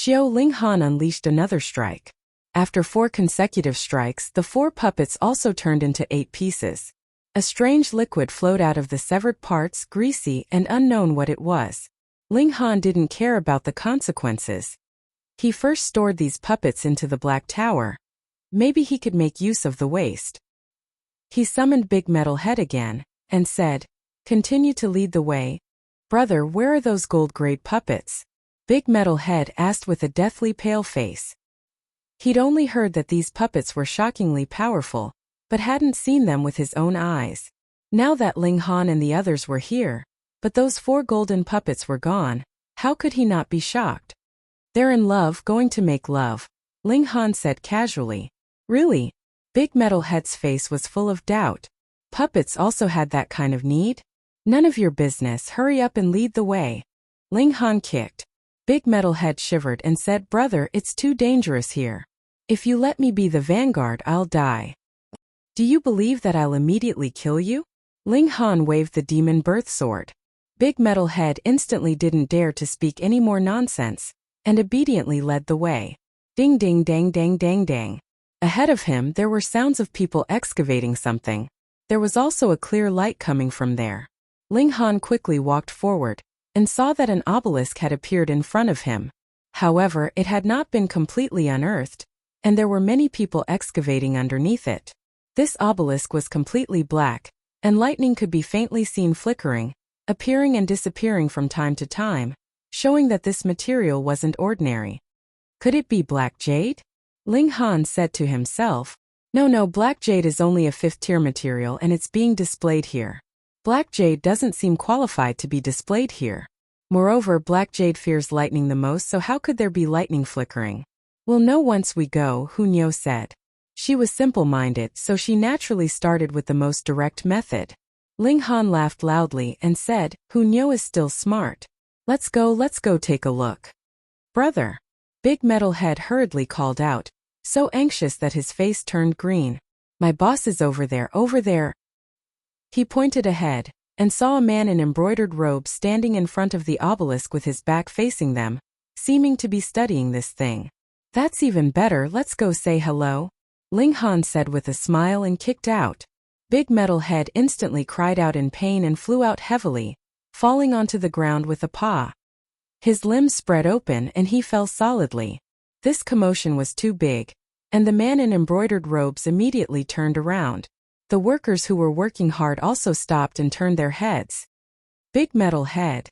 Xiao Ling Han unleashed another strike. After 4 consecutive strikes, the 4 puppets also turned into 8 pieces. A strange liquid flowed out of the severed parts, greasy and unknown what it was. Ling Han didn't care about the consequences. He first stored these puppets into the Black Tower. Maybe he could make use of the waste. He summoned Big Metal Head again, and said, "Continue to lead the way. Brother, where are those gold-grade puppets?" Big Metal Head asked with a deathly pale face. He'd only heard that these puppets were shockingly powerful, but hadn't seen them with his own eyes. Now that Ling Han and the others were here, but those 4 golden puppets were gone, how could he not be shocked? "They're in love, going to make love," Ling Han said casually. "Really?" Big Metal Head's face was full of doubt. Puppets also had that kind of need? "None of your business, hurry up and lead the way." Ling Han kicked. Big Metal Head shivered and said, "Brother, it's too dangerous here. If you let me be the vanguard, I'll die." "Do you believe that I'll immediately kill you?" Ling Han waved the demon birth sword. Big Metal Head instantly didn't dare to speak any more nonsense, and obediently led the way. Ding ding dang dang dang dang. Ahead of him there were sounds of people excavating something. There was also a clear light coming from there. Ling Han quickly walked forward, and saw that an obelisk had appeared in front of him. However, it had not been completely unearthed, and there were many people excavating underneath it. This obelisk was completely black, and lightning could be faintly seen flickering, appearing and disappearing from time to time, showing that this material wasn't ordinary. Could it be black jade? Ling Han said to himself. No, black jade is only a 5th-tier material and it's being displayed here. Black jade doesn't seem qualified to be displayed here. Moreover, black jade fears lightning the most, so how could there be lightning flickering? "We'll know once we go," Hunyo said. She was simple-minded, so she naturally started with the most direct method. Ling Han laughed loudly and said, "Hunyo is still smart. Let's go take a look." "Brother!" Big Metal Head hurriedly called out, so anxious that his face turned green. "My boss is over there. He pointed ahead, and saw a man in embroidered robes standing in front of the obelisk with his back facing them, seeming to be studying this thing. "That's even better, let's go say hello," Ling Han said with a smile and kicked out. Big Metal Head instantly cried out in pain and flew out heavily, falling onto the ground with a paw. His limbs spread open and he fell solidly. This commotion was too big, and the man in embroidered robes immediately turned around. The workers who were working hard also stopped and turned their heads. "Big Metal Head."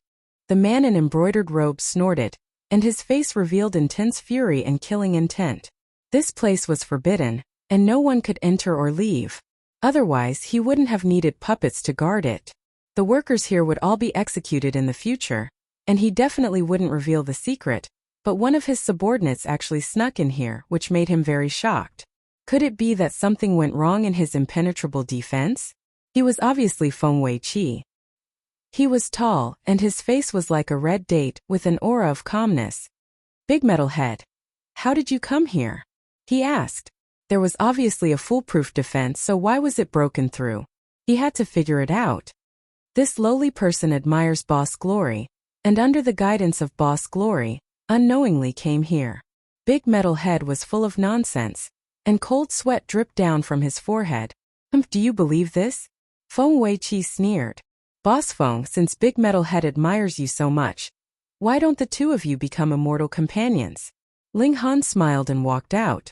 The man in embroidered robes snorted, and his face revealed intense fury and killing intent. This place was forbidden, and no one could enter or leave. Otherwise, he wouldn't have needed puppets to guard it. The workers here would all be executed in the future, and he definitely wouldn't reveal the secret, but one of his subordinates actually snuck in here, which made him very shocked. Could it be that something went wrong in his impenetrable defense? He was obviously Feng Weiqi. He was tall, and his face was like a red date, with an aura of calmness. "Big Metal Head, how did you come here?" he asked. There was obviously a foolproof defense, so why was it broken through? He had to figure it out. This lowly person admires Boss Glory, and under the guidance of Boss Glory, unknowingly came here. Big Metal Head was full of nonsense, and cold sweat dripped down from his forehead. Do you believe this?" Feng Weiqi sneered. "Boss Feng, since Big Metal Head admires you so much, why don't the 2 of you become immortal companions?" Ling Han smiled and walked out.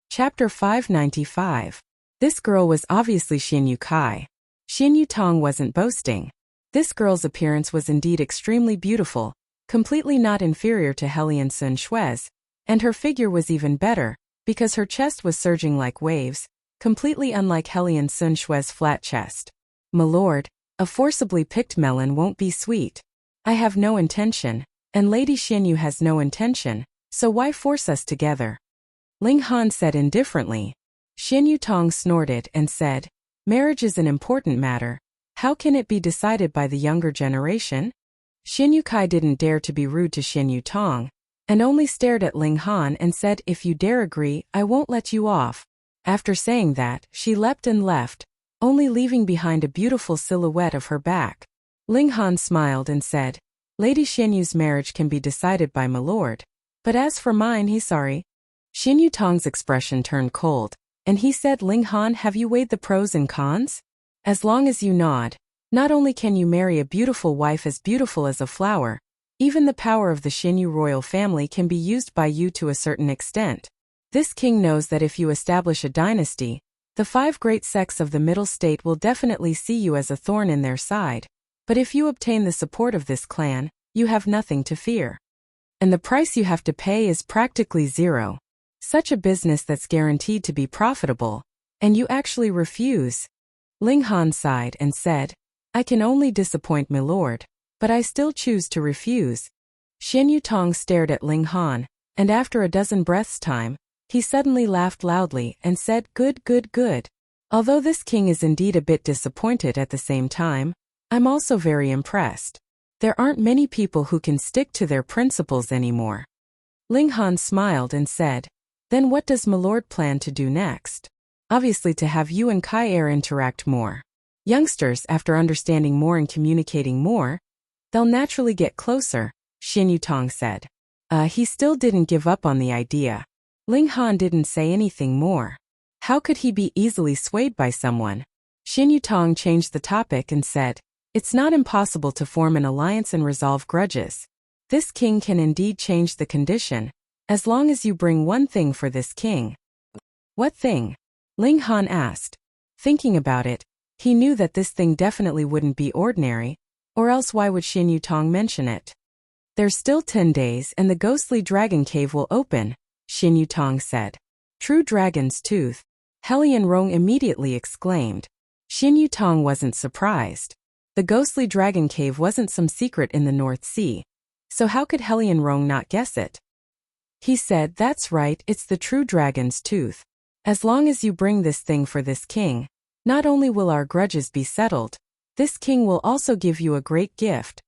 Chapter 595. This girl was obviously Xin Yukai. Xin Yutong wasn't boasting. This girl's appearance was indeed extremely beautiful, completely not inferior to Helian Sun Shue's, and her figure was even better, because her chest was surging like waves, completely unlike Helian Sun Shue's flat chest. "My lord, a forcibly picked melon won't be sweet. I have no intention, and Lady Xinyu has no intention, so why force us together?" Ling Han said indifferently. Xin Yutong snorted and said, "Marriage is an important matter. How can it be decided by the younger generation?" Xin Yukai didn't dare to be rude to Xin Yutong, and only stared at Ling Han and said, "If you dare agree, I won't let you off." After saying that, she leapt and left, only leaving behind a beautiful silhouette of her back. Ling Han smiled and said, Lady Xianyu's marriage can be decided by my lord. But as for mine, he's sorry. Xianyu Tong's expression turned cold, and he said, Ling Han, have you weighed the pros and cons? As long as you nod, not only can you marry a beautiful wife as beautiful as a flower, even the power of the Xianyu royal family can be used by you to a certain extent. This king knows that if you establish a dynasty, the 5 great sects of the middle state will definitely see you as a thorn in their side. But if you obtain the support of this clan, you have nothing to fear. And the price you have to pay is practically zero. Such a business that's guaranteed to be profitable, and you actually refuse. Ling Han sighed and said, I can only disappoint my lord, but I still choose to refuse. Xianyu Tong stared at Ling Han, and after a dozen breaths' time, he suddenly laughed loudly and said, Good, good, good. Although this king is indeed a bit disappointed at the same time, I'm also very impressed. There aren't many people who can stick to their principles anymore. Ling Han smiled and said, Then what does my lord plan to do next? Obviously to have you and Kai Er interact more. Youngsters, after understanding more and communicating more, they'll naturally get closer, Xianyu Tong said. He still didn't give up on the idea. Ling Han didn't say anything more. How could he be easily swayed by someone? Xianyu Tong changed the topic and said, It's not impossible to form an alliance and resolve grudges. This king can indeed change the condition, as long as you bring one thing for this king. What thing? Ling Han asked. Thinking about it, he knew that this thing definitely wouldn't be ordinary, or else why would Xianyu Tong mention it? There's still 10 days and the ghostly dragon cave will open, Xianyu Tong said. True dragon's tooth. Helian Rong immediately exclaimed. Xianyu Tong wasn't surprised. The ghostly dragon cave wasn't some secret in the North Sea, so how could Helian Rong not guess it? He said, That's right, it's the true dragon's tooth. As long as you bring this thing for this king, not only will our grudges be settled, this king will also give you a great gift.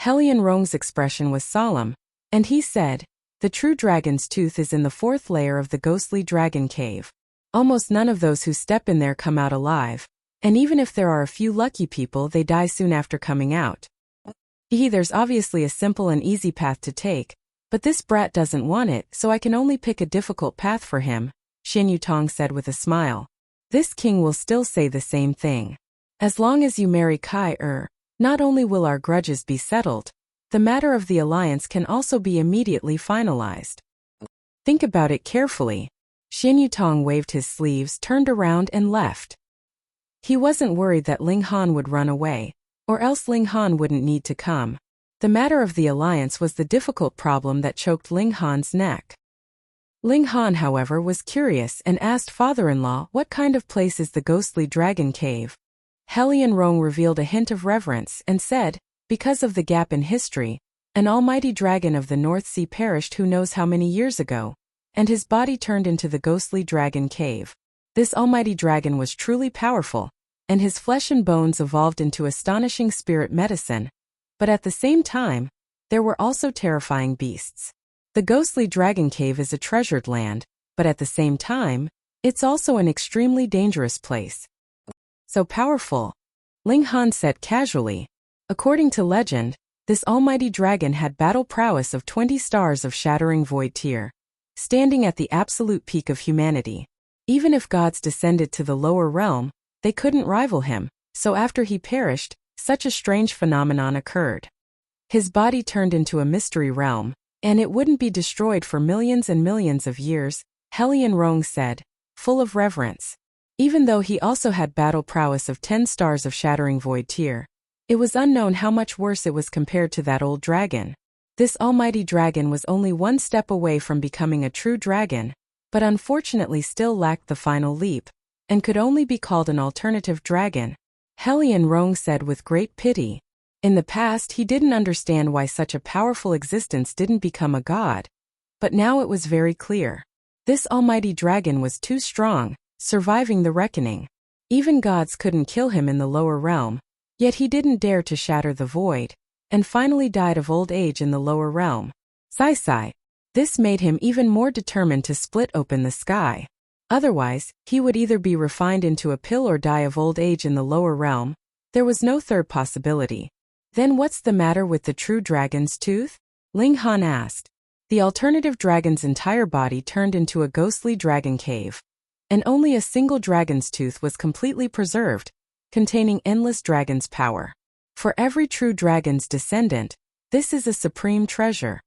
Helian Rong's expression was solemn, and he said, The true dragon's tooth is in the 4th layer of the ghostly dragon cave. Almost none of those who step in there come out alive, and even if there are a few lucky people, they die soon after coming out. There's obviously a simple and easy path to take, but this brat doesn't want it, so I can only pick a difficult path for him, Xianyu Tong said with a smile. This king will still say the same thing. As long as you marry Kai Er, not only will our grudges be settled, the matter of the alliance can also be immediately finalized. Think about it carefully. Xianyu Tong waved his sleeves, turned around and left. He wasn't worried that Ling Han would run away, or else Ling Han wouldn't need to come. The matter of the alliance was the difficult problem that choked Ling Han's neck. Ling Han, however, was curious and asked father-in-law, What kind of place is the ghostly dragon cave? Helian Rong revealed a hint of reverence and said, Because of the gap in history, an almighty dragon of the North Sea perished who knows how many years ago, and his body turned into the ghostly dragon cave. This almighty dragon was truly powerful, and his flesh and bones evolved into astonishing spirit medicine. But at the same time, there were also terrifying beasts. The ghostly dragon cave is a treasured land, but at the same time, it's also an extremely dangerous place. So powerful, Ling Han said casually. According to legend, this almighty dragon had battle prowess of 20 stars of shattering void tier, standing at the absolute peak of humanity. Even if gods descended to the lower realm, they couldn't rival him, so after he perished, such a strange phenomenon occurred. His body turned into a mystery realm, and it wouldn't be destroyed for millions and millions of years, Helian Rong said, full of reverence. Even though he also had battle prowess of 10 stars of shattering void tier, it was unknown how much worse it was compared to that old dragon. This almighty dragon was only one step away from becoming a true dragon, but unfortunately still lacked the final leap, and could only be called an alternative dragon. Helian Rong said with great pity. In the past he didn't understand why such a powerful existence didn't become a god, but now it was very clear. This almighty dragon was too strong, surviving the reckoning. Even gods couldn't kill him in the lower realm, yet he didn't dare to shatter the void, and finally died of old age in the lower realm. Sigh. This made him even more determined to split open the sky. Otherwise, he would either be refined into a pill or die of old age in the lower realm. There was no third possibility. Then what's the matter with the true dragon's tooth? Ling Han asked. The alternative dragon's entire body turned into a ghostly dragon cave. And only a single dragon's tooth was completely preserved, containing endless dragon's power. For every true dragon's descendant, this is a supreme treasure.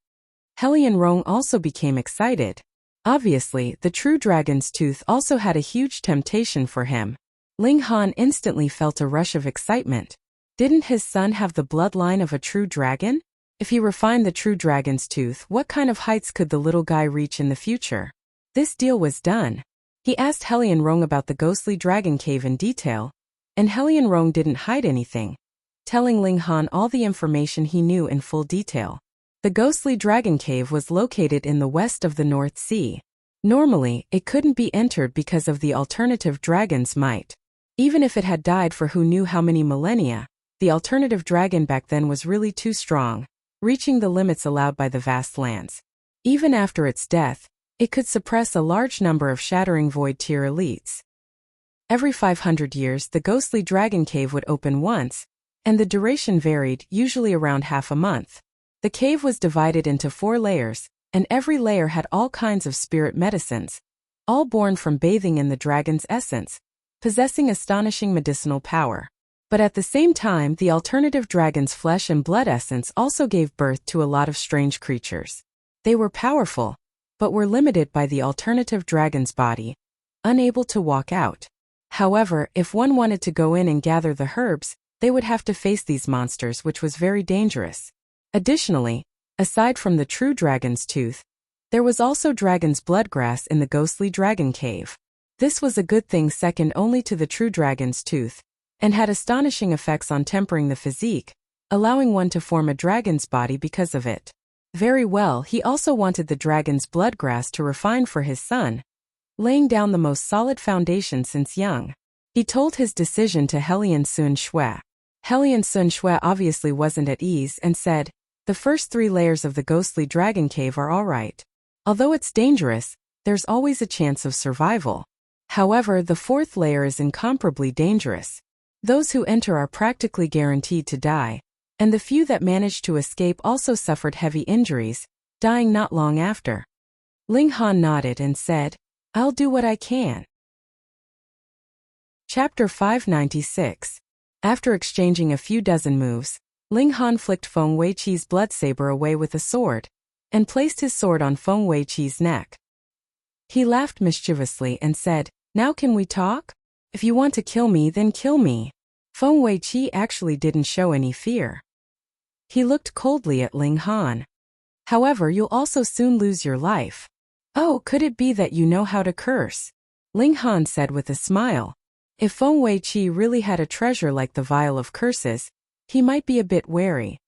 Helion Rong also became excited. Obviously, the true dragon's tooth also had a huge temptation for him. Ling Han instantly felt a rush of excitement. Didn't his son have the bloodline of a true dragon? If he refined the true dragon's tooth, what kind of heights could the little guy reach in the future? This deal was done. He asked Helion Rong about the ghostly dragon cave in detail, and Helion Rong didn't hide anything, telling Ling Han all the information he knew in full detail. The ghostly dragon cave was located in the west of the North Sea. Normally, it couldn't be entered because of the alternative dragon's might. Even if it had died for who knew how many millennia, the alternative dragon back then was really too strong, reaching the limits allowed by the vast lands. Even after its death, it could suppress a large number of shattering void-tier elites. Every 500 years the ghostly dragon cave would open once, and the duration varied, usually around half a month. The cave was divided into 4 layers, and every layer had all kinds of spirit medicines, all born from bathing in the dragon's essence, possessing astonishing medicinal power. But at the same time, the alternative dragon's flesh and blood essence also gave birth to a lot of strange creatures. They were powerful, but were limited by the alternative dragon's body, unable to walk out. However, if one wanted to go in and gather the herbs, they would have to face these monsters, which was very dangerous. Additionally, aside from the true dragon's tooth, there was also dragon's bloodgrass in the ghostly dragon cave. This was a good thing second only to the true dragon's tooth, and had astonishing effects on tempering the physique, allowing one to form a dragon's body because of it. Very well, he also wanted the dragon's bloodgrass to refine for his son, laying down the most solid foundation since young. He told his decision to Helion Sun Shui. Helion Sun Shui obviously wasn't at ease and said, "The first 3 layers of the ghostly dragon cave are alright. Although it's dangerous, there's always a chance of survival. However, the 4th layer is incomparably dangerous. Those who enter are practically guaranteed to die, and the few that managed to escape also suffered heavy injuries, dying not long after." Ling Han nodded and said, "I'll do what I can." Chapter 596. After exchanging a few dozen moves, Ling Han flicked Feng Weiqi's blood saber away with a sword, and placed his sword on Feng Weiqi's neck. He laughed mischievously and said, "Now can we talk? If you want to kill me, then kill me." Feng Weiqi actually didn't show any fear. He looked coldly at Ling Han. "However, you'll also soon lose your life." "Oh, could it be that you know how to curse?" Ling Han said with a smile. If Feng Weiqi really had a treasure like the Vial of Curses, he might be a bit wary.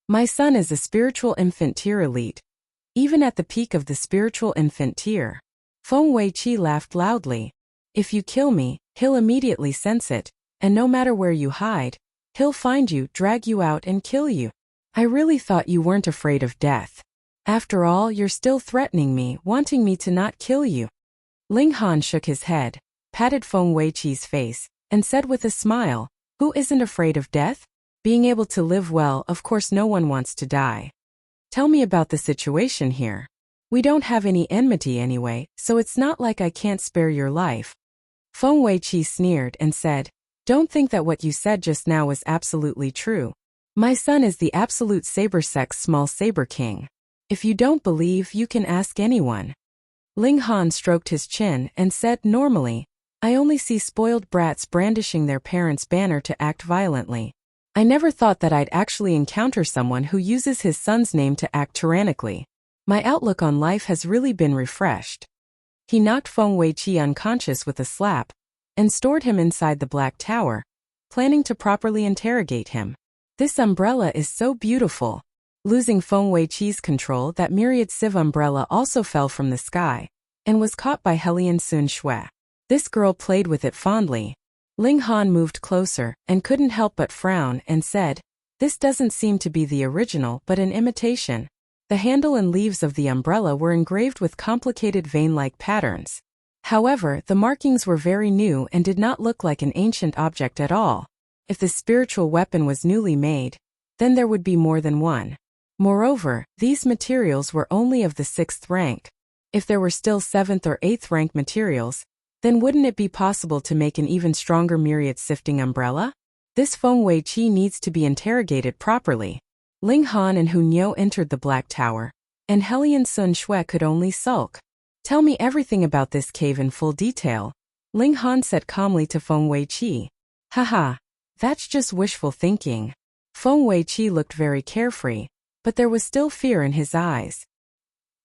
"My son is a spiritual infant tier elite, even at the peak of the spiritual infant tier." Feng Weiqi laughed loudly. "If you kill me, he'll immediately sense it, and no matter where you hide, he'll find you, drag you out and kill you. I really thought you weren't afraid of death. After all, you're still threatening me, wanting me to not kill you." Ling Han shook his head, patted Feng Weiqi's face, and said with a smile, "Who isn't afraid of death? Being able to live well, of course no one wants to die. Tell me about the situation here. We don't have any enmity anyway, so it's not like I can't spare your life." Feng Weiqi sneered and said, "Don't think that what you said just now was absolutely true. My son is the absolute saber sex small saber king. If you don't believe, you can ask anyone." Ling Han stroked his chin and said normally, "I only see spoiled brats brandishing their parents' banner to act violently. I never thought that I'd actually encounter someone who uses his son's name to act tyrannically. My outlook on life has really been refreshed." He knocked Feng Weiqi unconscious with a slap, and stored him inside the Black Tower, planning to properly interrogate him. "This umbrella is so beautiful." Losing Feng Weiqi's control, that myriad sieve umbrella also fell from the sky, and was caught by Helion Sun Shui. This girl played with it fondly. Ling Han moved closer, and couldn't help but frown, and said, "This doesn't seem to be the original but an imitation." The handle and leaves of the umbrella were engraved with complicated vein-like patterns. However, the markings were very new and did not look like an ancient object at all. If the spiritual weapon was newly made, then there would be more than one. Moreover, these materials were only of the 6th rank. If there were still 7th or 8th rank materials, then wouldn't it be possible to make an even stronger myriad sifting umbrella? This Feng Weiqi needs to be interrogated properly. Ling Han and Hu Niu entered the Black Tower, and Hellion Sun Shui could only sulk. Tell me everything about this cave in full detail, Ling Han said calmly to Feng Weiqi. Haha, that's just wishful thinking. Feng Weiqi looked very carefree, but there was still fear in his eyes.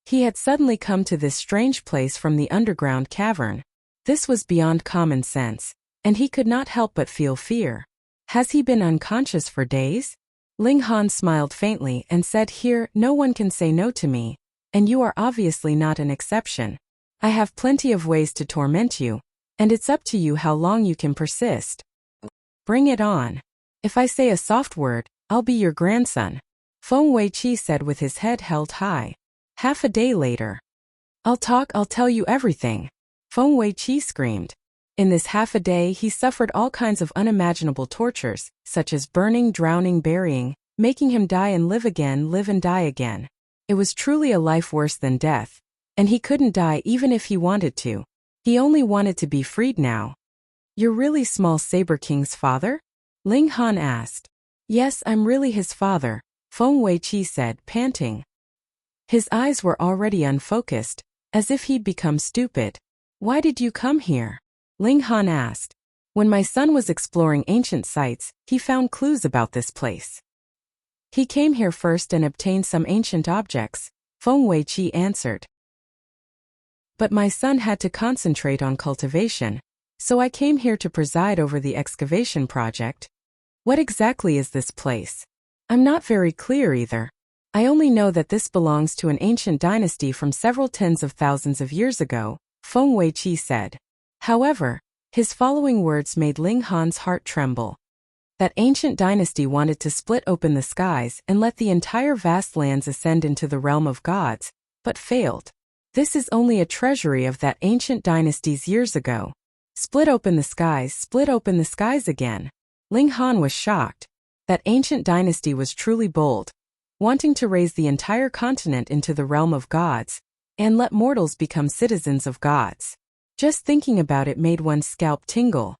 He had suddenly come to this strange place from the underground cavern. This was beyond common sense, and he could not help but feel fear. Has he been unconscious for days? Ling Han smiled faintly and said, "Here, no one can say no to me, and you are obviously not an exception. I have plenty of ways to torment you, and it's up to you how long you can persist. Bring it on. If I say a soft word, I'll be your grandson," Feng Weiqi said with his head held high. Half a day later. I'll tell you everything," Feng Weiqi screamed. In this half a day he suffered all kinds of unimaginable tortures, such as burning, drowning, burying, making him die and live again, live and die again. It was truly a life worse than death. And he couldn't die even if he wanted to. He only wanted to be freed now. "You're really Small Saber King's father?" Ling Han asked. "Yes, I'm really his father," Feng Weiqi said, panting. His eyes were already unfocused, as if he'd become stupid. "Why did you come here?" Ling Han asked. "When my son was exploring ancient sites, he found clues about this place. He came here first and obtained some ancient objects," Feng Weiqi answered. "But my son had to concentrate on cultivation, so I came here to preside over the excavation project." "What exactly is this place?" "I'm not very clear either. I only know that this belongs to an ancient dynasty from several tens of thousands of years ago," Feng Weiqi said. However, his following words made Ling Han's heart tremble. That ancient dynasty wanted to split open the skies and let the entire vast lands ascend into the realm of gods, but failed. This is only a treasury of that ancient dynasty's years ago. Split open the skies again. Ling Han was shocked. That ancient dynasty was truly bold, wanting to raise the entire continent into the realm of gods, and let mortals become citizens of gods. Just thinking about it made one's scalp tingle.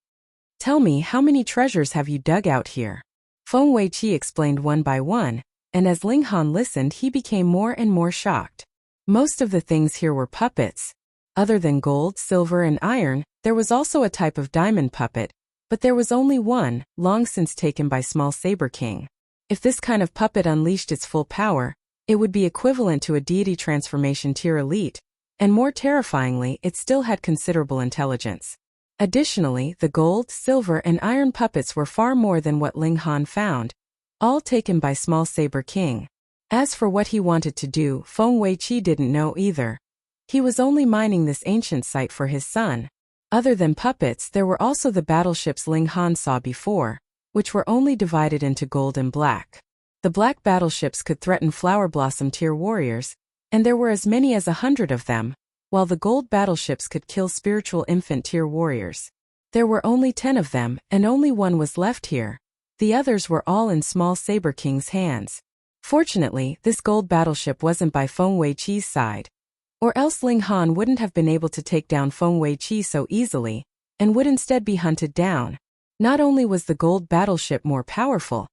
"Tell me, how many treasures have you dug out here?" Feng Weiqi explained one by one, and as Ling Han listened he became more and more shocked. Most of the things here were puppets. Other than gold, silver and iron, there was also a type of diamond puppet, but there was only one, long since taken by Small Saber King. If this kind of puppet unleashed its full power, it would be equivalent to a deity transformation tier elite, and more terrifyingly, it still had considerable intelligence. Additionally, the gold, silver, and iron puppets were far more than what Ling Han found, all taken by Small Saber King. As for what he wanted to do, Feng Weiqi didn't know either. He was only mining this ancient site for his son. Other than puppets, there were also the battleships Ling Han saw before, which were only divided into gold and black. The black battleships could threaten Flower Blossom tier warriors, and there were as many as 100 of them, while the gold battleships could kill spiritual infant tier warriors. There were only 10 of them, and only one was left here. The others were all in Small Saber King's hands. Fortunately, this gold battleship wasn't by Feng Weiqi's side, or else Ling Han wouldn't have been able to take down Feng Weiqi so easily, and would instead be hunted down. Not only was the gold battleship more powerful,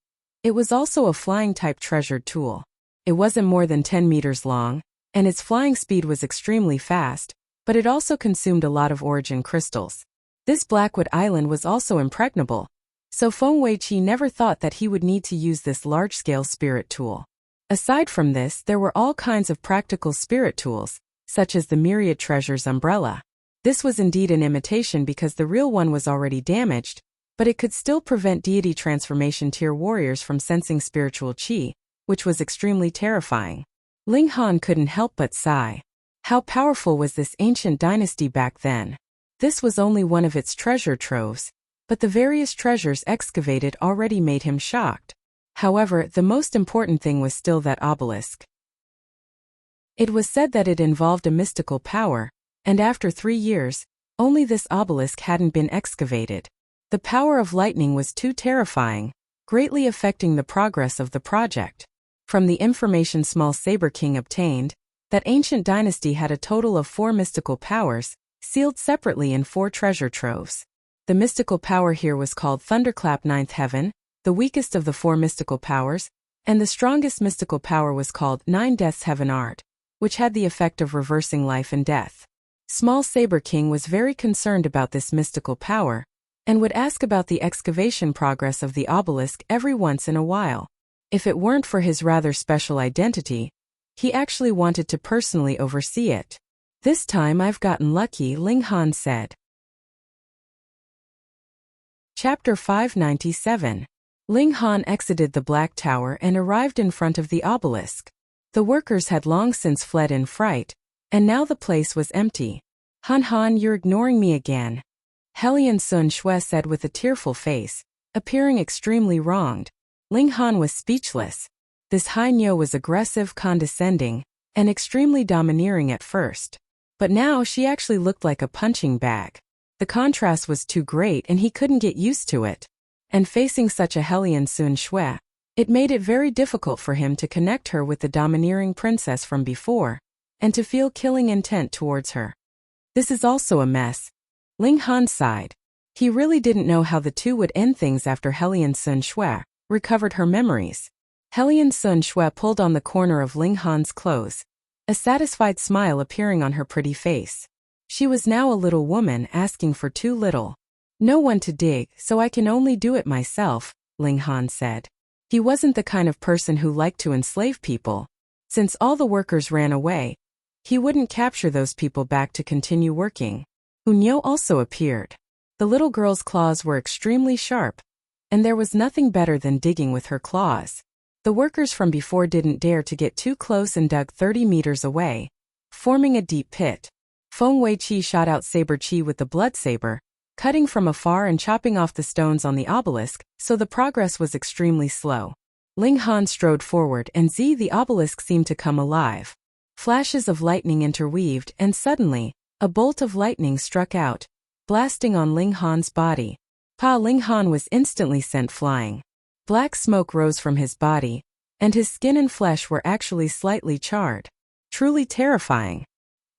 it was also a flying-type treasured tool. It wasn't more than 10 meters long, and its flying speed was extremely fast, but it also consumed a lot of origin crystals. This Blackwood Island was also impregnable, so Feng Weiqi never thought that he would need to use this large-scale spirit tool. Aside from this, there were all kinds of practical spirit tools, such as the Myriad Treasures umbrella. This was indeed an imitation because the real one was already damaged, but it could still prevent deity transformation tier warriors from sensing spiritual chi, which was extremely terrifying. Ling Han couldn't help but sigh. How powerful was this ancient dynasty back then? This was only one of its treasure troves, but the various treasures excavated already made him shocked. However, the most important thing was still that obelisk. It was said that it involved a mystical power, and after 3 years, only this obelisk hadn't been excavated. The power of lightning was too terrifying, greatly affecting the progress of the project. From the information Small Saber King obtained, that ancient dynasty had a total of 4 mystical powers, sealed separately in 4 treasure troves. The mystical power here was called Thunderclap Ninth Heaven, the weakest of the 4 mystical powers, and the strongest mystical power was called Nine Deaths Heaven Art, which had the effect of reversing life and death. Small Saber King was very concerned about this mystical power, and would ask about the excavation progress of the obelisk every once in a while. If it weren't for his rather special identity, he actually wanted to personally oversee it. This time I've gotten lucky, Ling Han said. Chapter 597. Ling Han exited the Black Tower and arrived in front of the obelisk. The workers had long since fled in fright, and now the place was empty. Han, you're ignoring me again. Hellion Sun Shui said with a tearful face, appearing extremely wronged. Ling Han was speechless. This Hainyo was aggressive, condescending, and extremely domineering at first. But now she actually looked like a punching bag. The contrast was too great and he couldn't get used to it. And facing such a Hellion Sun Shui, it made it very difficult for him to connect her with the domineering princess from before, and to feel killing intent towards her. This is also a mess. Ling Han sighed. He really didn't know how the two would end things after Hellion Sun Shui recovered her memories. Hellion Sun Shui pulled on the corner of Ling Han's clothes, a satisfied smile appearing on her pretty face. She was now a little woman asking for too little. No one to dig, so I can only do it myself, Ling Han said. He wasn't the kind of person who liked to enslave people. Since all the workers ran away, he wouldn't capture those people back to continue working. Hunyo also appeared. The little girl's claws were extremely sharp, and there was nothing better than digging with her claws. The workers from before didn't dare to get too close and dug 30 meters away, forming a deep pit. Feng Weiqi shot out Saber Qi with the blood saber, cutting from afar and chopping off the stones on the obelisk, so the progress was extremely slow. Ling Han strode forward and the obelisk seemed to come alive. Flashes of lightning interweaved and suddenly, a bolt of lightning struck out, blasting on Ling Han's body. Ling Han was instantly sent flying. Black smoke rose from his body, and his skin and flesh were actually slightly charred. Truly terrifying.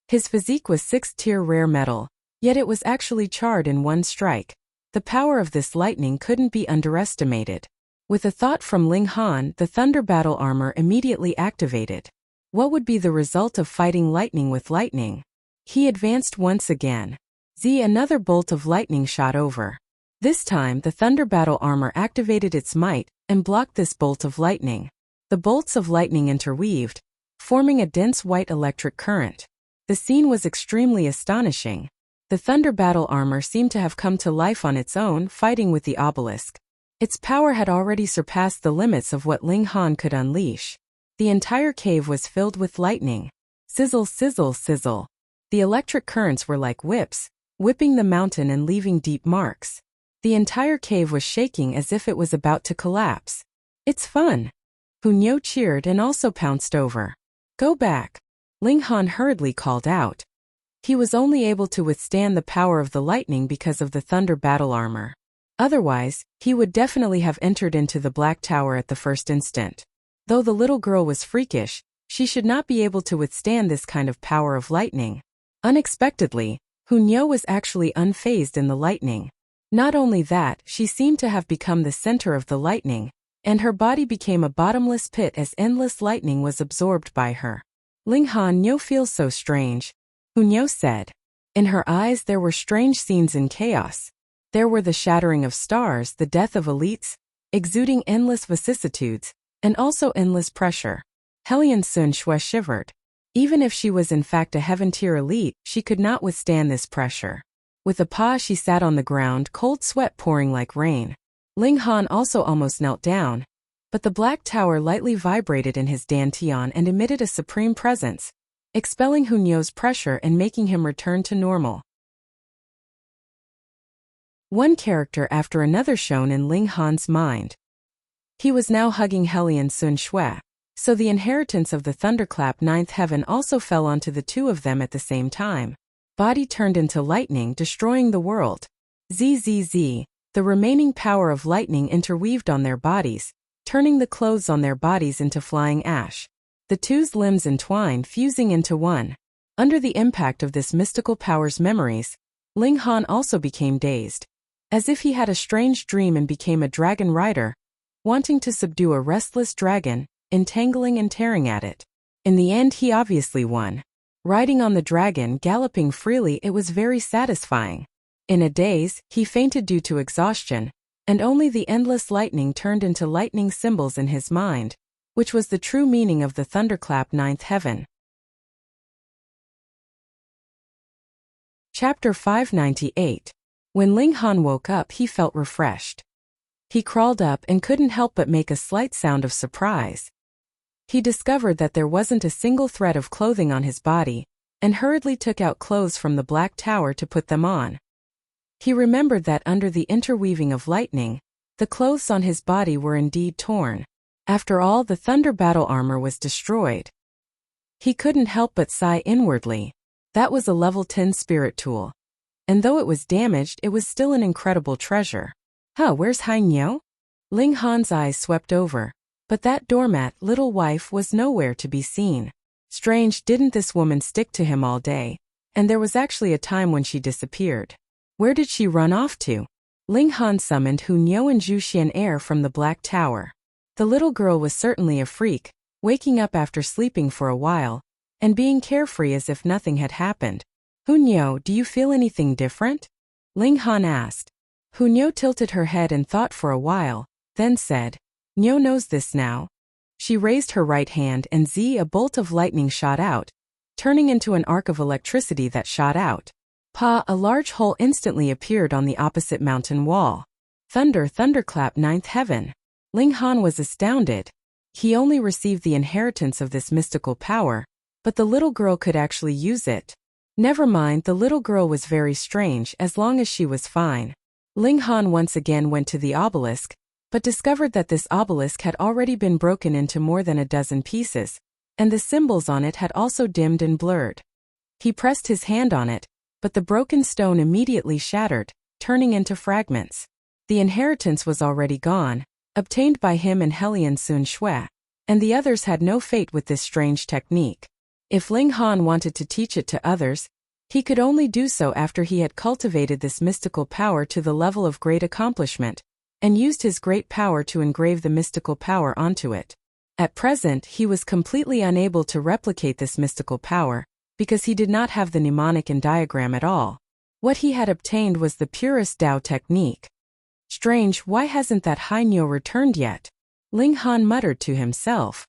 His physique was 6th-tier rare metal, yet it was actually charred in one strike. The power of this lightning couldn't be underestimated. With a thought from Ling Han, the Thunder Battle Armor immediately activated. What would be the result of fighting lightning with lightning? He advanced once again. Another bolt of lightning shot over. This time the Thunder Battle Armor activated its might and blocked this bolt of lightning. The bolts of lightning interweaved, forming a dense white electric current. The scene was extremely astonishing. The Thunder Battle Armor seemed to have come to life on its own, fighting with the obelisk. Its power had already surpassed the limits of what Ling Han could unleash. The entire cave was filled with lightning. Sizzle, sizzle, sizzle. The electric currents were like whips, whipping the mountain and leaving deep marks. The entire cave was shaking as if it was about to collapse. It's fun. Hunyo cheered and also pounced over. Go back. Ling Han hurriedly called out. He was only able to withstand the power of the lightning because of the Thunder Battle Armor. Otherwise, he would definitely have entered into the Black Tower at the first instant. Though the little girl was freakish, she should not be able to withstand this kind of power of lightning. Unexpectedly, Hunyo was actually unfazed in the lightning. Not only that, she seemed to have become the center of the lightning, and her body became a bottomless pit as endless lightning was absorbed by her. Ling Han, you feel so strange, Hunyo said. In her eyes there were strange scenes in chaos. There were the shattering of stars, the death of elites, exuding endless vicissitudes, and also endless pressure. Hellion Sun Shui shivered. Even if she was in fact a heaven-tier elite, she could not withstand this pressure. With a paw she sat on the ground, cold sweat pouring like rain. Ling Han also almost knelt down, but the Black Tower lightly vibrated in his dantian and emitted a supreme presence, expelling Hunyo's pressure and making him return to normal. One character after another shone in Ling Han's mind. He was now hugging Hellion Sun Shui, so the inheritance of the Thunderclap Ninth Heaven also fell onto the two of them at the same time. Body turned into lightning, destroying the world. The the remaining power of lightning interweaved on their bodies, turning the clothes on their bodies into flying ash. The two's limbs entwined, fusing into one. Under the impact of this mystical power's memories, Ling Han also became dazed, as if he had a strange dream and became a dragon rider, wanting to subdue a restless dragon, entangling and tearing at it. In the end, he obviously won. Riding on the dragon, galloping freely, it was very satisfying. In a daze, he fainted due to exhaustion, and only the endless lightning turned into lightning symbols in his mind, which was the true meaning of the thunderclap ninth heaven. Chapter 598. When Ling Han woke up, he felt refreshed. He crawled up and couldn't help but make a slight sound of surprise. He discovered that there wasn't a single thread of clothing on his body, and hurriedly took out clothes from the black tower to put them on. He remembered that under the interweaving of lightning, the clothes on his body were indeed torn. After all, the thunder battle armor was destroyed. He couldn't help but sigh inwardly. That was a level 10 spirit tool. And though it was damaged, it was still an incredible treasure. Where's Hainyo? Ling Han's eyes swept over, but that doormat, little wife, was nowhere to be seen. Strange, didn't this woman stick to him all day? And there was actually a time when she disappeared. Where did she run off to? Ling Han summoned Hunyeo and Zhu Xian from the Black Tower. The little girl was certainly a freak, waking up after sleeping for a while, and being carefree as if nothing had happened. Hunyeo, do you feel anything different? Ling Han asked. Hunyeo tilted her head and thought for a while, then said, Nyo knows this now. She raised her right hand and a bolt of lightning shot out, turning into an arc of electricity that shot out. A large hole instantly appeared on the opposite mountain wall. Thunderclap ninth heaven. Ling Han was astounded. He only received the inheritance of this mystical power, but the little girl could actually use it. Never mind, the little girl was very strange as long as she was fine. Ling Han once again went to the obelisk, but discovered that this obelisk had already been broken into more than a dozen pieces, and the symbols on it had also dimmed and blurred. He pressed his hand on it, but the broken stone immediately shattered, turning into fragments. The inheritance was already gone, obtained by him and Helian Sun Shui, and the others had no fate with this strange technique. If Ling Han wanted to teach it to others, he could only do so after he had cultivated this mystical power to the level of great accomplishment, and used his great power to engrave the mystical power onto it. At present, he was completely unable to replicate this mystical power, because he did not have the mnemonic and diagram at all. What he had obtained was the purest Tao technique. Strange, why hasn't that Hainyo returned yet? Ling Han muttered to himself.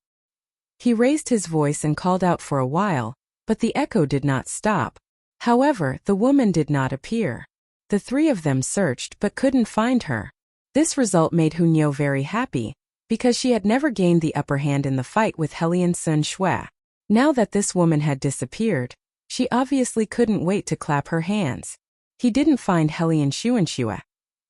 He raised his voice and called out for a while, but the echo did not stop. However, the woman did not appear. The three of them searched but couldn't find her. This result made Hunyeo very happy, because she had never gained the upper hand in the fight with Helian Sun Shui. Now that this woman had disappeared, she obviously couldn't wait to clap her hands. He didn't find Helian Shui,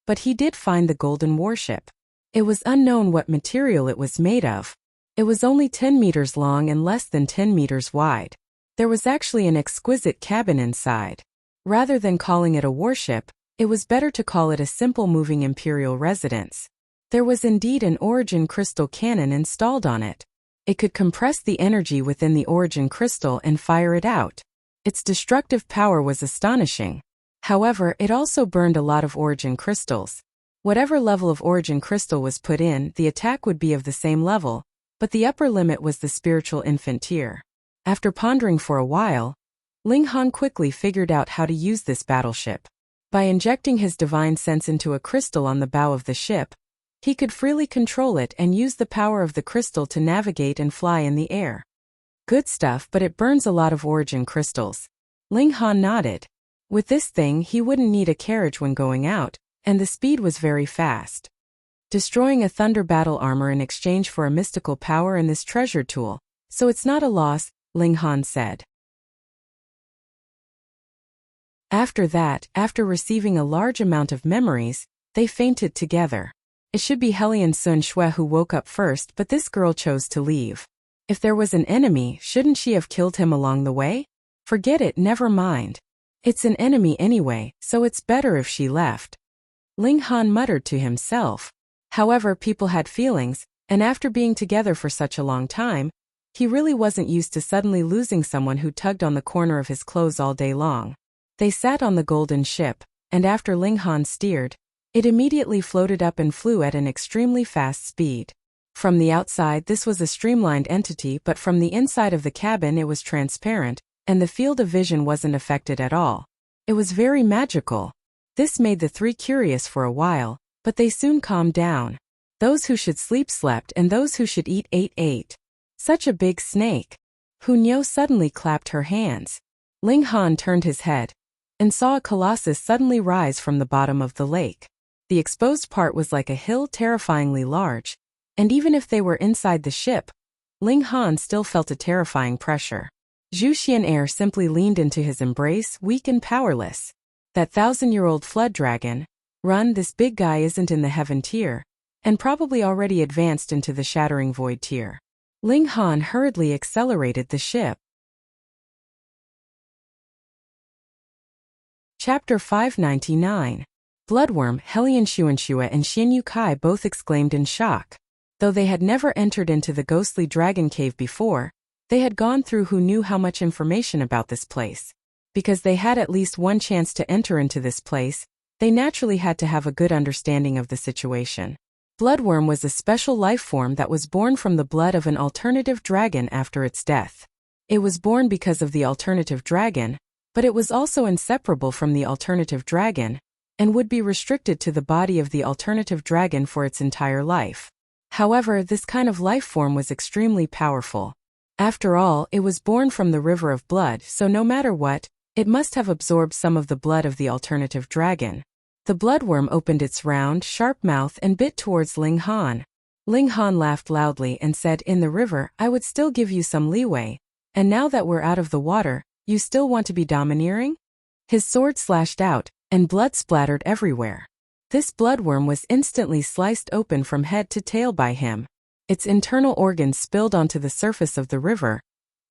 but he did find the golden warship. It was unknown what material it was made of. It was only 10 meters long and less than 10 meters wide. There was actually an exquisite cabin inside. Rather than calling it a warship, it was better to call it a simple moving imperial residence. There was indeed an origin crystal cannon installed on it. It could compress the energy within the origin crystal and fire it out. Its destructive power was astonishing. However, it also burned a lot of origin crystals. Whatever level of origin crystal was put in, the attack would be of the same level, but the upper limit was the spiritual infant tier. After pondering for a while, Ling Han quickly figured out how to use this battleship. By injecting his divine sense into a crystal on the bow of the ship, he could freely control it and use the power of the crystal to navigate and fly in the air. Good stuff, but it burns a lot of origin crystals. Ling Han nodded. With this thing, he wouldn't need a carriage when going out, and the speed was very fast. Destroying a thunder battle armor in exchange for a mystical power in this treasure tool, so it's not a loss, Ling Han said. After that, after receiving a large amount of memories, they fainted together. It should be Helian Sun Shui who woke up first, but this girl chose to leave. If there was an enemy, shouldn't she have killed him along the way? Forget it, never mind. It's an enemy anyway, so it's better if she left. Ling Han muttered to himself. However, people had feelings, and after being together for such a long time, he really wasn't used to suddenly losing someone who tugged on the corner of his clothes all day long. They sat on the golden ship, and after Ling Han steered, it immediately floated up and flew at an extremely fast speed. From the outside this was a streamlined entity, but from the inside of the cabin it was transparent, and the field of vision wasn't affected at all. It was very magical. This made the three curious for a while, but they soon calmed down. Those who should sleep slept and those who should eat ate. Such a big snake. Hunyo suddenly clapped her hands. Ling Han turned his head and saw a colossus suddenly rise from the bottom of the lake. The exposed part was like a hill, terrifyingly large, and even if they were inside the ship, Ling Han still felt a terrifying pressure. Zhu Xian'er simply leaned into his embrace, weak and powerless. That 1,000-year-old flood dragon, run, this big guy isn't in the heaven tier, and probably already advanced into the shattering void tier. Ling Han hurriedly accelerated the ship. Chapter 599. Bloodworm. Helian Xuanxue and Xian Yukai both exclaimed in shock. Though they had never entered into the ghostly dragon cave before, they had gone through who knew how much information about this place. Because they had at least one chance to enter into this place, they naturally had to have a good understanding of the situation. Bloodworm was a special life form that was born from the blood of an alternative dragon after its death. It was born because of the alternative dragon, but it was also inseparable from the alternative dragon, and would be restricted to the body of the alternative dragon for its entire life. However, this kind of life form was extremely powerful. After all, it was born from the river of blood, so no matter what, it must have absorbed some of the blood of the alternative dragon. The bloodworm opened its round, sharp mouth and bit towards Ling Han. Ling Han laughed loudly and said, "In the river, I would still give you some leeway. And now that we're out of the water, you still want to be domineering?" His sword slashed out, and blood splattered everywhere. This bloodworm was instantly sliced open from head to tail by him. Its internal organs spilled onto the surface of the river,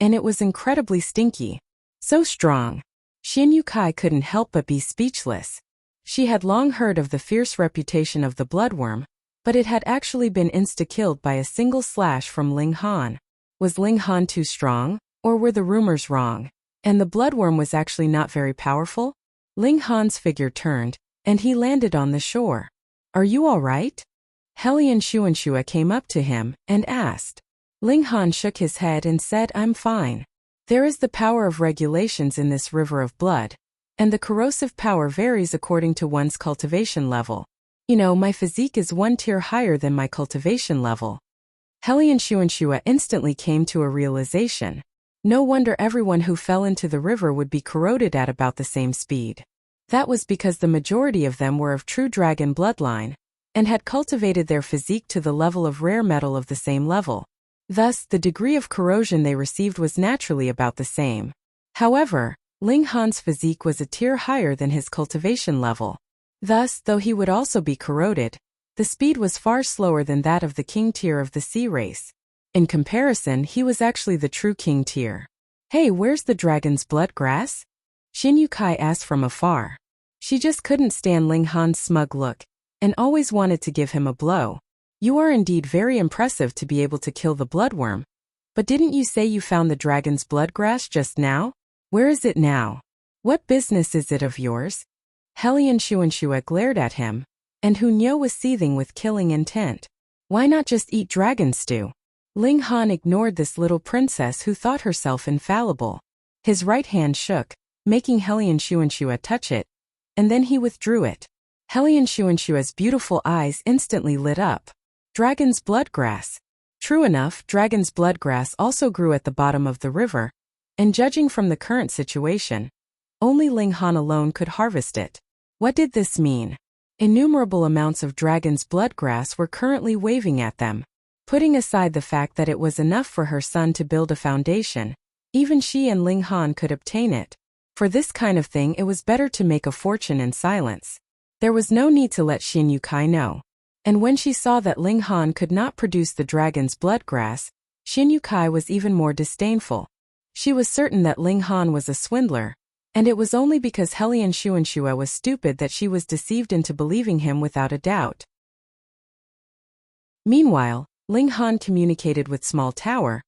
and it was incredibly stinky. So strong. Xian Yukai couldn't help but be speechless. She had long heard of the fierce reputation of the bloodworm, but it had actually been insta-killed by a single slash from Ling Han. Was Ling Han too strong, or were the rumors wrong, and the bloodworm was actually not very powerful? Ling Han's figure turned, and he landed on the shore. "Are you all right?" Helian Xuanxue came up to him and asked. Ling Han shook his head and said, "I'm fine. There is the power of regulations in this river of blood, and the corrosive power varies according to one's cultivation level. You know, my physique is one tier higher than my cultivation level." Helian Xuanxue instantly came to a realization. No wonder everyone who fell into the river would be corroded at about the same speed. That was because the majority of them were of true dragon bloodline, and had cultivated their physique to the level of rare metal of the same level. Thus, the degree of corrosion they received was naturally about the same. However, Ling Han's physique was a tier higher than his cultivation level. Thus, though he would also be corroded, the speed was far slower than that of the king tier of the sea race. In comparison, he was actually the true king tier. "Hey, where's the dragon's blood grass?" Xian Yukai asked from afar. She just couldn't stand Ling Han's smug look, and always wanted to give him a blow. "You are indeed very impressive to be able to kill the bloodworm. But didn't you say you found the dragon's blood grass just now? Where is it now? What business is it of yours?" Helian Xuanxue glared at him, and Hunyo was seething with killing intent. Why not just eat dragon stew? Ling Han ignored this little princess who thought herself infallible. His right hand shook, making Helian Xuanxue touch it, and then he withdrew it. Helian Xuanxue's beautiful eyes instantly lit up. Dragon's blood grass. True enough, dragon's blood grass also grew at the bottom of the river, and judging from the current situation, only Ling Han alone could harvest it. What did this mean? Innumerable amounts of dragon's blood grass were currently waving at them. Putting aside the fact that it was enough for her son to build a foundation, even she and Ling Han could obtain it. For this kind of thing it was better to make a fortune in silence. There was no need to let Xian Yukai know. And when she saw that Ling Han could not produce the dragon's blood grass, Xian Yukai was even more disdainful. She was certain that Ling Han was a swindler, And it was only because Helian Xuanxue was stupid that she was deceived into believing him without a doubt. Meanwhile, Ling Han communicated with Small Tower,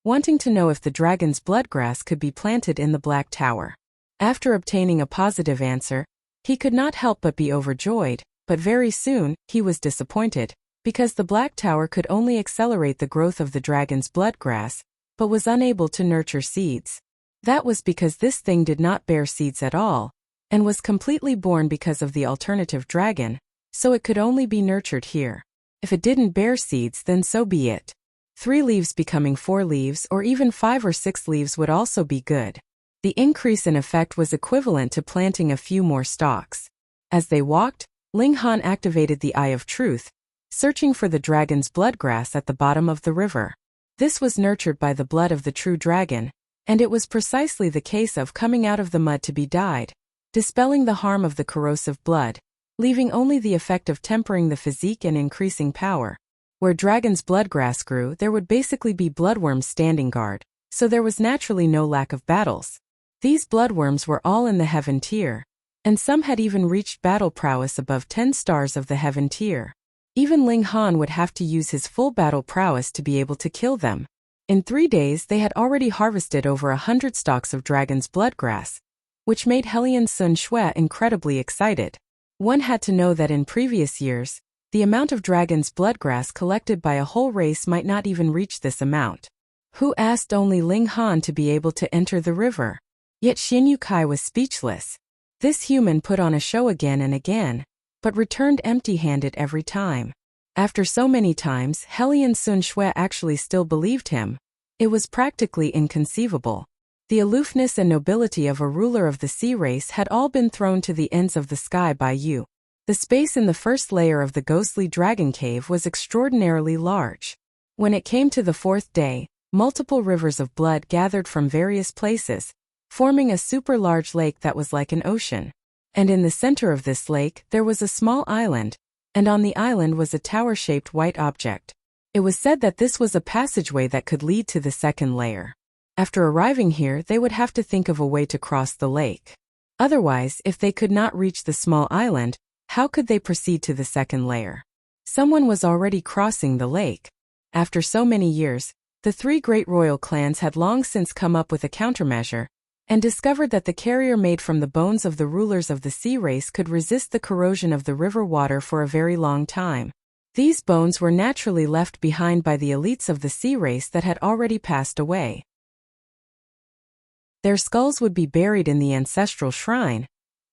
wanting to know if the dragon's bloodgrass could be planted in the Black Tower. After obtaining a positive answer, he could not help but be overjoyed, but very soon, he was disappointed, because the Black Tower could only accelerate the growth of the dragon's bloodgrass, but was unable to nurture seeds. That was because this thing did not bear seeds at all, and was completely born because of the alternative dragon, so it could only be nurtured here. If it didn't bear seeds, then so be it. 3 leaves becoming 4 leaves or even 5 or 6 leaves would also be good. The increase in effect was equivalent to planting a few more stalks. As they walked, Ling Han activated the Eye of Truth, searching for the dragon's bloodgrass at the bottom of the river. This was nurtured by the blood of the true dragon, and it was precisely the case of coming out of the mud to be dyed, dispelling the harm of the corrosive blood, leaving only the effect of tempering the physique and increasing power. Where dragon's bloodgrass grew, there would basically be bloodworms standing guard, so there was naturally no lack of battles. These bloodworms were all in the heaven tier, and some had even reached battle prowess above 10 stars of the heaven tier. Even Ling Han would have to use his full battle prowess to be able to kill them. In 3 days they had already harvested over 100 stalks of dragon's bloodgrass, which made Helian Sun Shui incredibly excited. One had to know that in previous years, the amount of dragon's bloodgrass collected by a whole race might not even reach this amount. Who asked only Ling Han to be able to enter the river? Yet Xin Yukai was speechless. This human put on a show again and again, but returned empty-handed every time. After so many times, Helian Sun Shui actually still believed him. It was practically inconceivable. The aloofness and nobility of a ruler of the sea race had all been thrown to the ends of the sky by you. The space in the first layer of the ghostly dragon cave was extraordinarily large. When it came to the 4th day, multiple rivers of blood gathered from various places, forming a super large lake that was like an ocean. And in the center of this lake, there was a small island, and on the island was a tower-shaped white object. It was said that this was a passageway that could lead to the 2nd layer. After arriving here, they would have to think of a way to cross the lake. Otherwise, if they could not reach the small island, how could they proceed to the 2nd layer? Someone was already crossing the lake. After so many years, the 3 great royal clans had long since come up with a countermeasure, and discovered that the carrier made from the bones of the rulers of the sea race could resist the corrosion of the river water for a very long time. These bones were naturally left behind by the elites of the sea race that had already passed away. Their skulls would be buried in the ancestral shrine,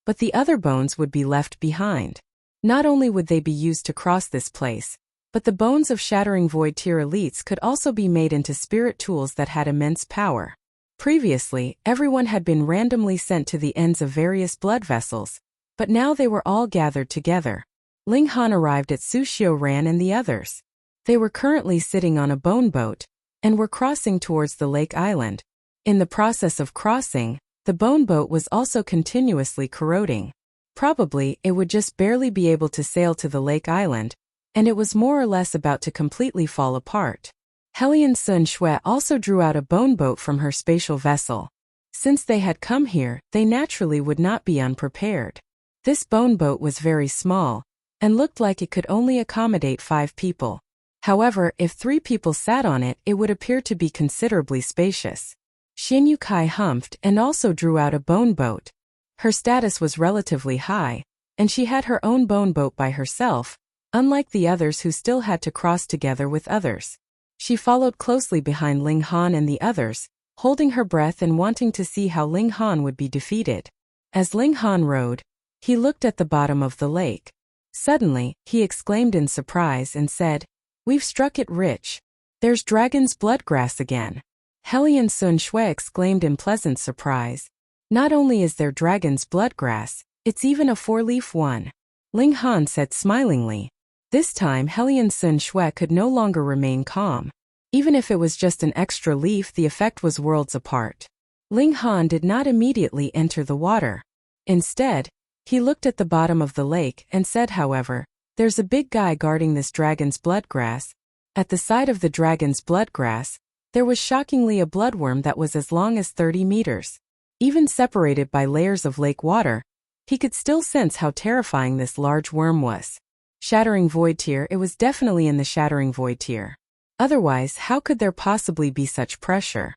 but the other bones would be left behind. Not only would they be used to cross this place, but the bones of shattering void tier elites could also be made into spirit tools that had immense power. Previously, everyone had been randomly sent to the ends of various blood vessels, but now they were all gathered together. Ling Han arrived at Su Xiuran and the others. They were currently sitting on a bone boat, and were crossing towards the lake island. In the process of crossing, the bone boat was also continuously corroding. Probably, it would just barely be able to sail to the lake island, and it was more or less about to completely fall apart. Helian Sun Shui also drew out a bone boat from her spatial vessel. Since they had come here, they naturally would not be unprepared. This bone boat was very small, and looked like it could only accommodate 5 people. However, if 3 people sat on it, it would appear to be considerably spacious. Xin Yukai humphed and also drew out a bone boat. Her status was relatively high, and she had her own bone boat by herself, unlike the others who still had to cross together with others. She followed closely behind Ling Han and the others, holding her breath and wanting to see how Ling Han would be defeated. As Ling Han rowed, he looked at the bottom of the lake. Suddenly, he exclaimed in surprise and said, "We've struck it rich. There's dragon's bloodgrass again." Helian Sun Shui exclaimed in pleasant surprise. "Not only is there dragon's bloodgrass, it's even a 4-leaf one." Ling Han said smilingly. This time Helian Sun Shui could no longer remain calm. Even if it was just an extra leaf, the effect was worlds apart. Ling Han did not immediately enter the water. Instead, he looked at the bottom of the lake and said, however, "There's a big guy guarding this dragon's bloodgrass." At the side of the dragon's bloodgrass, there was shockingly a bloodworm that was as long as 30 meters. Even separated by layers of lake water, he could still sense how terrifying this large worm was. Shattering void tier, it was definitely in the shattering void tier. Otherwise, how could there possibly be such pressure?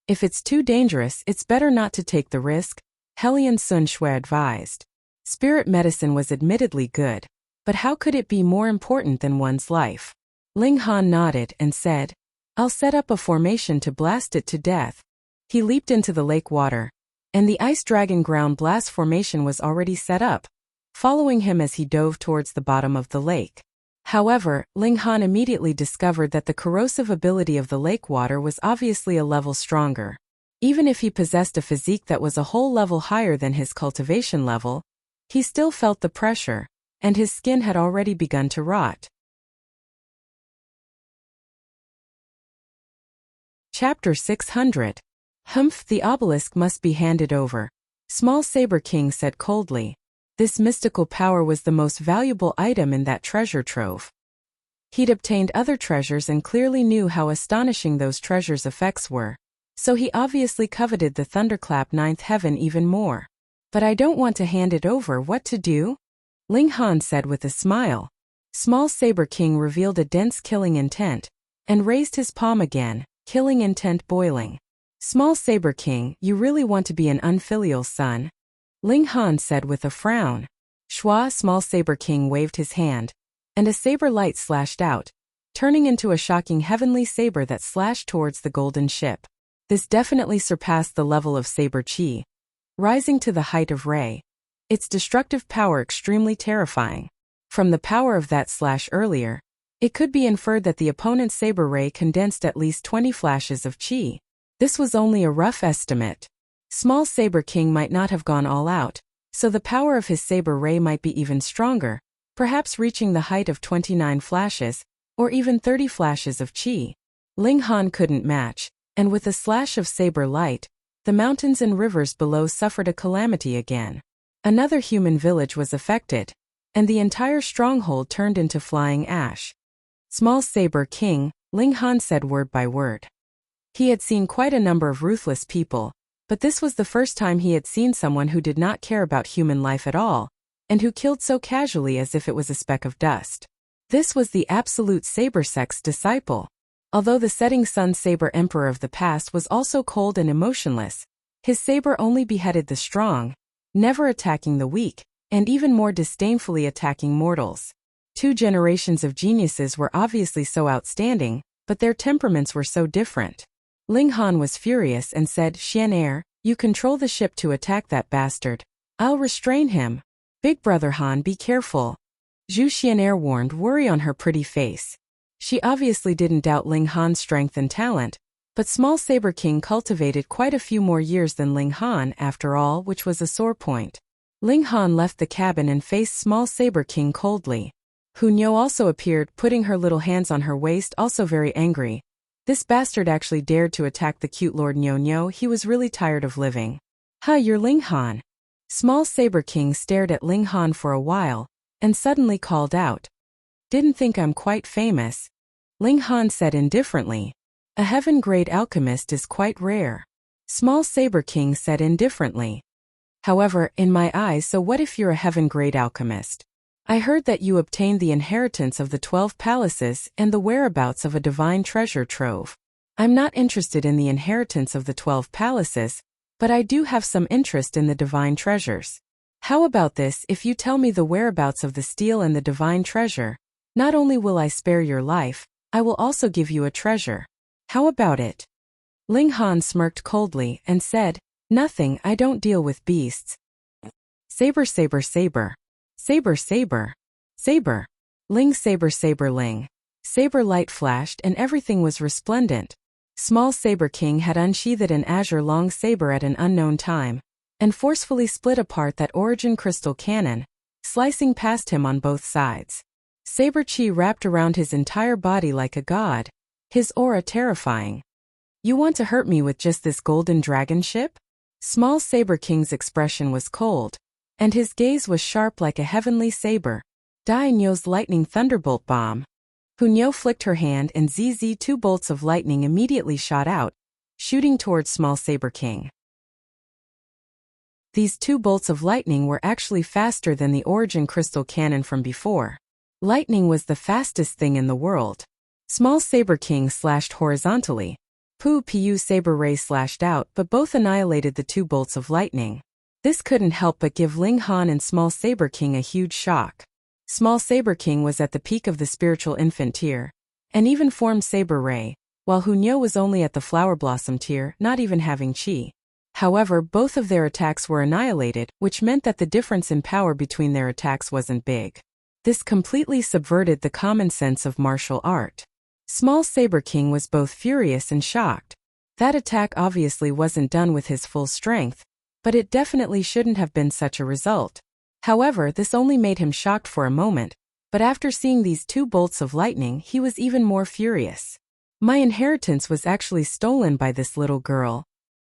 If it's too dangerous, it's better not to take the risk, Helian Sun Shui advised. Spirit medicine was admittedly good, but how could it be more important than one's life? Ling Han nodded and said, I'll set up a formation to blast it to death. He leaped into the lake water, and the ice dragon ground blast formation was already set up, following him as he dove towards the bottom of the lake. However, Ling Han immediately discovered that the corrosive ability of the lake water was obviously a level stronger. Even if he possessed a physique that was a whole level higher than his cultivation level, he still felt the pressure, and his skin had already begun to rot. Chapter 600. Humph, the obelisk must be handed over. Small Saber King said coldly. This mystical power was the most valuable item in that treasure trove. He'd obtained other treasures and clearly knew how astonishing those treasures' effects were, so he obviously coveted the Thunderclap Ninth Heaven even more. But I don't want to hand it over. What to do? Ling Han said with a smile. Small Saber King revealed a dense killing intent, and raised his palm again, killing intent boiling. Small Saber King, you really want to be an unfilial son? Ling Han said with a frown. Shua. Small Saber King waved his hand, and a saber light slashed out, turning into a shocking heavenly saber that slashed towards the golden ship. This definitely surpassed the level of saber chi, rising to the height of ray. Its destructive power extremely terrifying. From the power of that slash earlier, it could be inferred that the opponent's saber ray condensed at least 20 flashes of chi. This was only a rough estimate. Small Saber King might not have gone all out, so the power of his saber ray might be even stronger, perhaps reaching the height of 29 flashes, or even 30 flashes of chi. Ling Han couldn't match, and with a slash of saber light, the mountains and rivers below suffered a calamity again. Another human village was affected, and the entire stronghold turned into flying ash. Small Saber King, Ling Han said word by word. He had seen quite a number of ruthless people, but this was the first time he had seen someone who did not care about human life at all, and who killed so casually as if it was a speck of dust. This was the absolute saber sex disciple. Although the setting sun saber emperor of the past was also cold and emotionless, his saber only beheaded the strong, never attacking the weak, and even more disdainfully attacking mortals. 2 generations of geniuses were obviously so outstanding, but their temperaments were so different. Ling Han was furious and said, Xian, you control the ship to attack that bastard. I'll restrain him. Big brother Han, be careful. Zhu Xian warned, worry on her pretty face. She obviously didn't doubt Ling Han's strength and talent, but Small Saber King cultivated quite a few more years than Ling Han after all, which was a sore point. Ling Han left the cabin and faced Small Saber King coldly. Hu Niu also appeared, putting her little hands on her waist, also very angry. This bastard actually dared to attack the cute Lord Niu. He was really tired of living. Huh, you're Ling Han. Small Saber King stared at Ling Han for a while, and suddenly called out. Didn't think I'm quite famous. Ling Han said indifferently. A heaven-grade alchemist is quite rare. Small Saber King said indifferently. However, in my eyes, so what if you're a heaven-grade alchemist? I heard that you obtained the inheritance of the 12 palaces and the whereabouts of a divine treasure trove. I'm not interested in the inheritance of the 12 palaces, but I do have some interest in the divine treasures. How about this? If you tell me the whereabouts of the steel and the divine treasure, not only will I spare your life, I will also give you a treasure. How about it? Ling Han smirked coldly and said, nothing, I don't deal with beasts. Saber, saber, saber. Saber, saber. Saber. Ling, saber, saber, ling. Saber light flashed and everything was resplendent. Small Saber King had unsheathed an azure-long saber at an unknown time, and forcefully split apart that origin crystal cannon, slicing past him on both sides. Saber chi wrapped around his entire body like a god, his aura terrifying. You want to hurt me with just this golden dragon ship? Small Saber King's expression was cold, and his gaze was sharp like a heavenly saber. Dai Nyo's lightning thunderbolt bomb. Hu Nyo flicked her hand and 2 bolts of lightning immediately shot out, shooting towards Small Saber King. These 2 bolts of lightning were actually faster than the origin crystal cannon from before. Lightning was the fastest thing in the world. Small Saber King slashed horizontally. Pu Saber Ray slashed out, but both annihilated the 2 bolts of lightning. This couldn't help but give Ling Han and Small Saber King a huge shock. Small Saber King was at the peak of the spiritual infant tier, and even formed Saber Ray, while Hunyo was only at the Flower Blossom tier, not even having Qi. However, both of their attacks were annihilated, which meant that the difference in power between their attacks wasn't big. This completely subverted the common sense of martial art. Small Saber King was both furious and shocked. That attack obviously wasn't done with his full strength, but it definitely shouldn't have been such a result. However, this only made him shocked for a moment, but after seeing these 2 bolts of lightning, he was even more furious. My inheritance was actually stolen by this little girl.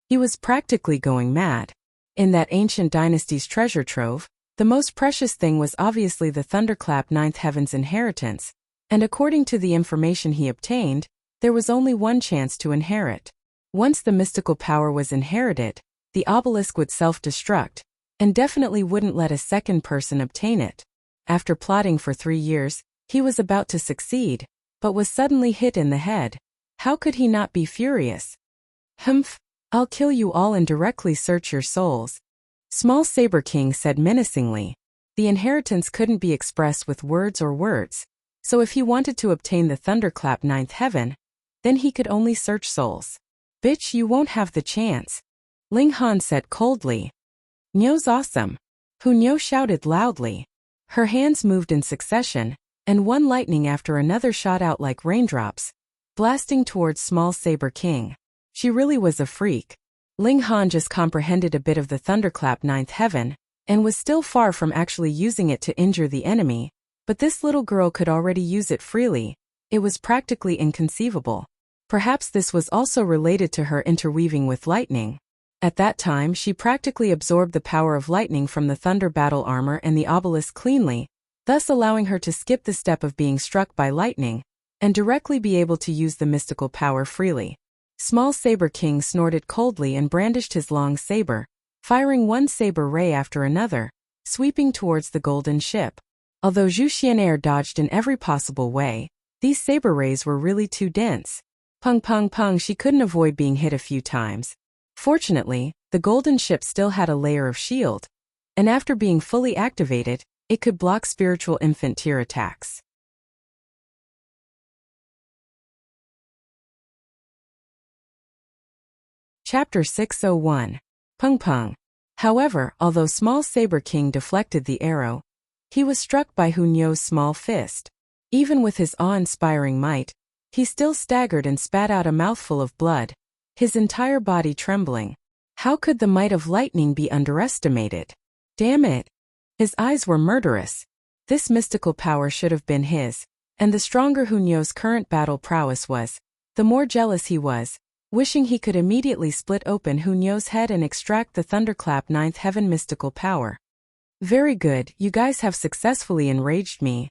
He was practically going mad. In that ancient dynasty's treasure trove, the most precious thing was obviously the Thunderclap Ninth Heaven's inheritance, and according to the information he obtained, there was only one chance to inherit. Once the mystical power was inherited, the obelisk would self-destruct, and definitely wouldn't let a second person obtain it. After plotting for 3 years, he was about to succeed, but was suddenly hit in the head. How could he not be furious? Humph, I'll kill you all and directly search your souls. Small Saber King said menacingly. The inheritance couldn't be expressed with words or words, so if he wanted to obtain the Thunderclap Ninth Heaven, then he could only search souls. Bitch, you won't have the chance. Ling Han said coldly. Nyo's awesome. Hunyo shouted loudly. Her hands moved in succession, and one lightning after another shot out like raindrops, blasting towards Small Saber King. She really was a freak. Ling Han just comprehended a bit of the Thunderclap Ninth Heaven, and was still far from actually using it to injure the enemy, but this little girl could already use it freely. It was practically inconceivable. Perhaps this was also related to her interweaving with lightning. At that time, she practically absorbed the power of lightning from the Thunder Battle Armor and the obelisk cleanly, thus allowing her to skip the step of being struck by lightning, and directly be able to use the mystical power freely. Small Saber King snorted coldly and brandished his long saber, firing one saber ray after another, sweeping towards the golden ship. Although Zhu Xian'er dodged in every possible way, these saber rays were really too dense. Pung pung pung, she couldn't avoid being hit a few times. Fortunately, the golden ship still had a layer of shield, and after being fully activated, it could block spiritual infant tier attacks. Chapter 601. Pung Pung. However, although Small Saber King deflected the arrow, he was struck by Hunyo's small fist. Even with his awe-inspiring might, he still staggered and spat out a mouthful of blood, his entire body trembling. How could the might of lightning be underestimated? Damn it! His eyes were murderous. This mystical power should have been his, and the stronger Hunyo's current battle prowess was, the more jealous he was, wishing he could immediately split open Hunyo's head and extract the Thunderclap Ninth Heaven mystical power. Very good, you guys have successfully enraged me.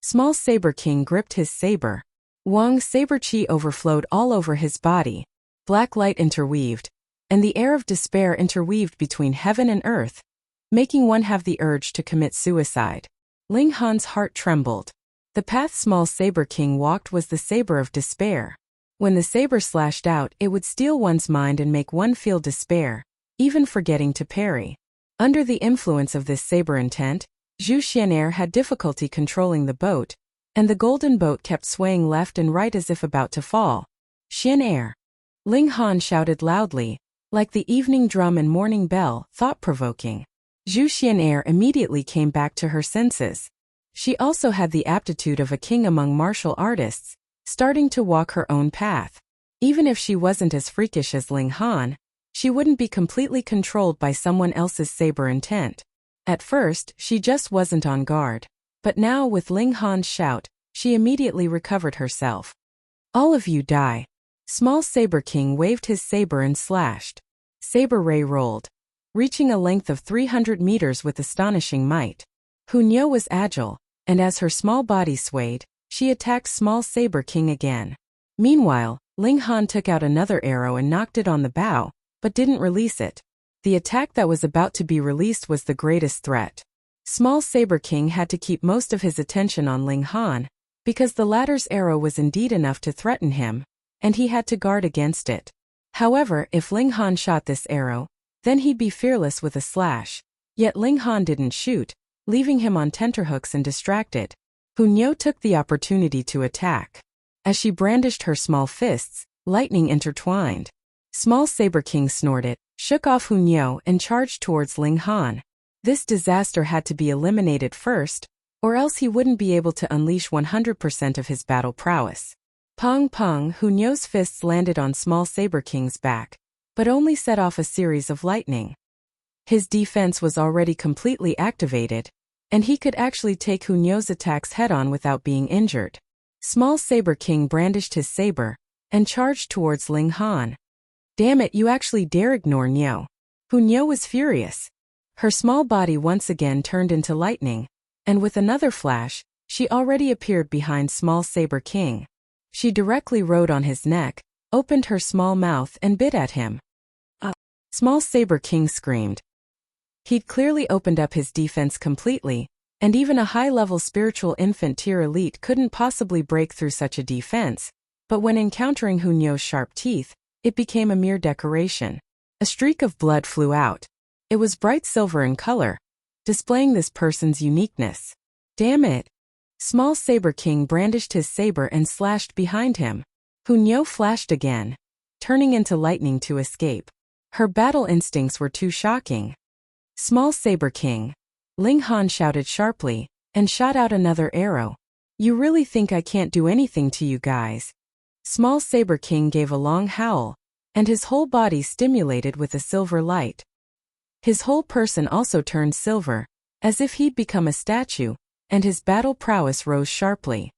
Small Saber King gripped his saber. Wang's saber chi overflowed all over his body. Black light interweaved, and the air of despair interweaved between heaven and earth, making one have the urge to commit suicide. Ling Han's heart trembled. The path Small Saber King walked was the saber of despair. When the saber slashed out, it would steal one's mind and make one feel despair, even forgetting to parry. Under the influence of this saber intent, Zhu Xian'er had difficulty controlling the boat, and the golden boat kept swaying left and right as if about to fall. Xian'er! Ling Han shouted loudly, like the evening drum and morning bell, thought-provoking. Zhu Xian'er immediately came back to her senses. She also had the aptitude of a king among martial artists, starting to walk her own path. Even if she wasn't as freakish as Ling Han, she wouldn't be completely controlled by someone else's saber intent. At first, she just wasn't on guard. But now with Ling Han's shout, she immediately recovered herself. All of you die. Small Saber King waved his saber and slashed. Saber ray rolled, reaching a length of 300 meters with astonishing might. Hunyo was agile, and as her small body swayed, she attacked Small Saber King again. Meanwhile, Ling Han took out another arrow and knocked it on the bow, but didn't release it. The attack that was about to be released was the greatest threat. Small Saber King had to keep most of his attention on Ling Han, because the latter's arrow was indeed enough to threaten him, and he had to guard against it. However, if Ling Han shot this arrow, then he'd be fearless with a slash. Yet Ling Han didn't shoot, leaving him on tenterhooks and distracted. Hunyo took the opportunity to attack. As she brandished her small fists, lightning intertwined. Small Saber King snorted, shook off Hunyo and charged towards Ling Han. This disaster had to be eliminated first, or else he wouldn't be able to unleash 100% of his battle prowess. Pong pong, Hunyo's fists landed on Small Saber King's back, but only set off a series of lightning. His defense was already completely activated, and he could actually take Hunyo's attacks head-on without being injured. Small Saber King brandished his saber and charged towards Ling Han. Damn it, you actually dare ignore Nyo. Hunyo was furious. Her small body once again turned into lightning, and with another flash, she already appeared behind Small Saber King. She directly rode on his neck, opened her small mouth and bit at him. Small Saber King screamed. He'd clearly opened up his defense completely, and even a high-level spiritual infant tier elite couldn't possibly break through such a defense, but when encountering Hunyo's sharp teeth, it became a mere decoration. A streak of blood flew out. It was bright silver in color, displaying this person's uniqueness. Damn it! Small Saber King brandished his saber and slashed behind him. Hunyo flashed again, turning into lightning to escape. Her battle instincts were too shocking. Small Saber King. Ling Han shouted sharply, and shot out another arrow. You really think I can't do anything to you guys? Small Saber King gave a long howl, and his whole body stimulated with a silver light. His whole person also turned silver, as if he'd become a statue, and his battle prowess rose sharply.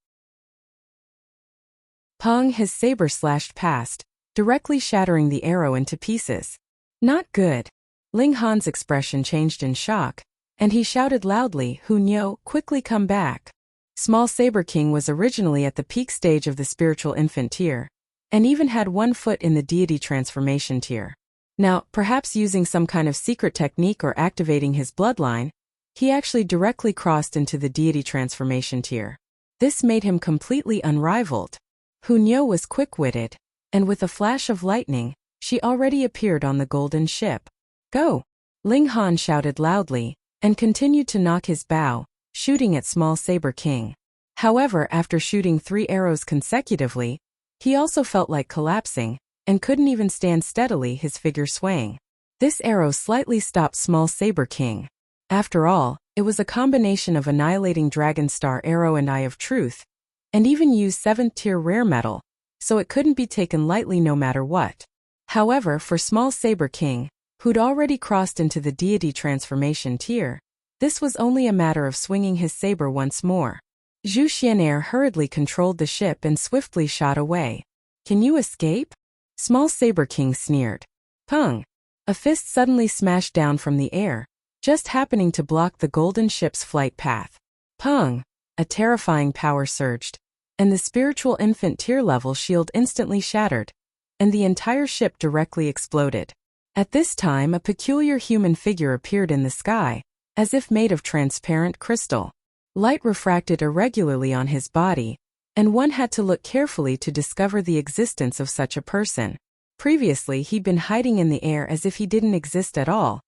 Pong, his saber slashed past, directly shattering the arrow into pieces. Not good. Ling Han's expression changed in shock, and he shouted loudly, Hunyo, quickly come back. Small Saber King was originally at the peak stage of the spiritual infant tier, and even had one foot in the deity transformation tier. Now, perhaps using some kind of secret technique or activating his bloodline, he actually directly crossed into the deity transformation tier. This made him completely unrivaled. Hunyo was quick-witted, and with a flash of lightning, she already appeared on the golden ship. Go! Ling Han shouted loudly, and continued to knock his bow, shooting at Small Saber King. However, after shooting 3 arrows consecutively, he also felt like collapsing, and couldn't even stand steadily, his figure swaying. This arrow slightly stopped Small Saber King. After all, it was a combination of annihilating Dragon Star Arrow and Eye of Truth, and even used 7th tier rare metal, so it couldn't be taken lightly no matter what. However, for Small Saber King, who'd already crossed into the deity transformation tier, this was only a matter of swinging his saber once more. Zhu Xianair hurriedly controlled the ship and swiftly shot away. Can you escape? Small Saber King sneered. Pung! A fist suddenly smashed down from the air, just happening to block the golden ship's flight path. Pung! A terrifying power surged, and the spiritual infant tier level shield instantly shattered, and the entire ship directly exploded. At this time, a peculiar human figure appeared in the sky, as if made of transparent crystal. Light refracted irregularly on his body, and one had to look carefully to discover the existence of such a person. Previously, he'd been hiding in the air as if he didn't exist at all,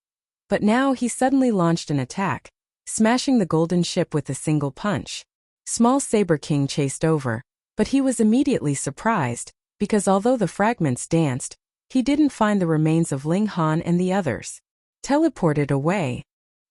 but now he suddenly launched an attack, smashing the golden ship with a single punch. Small Saber King chased over, but he was immediately surprised, because although the fragments danced, he didn't find the remains of Ling Han and the others. Teleported away.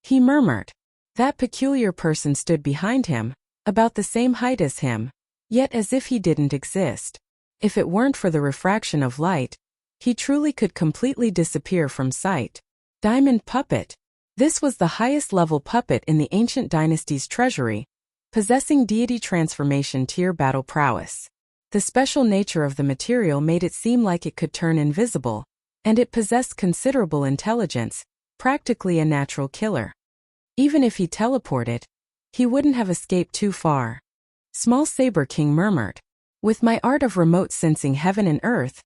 He murmured. That peculiar person stood behind him, about the same height as him, yet as if he didn't exist. If it weren't for the refraction of light, he truly could completely disappear from sight. Diamond Puppet. This was the highest level puppet in the ancient dynasty's treasury, possessing deity transformation tier battle prowess. The special nature of the material made it seem like it could turn invisible, and it possessed considerable intelligence, practically a natural killer. Even if he teleported, he wouldn't have escaped too far. Small Saber King murmured. With my art of remote sensing heaven and earth,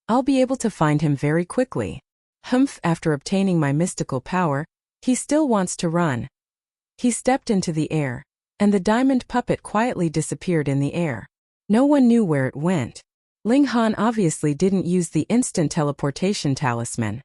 I'll be able to find him very quickly. Humph, after obtaining my mystical power, he still wants to run. He stepped into the air, and the diamond puppet quietly disappeared in the air. No one knew where it went. Ling Han obviously didn't use the instant teleportation talisman.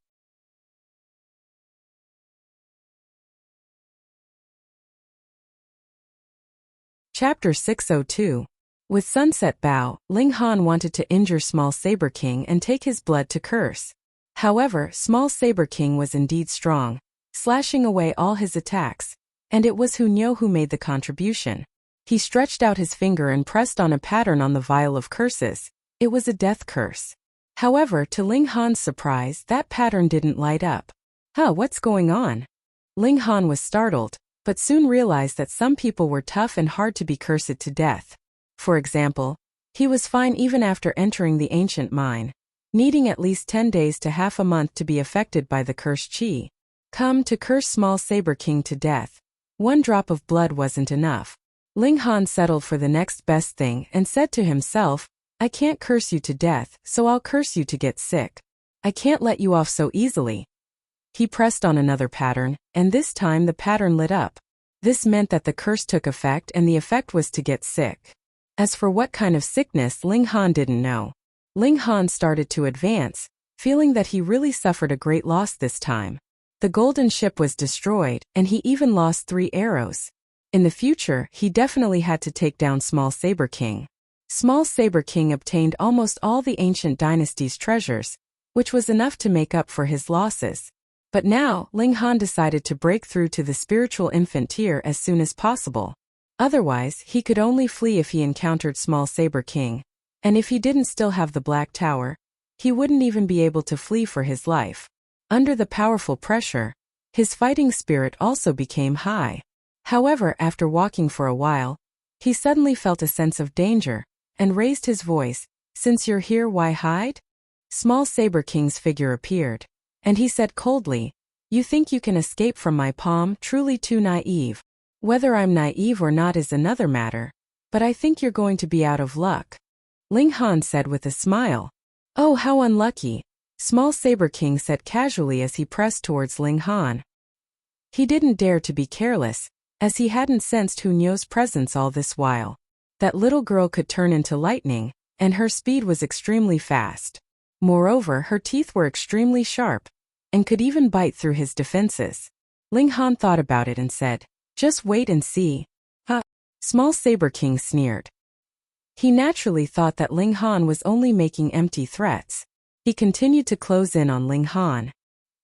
Chapter 602. With Sunset Bow, Ling Han wanted to injure Small Saber King and take his blood to curse. However, Small Saber King was indeed strong, slashing away all his attacks, and it was Hunyo who made the contribution. He stretched out his finger and pressed on a pattern on the vial of curses. It was a death curse. However, to Ling Han's surprise, that pattern didn't light up. What's going on? Ling Han was startled, but soon realized that some people were tough and hard to be cursed to death. For example, he was fine even after entering the ancient mine, needing at least 10 days to half a month to be affected by the cursed chi. Come to curse Small Saber King to death. One drop of blood wasn't enough. Ling Han settled for the next best thing and said to himself, I can't curse you to death, so I'll curse you to get sick. I can't let you off so easily. He pressed on another pattern, and this time the pattern lit up. This meant that the curse took effect, and the effect was to get sick. As for what kind of sickness, Ling Han didn't know. Ling Han started to advance, feeling that he really suffered a great loss this time. The golden ship was destroyed, and he even lost 3 arrows. In the future, he definitely had to take down Small Saber King. Small Saber King obtained almost all the ancient dynasty's treasures, which was enough to make up for his losses. But now, Ling Han decided to break through to the spiritual infant tier as soon as possible. Otherwise, he could only flee if he encountered Small Saber King. And if he didn't still have the Black Tower, he wouldn't even be able to flee for his life. Under the powerful pressure, his fighting spirit also became high. However, after walking for a while, he suddenly felt a sense of danger, and raised his voice, Since you're here, why hide? Small Saber King's figure appeared, and he said coldly, You think you can escape from my palm? Truly too naive. Whether I'm naive or not is another matter, but I think you're going to be out of luck. Ling Han said with a smile. Oh, how unlucky, Small Saber King said casually as he pressed towards Ling Han. He didn't dare to be careless, as he hadn't sensed Hunyo's presence all this while. That little girl could turn into lightning, and her speed was extremely fast. Moreover, her teeth were extremely sharp, and could even bite through his defenses. Ling Han thought about it and said, Just wait and see. Small Saber King sneered. He naturally thought that Ling Han was only making empty threats. He continued to close in on Ling Han.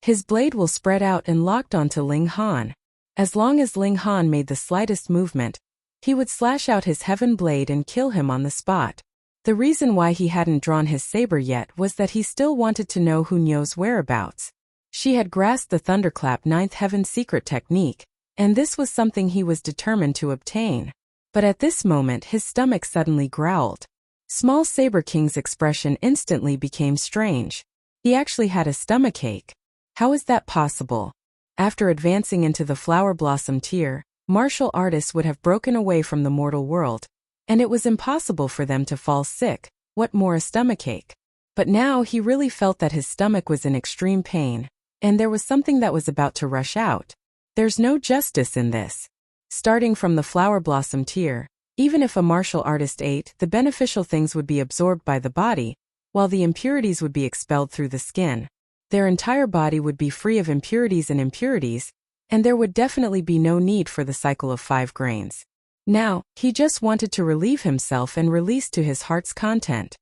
His blade will spread out and locked onto Ling Han. As long as Ling Han made the slightest movement, he would slash out his heaven blade and kill him on the spot. The reason why he hadn't drawn his saber yet was that he still wanted to know Hunyo's whereabouts. She had grasped the Thunderclap 9th Heaven secret technique, and this was something he was determined to obtain. But at this moment his stomach suddenly growled. Small Saber King's expression instantly became strange. He actually had a stomachache. How is that possible? After advancing into the Flower Blossom tier, martial artists would have broken away from the mortal world, and it was impossible for them to fall sick, what more a stomachache. But now he really felt that his stomach was in extreme pain, and there was something that was about to rush out. There's no justice in this. Starting from the Flower Blossom tier, even if a martial artist ate, the beneficial things would be absorbed by the body, while the impurities would be expelled through the skin. Their entire body would be free of impurities, and there would definitely be no need for the cycle of 5 grains. Now, he just wanted to relieve himself and release to his heart's content.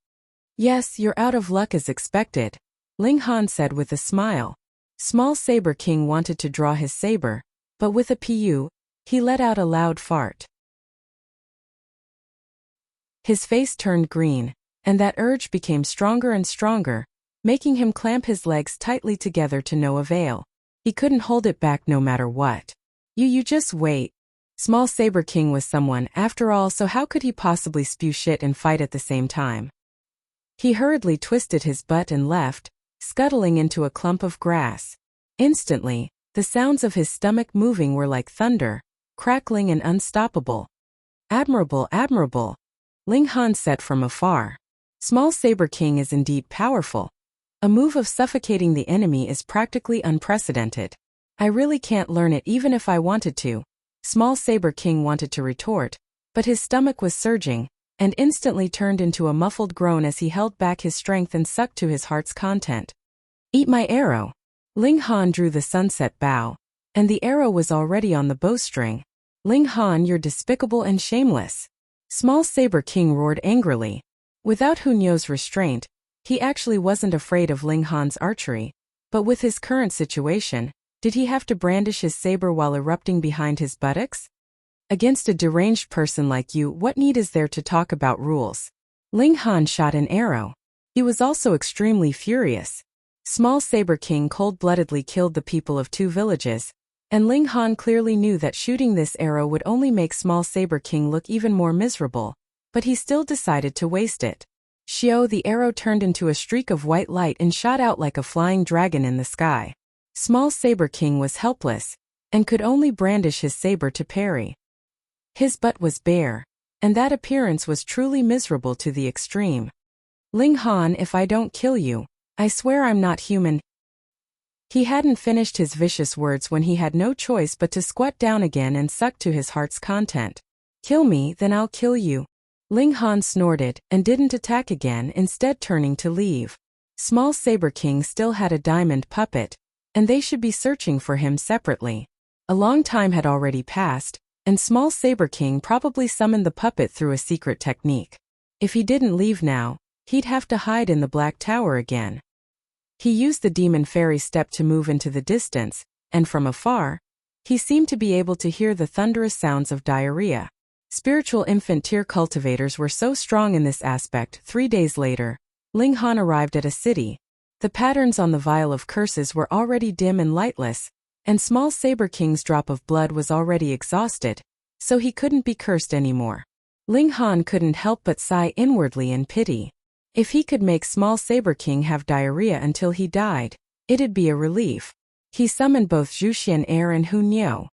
Yes, you're out of luck as expected, Ling Han said with a smile. Small Saber King wanted to draw his saber, but with a pu, he let out a loud fart. His face turned green, and that urge became stronger and stronger, making him clamp his legs tightly together to no avail. He couldn't hold it back no matter what. You just wait. Small Saber King was someone after all, so how could he possibly spew shit and fight at the same time? He hurriedly twisted his butt and left, scuttling into a clump of grass. Instantly, the sounds of his stomach moving were like thunder, crackling and unstoppable. Admirable, admirable, Ling Han said from afar. Small Saber King is indeed powerful. A move of suffocating the enemy is practically unprecedented. I really can't learn it even if I wanted to. Small Saber King wanted to retort, but his stomach was surging, and instantly turned into a muffled groan as he held back his strength and sucked to his heart's content. Eat my arrow. Ling Han drew the sunset bow, and the arrow was already on the bowstring. Ling Han, you're despicable and shameless. Small Saber King roared angrily. Without Hunyo's restraint, he actually wasn't afraid of Ling Han's archery, but with his current situation, did he have to brandish his saber while erupting behind his buttocks? Against a deranged person like you, what need is there to talk about rules? Ling Han shot an arrow. He was also extremely furious. Small Saber King cold-bloodedly killed the people of 2 villages, and Ling Han clearly knew that shooting this arrow would only make Small Saber King look even more miserable, but he still decided to waste it. Xiao, the arrow turned into a streak of white light and shot out like a flying dragon in the sky. Small Saber King was helpless, and could only brandish his saber to parry. His butt was bare, and that appearance was truly miserable to the extreme. Ling Han, if I don't kill you, I swear I'm not human. He hadn't finished his vicious words when he had no choice but to squat down again and suck to his heart's content. Kill me, then I'll kill you. Ling Han snorted and didn't attack again, instead turning to leave. Small Saber King still had a diamond puppet, and they should be searching for him separately. A long time had already passed, and Small Saber King probably summoned the puppet through a secret technique. If he didn't leave now, he'd have to hide in the Black Tower again. He used the Demon Fairy Step to move into the distance, and from afar, he seemed to be able to hear the thunderous sounds of diarrhea. Spiritual infant tear cultivators were so strong in this aspect. 3 days later, Ling Han arrived at a city. The patterns on the vial of curses were already dim and lightless, and Small Saber King's drop of blood was already exhausted, so he couldn't be cursed anymore. Ling Han couldn't help but sigh inwardly in pity. If he could make Small Saber King have diarrhea until he died, it'd be a relief. He summoned both Zhuxian Air and Hunyo.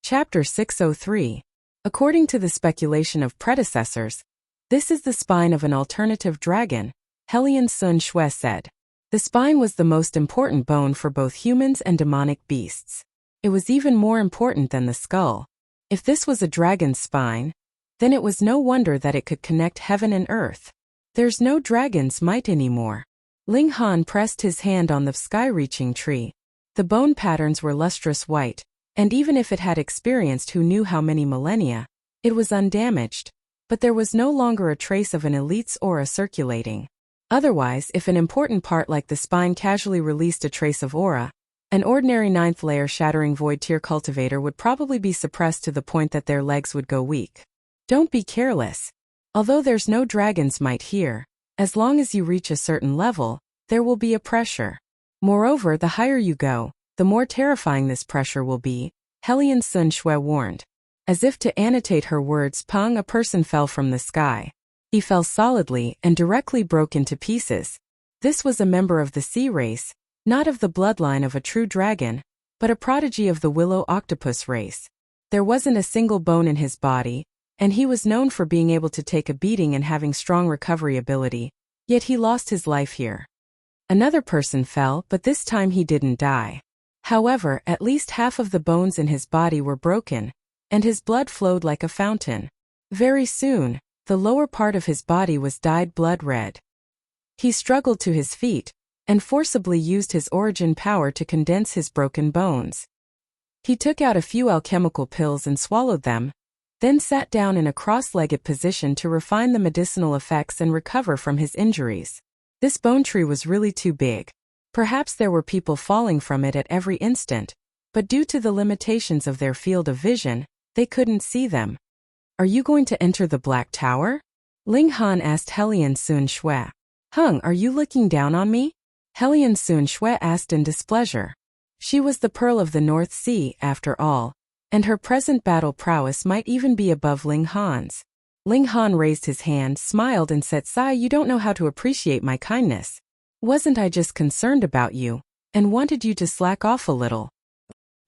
Chapter 603. According to the speculation of predecessors, this is the spine of an alternative dragon, Helian Sun Shui said. The spine was the most important bone for both humans and demonic beasts. It was even more important than the skull. If this was a dragon's spine, then it was no wonder that it could connect heaven and earth. There's no dragon's might anymore. Ling Han pressed his hand on the sky-reaching tree. The bone patterns were lustrous white, and even if it had experienced who knew how many millennia, it was undamaged, but there was no longer a trace of an elite's aura circulating. Otherwise, if an important part like the spine casually released a trace of aura, an ordinary 9th layer shattering void tier cultivator would probably be suppressed to the point that their legs would go weak. Don't be careless. Although there's no dragon's might here, as long as you reach a certain level, there will be a pressure. Moreover, the higher you go, the more terrifying this pressure will be, Helian Sun Shui warned. As if to annotate her words, Peng, a person fell from the sky. He fell solidly and directly broke into pieces. This was a member of the sea race, not of the bloodline of a true dragon, but a prodigy of the willow octopus race. There wasn't a single bone in his body, and he was known for being able to take a beating and having strong recovery ability, yet he lost his life here. Another person fell, but this time he didn't die. However, at least half of the bones in his body were broken, and his blood flowed like a fountain. Very soon, the lower part of his body was dyed blood red. He struggled to his feet, and forcibly used his origin power to condense his broken bones. He took out a few alchemical pills and swallowed them, then sat down in a cross-legged position to refine the medicinal effects and recover from his injuries. This bone tree was really too big. Perhaps there were people falling from it at every instant, but due to the limitations of their field of vision, they couldn't see them. Are you going to enter the Black Tower? Ling Han asked Helian Sun Shui. Hung, are you looking down on me? Helian Sun Shui asked in displeasure. She was the Pearl of the North Sea, after all, and her present battle prowess might even be above Ling Han's. Ling Han raised his hand, smiled and said, Sai, you don't know how to appreciate my kindness. Wasn't I just concerned about you, and wanted you to slack off a little?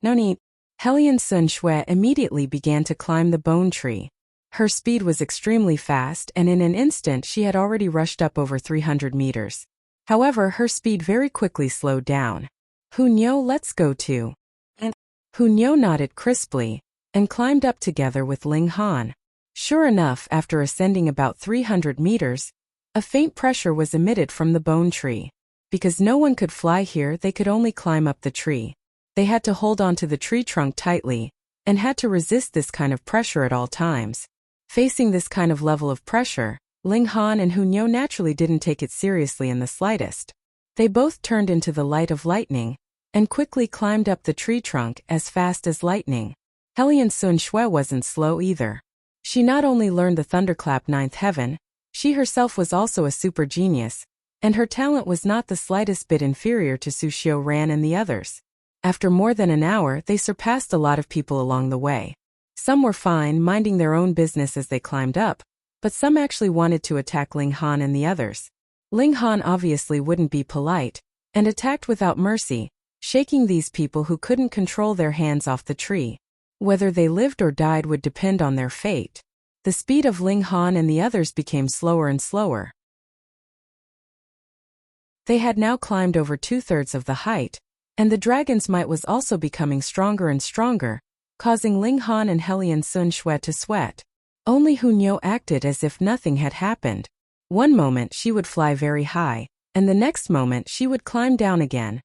No need. Hellion Sun Shui immediately began to climb the bone tree. Her speed was extremely fast, and in an instant she had already rushed up over 300 meters. However, her speed very quickly slowed down. Hunyo, let's go too. And Hunyo nodded crisply and climbed up together with Ling Han. Sure enough, after ascending about 300 meters, a faint pressure was emitted from the bone tree. Because no one could fly here, they could only climb up the tree. They had to hold onto the tree trunk tightly and had to resist this kind of pressure at all times. Facing this kind of level of pressure, Ling Han and Hunyo naturally didn't take it seriously in the slightest. They both turned into the light of lightning and quickly climbed up the tree trunk as fast as lightning. Hellion Sun Shui wasn't slow either. She not only learned the thunderclap ninth heaven, she herself was also a super genius, and her talent was not the slightest bit inferior to Su Xiu Ran and the others. After more than an hour, they surpassed a lot of people along the way. Some were fine, minding their own business as they climbed up, but some actually wanted to attack Ling Han and the others. Ling Han obviously wouldn't be polite, and attacked without mercy, shaking these people who couldn't control their hands off the tree. Whether they lived or died would depend on their fate. The speed of Ling Han and the others became slower and slower. They had now climbed over 2/3 of the height, and the dragon's might was also becoming stronger and stronger, causing Ling Han and Hellion Sun Shui to sweat. Only Hunyo acted as if nothing had happened. One moment she would fly very high, and the next moment she would climb down again,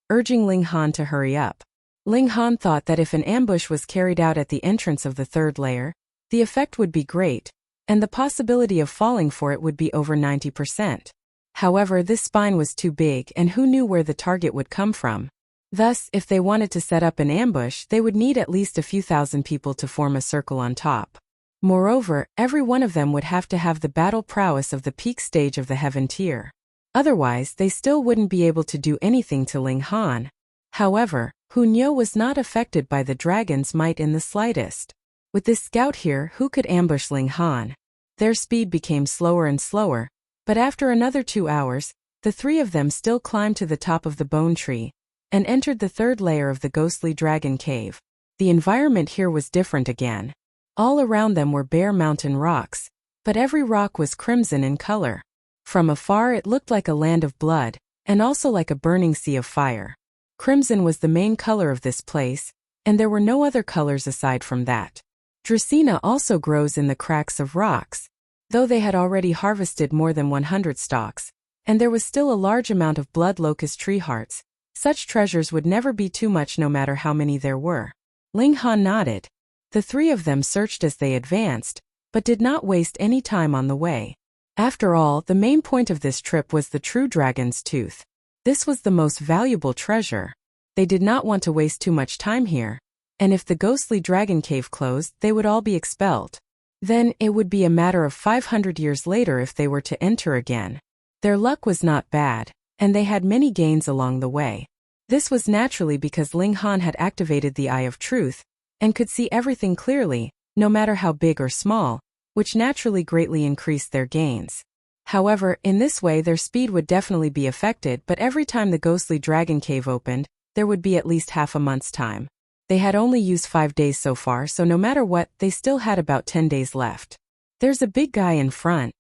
urging Ling Han to hurry up. Ling Han thought that if an ambush was carried out at the entrance of the third layer, the effect would be great, and the possibility of falling for it would be over 90%. However, this spine was too big, and who knew where the target would come from? Thus, if they wanted to set up an ambush, they would need at least a few thousand people to form a circle on top. Moreover, every one of them would have to have the battle prowess of the peak stage of the heaven tier. Otherwise, they still wouldn't be able to do anything to Ling Han. However, Hunyo was not affected by the dragon's might in the slightest. With this scout here, who could ambush Ling Han? Their speed became slower and slower, but after another 2 hours, the three of them still climbed to the top of the bone tree and entered the third layer of the ghostly dragon cave. The environment here was different again. All around them were bare mountain rocks, but every rock was crimson in color. From afar it looked like a land of blood, and also like a burning sea of fire. Crimson was the main color of this place, and there were no other colors aside from that. Dracaena also grows in the cracks of rocks, though they had already harvested more than 100 stalks, and there was still a large amount of blood locust tree hearts. Such treasures would never be too much no matter how many there were. Ling Han nodded. The three of them searched as they advanced, but did not waste any time on the way. After all, the main point of this trip was the true dragon's tooth. This was the most valuable treasure. They did not want to waste too much time here, and if the ghostly dragon cave closed, they would all be expelled. Then, it would be a matter of 500 years later if they were to enter again. Their luck was not bad, and they had many gains along the way. This was naturally because Ling Han had activated the Eye of Truth, and could see everything clearly, no matter how big or small, which naturally greatly increased their gains. However, in this way their speed would definitely be affected, but every time the ghostly dragon cave opened, there would be at least half a month's time. They had only used 5 days so far, so no matter what, they still had about 10 days left. There's a big guy in front.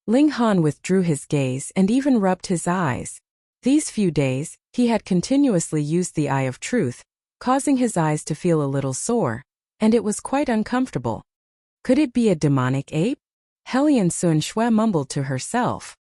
Ling Han withdrew his gaze and even rubbed his eyes. These few days, he had continuously used the Eye of Truth, causing his eyes to feel a little sore, and it was quite uncomfortable. Could it be a demonic ape? Hellion Sun Shui mumbled to herself.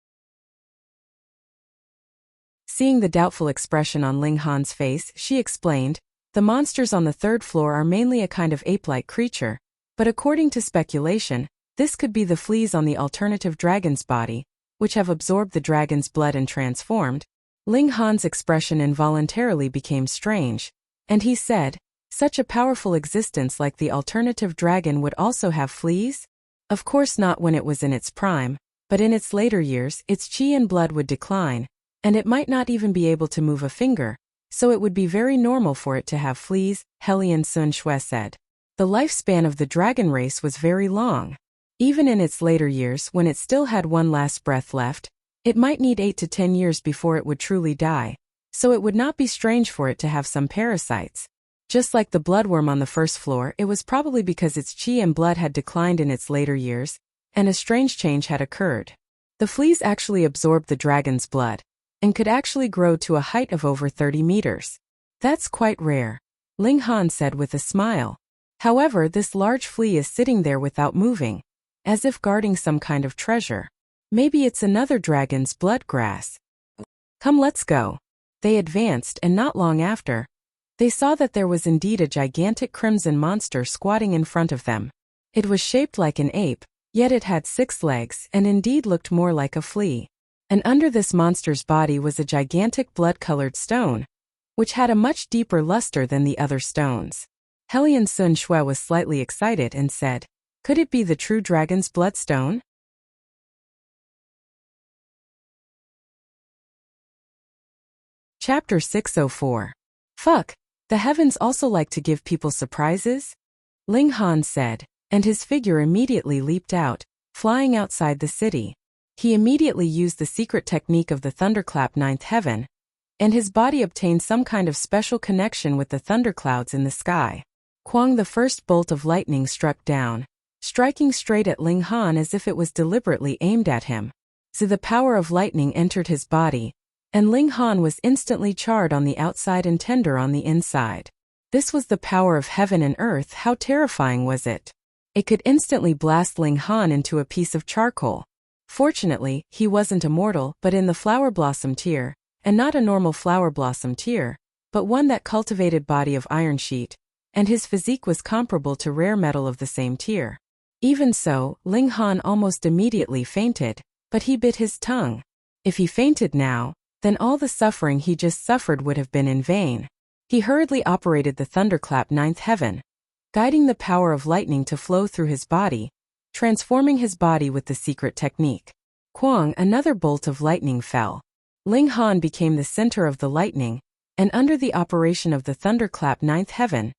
Seeing the doubtful expression on Ling Han's face, she explained, the monsters on the third floor are mainly a kind of ape-like creature, but according to speculation, this could be the fleas on the alternative dragon's body, which have absorbed the dragon's blood and transformed. Ling Han's expression involuntarily became strange, and he said, such a powerful existence like the alternative dragon would also have fleas? Of course not when it was in its prime, but in its later years its qi and blood would decline, and it might not even be able to move a finger, so it would be very normal for it to have fleas, Hellion Sun Shui said. The lifespan of the dragon race was very long. Even in its later years, when it still had one last breath left, it might need 8 to 10 years before it would truly die, so it would not be strange for it to have some parasites. Just like the bloodworm on the first floor, it was probably because its qi and blood had declined in its later years, and a strange change had occurred. The fleas actually absorbed the dragon's blood, and could actually grow to a height of over 30 meters. That's quite rare, Ling Han said with a smile. However, this large flea is sitting there without moving, as if guarding some kind of treasure. Maybe it's another dragon's blood grass. Come, let's go. They advanced, and not long after, they saw that there was indeed a gigantic crimson monster squatting in front of them. It was shaped like an ape, yet it had 6 legs and indeed looked more like a flea. And under this monster's body was a gigantic blood-colored stone, which had a much deeper luster than the other stones. Helian Sun Shui was slightly excited and said, "Could it be the true dragon's bloodstone?" Chapter 604. Fuck, the heavens also like to give people surprises? Ling Han said, and his figure immediately leaped out, flying outside the city. He immediately used the secret technique of the thunderclap ninth heaven, and his body obtained some kind of special connection with the thunderclouds in the sky. Quang, the first bolt of lightning struck down, striking straight at Ling Han as if it was deliberately aimed at him. So the power of lightning entered his body, and Ling Han was instantly charred on the outside and tender on the inside. This was the power of heaven and earth. How terrifying was it? It could instantly blast Ling Han into a piece of charcoal. Fortunately, he wasn't immortal, but in the flower blossom tier, and not a normal flower blossom tier, but one that cultivated body of iron sheet, and his physique was comparable to rare metal of the same tier. Even so, Ling Han almost immediately fainted, but he bit his tongue. If he fainted now, then all the suffering he just suffered would have been in vain. He hurriedly operated the thunderclap ninth heaven, guiding the power of lightning to flow through his body, transforming his body with the secret technique. Quang, another bolt of lightning fell. Ling Han became the center of the lightning, and under the operation of the thunderclap ninth heaven,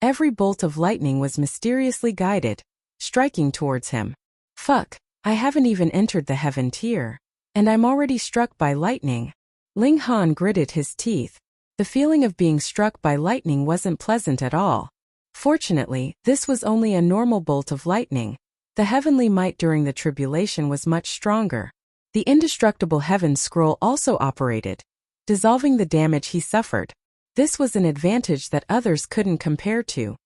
every bolt of lightning was mysteriously guided, striking towards him. Fuck, I haven't even entered the heaven tier, and I'm already struck by lightning. Ling Han gritted his teeth. The feeling of being struck by lightning wasn't pleasant at all. Fortunately, this was only a normal bolt of lightning. The heavenly might during the tribulation was much stronger. The indestructible heaven scroll also operated, dissolving the damage he suffered. This was an advantage that others couldn't compare to.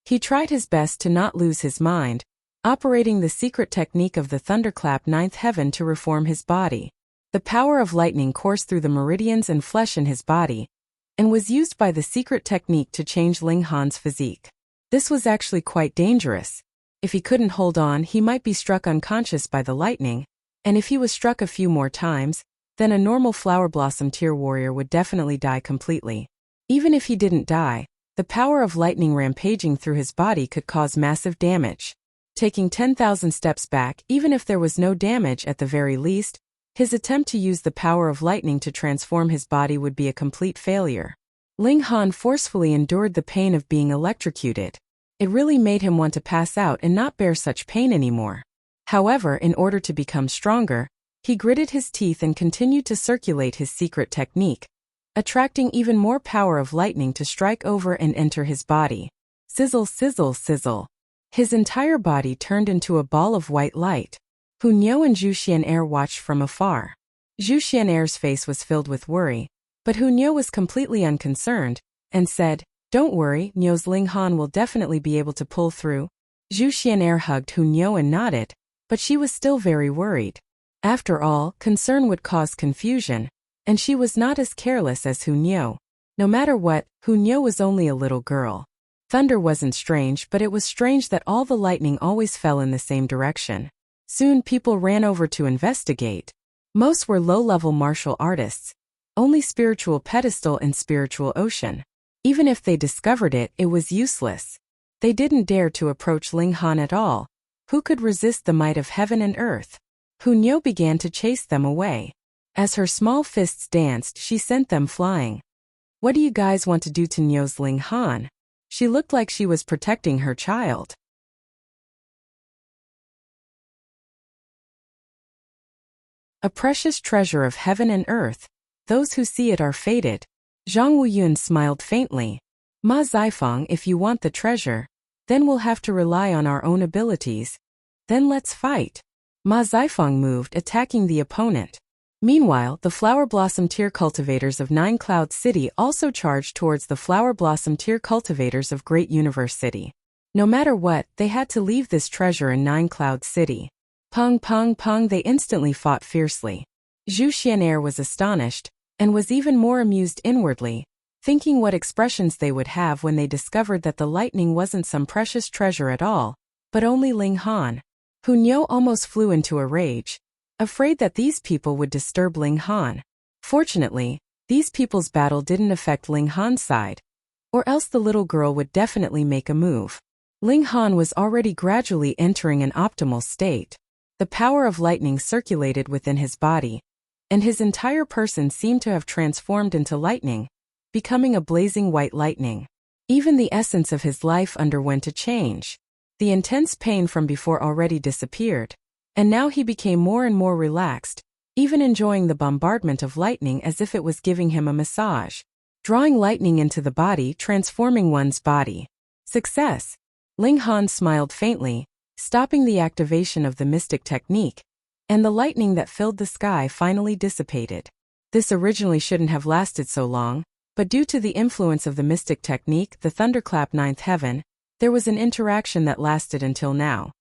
He tried his best to not lose his mind, operating the secret technique of the thunderclap ninth heaven to reform his body. The power of lightning coursed through the meridians and flesh in his body, and was used by the secret technique to change Ling Han's physique. This was actually quite dangerous. If he couldn't hold on, he might be struck unconscious by the lightning, and if he was struck a few more times, then a normal flower blossom tier warrior would definitely die completely. Even if he didn't die, the power of lightning rampaging through his body could cause massive damage. Taking 10,000 steps back, even if there was no damage at the very least, his attempt to use the power of lightning to transform his body would be a complete failure. Ling Han forcefully endured the pain of being electrocuted. It really made him want to pass out and not bear such pain anymore. However, in order to become stronger, he gritted his teeth and continued to circulate his secret technique, attracting even more power of lightning to strike over and enter his body. Sizzle, sizzle, sizzle. His entire body turned into a ball of white light. Hu Niu and Zhu Xian'er watched from afar. Zhu Xian'er's face was filled with worry, but Hu Niu was completely unconcerned, and said, "Don't worry, Niu's Ling Han will definitely be able to pull through." Zhu Xian'er hugged Hu Niu and nodded, but she was still very worried. After all, concern would cause confusion, and she was not as careless as Hu Niu. No matter what, Hu Niu was only a little girl. Thunder wasn't strange, but it was strange that all the lightning always fell in the same direction. Soon people ran over to investigate. Most were low-level martial artists. Only spiritual pedestal and spiritual ocean. Even if they discovered it, it was useless. They didn't dare to approach Ling Han at all. Who could resist the might of heaven and earth? Hu Niu began to chase them away. As her small fists danced, she sent them flying. What do you guys want to do to Niu's Ling Han? She looked like she was protecting her child. A precious treasure of heaven and earth. Those who see it are fated. Zhang Wuyun smiled faintly. Ma Zifeng, if you want the treasure, then we'll have to rely on our own abilities. Then let's fight. Ma Zifeng moved, attacking the opponent. Meanwhile, the Flower Blossom Tier cultivators of Nine Cloud City also charged towards the Flower Blossom Tier cultivators of Great Universe City. No matter what, they had to leave this treasure in Nine Cloud City. Pung pung pung, they instantly fought fiercely. Zhu Xianair was astonished, and was even more amused inwardly, thinking what expressions they would have when they discovered that the lightning wasn't some precious treasure at all, but only Ling Han. Hunyou almost flew into a rage, afraid that these people would disturb Ling Han. Fortunately, these people's battle didn't affect Ling Han's side, or else the little girl would definitely make a move. Ling Han was already gradually entering an optimal state. The power of lightning circulated within his body, and his entire person seemed to have transformed into lightning, becoming a blazing white lightning. Even the essence of his life underwent a change. The intense pain from before already disappeared, and now he became more and more relaxed, even enjoying the bombardment of lightning as if it was giving him a massage. Drawing lightning into the body, transforming one's body. Success! Ling Han smiled faintly, stopping the activation of the mystic technique, and the lightning that filled the sky finally dissipated. This originally shouldn't have lasted so long, but due to the influence of the mystic technique, the thunderclap ninth heaven, there was an interaction that lasted until now.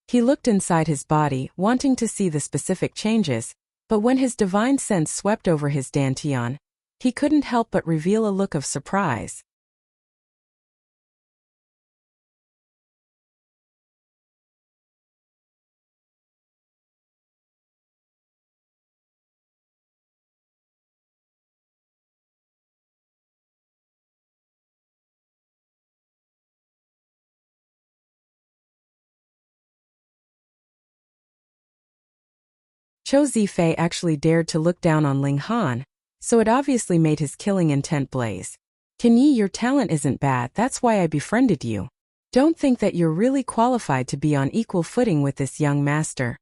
He looked inside his body, wanting to see the specific changes, but when his divine sense swept over his dantian, he couldn't help but reveal a look of surprise. Zhou Zifei actually dared to look down on Ling Han, so it obviously made his killing intent blaze. Can Yi, your talent isn't bad, that's why I befriended you. Don't think that you're really qualified to be on equal footing with this young master.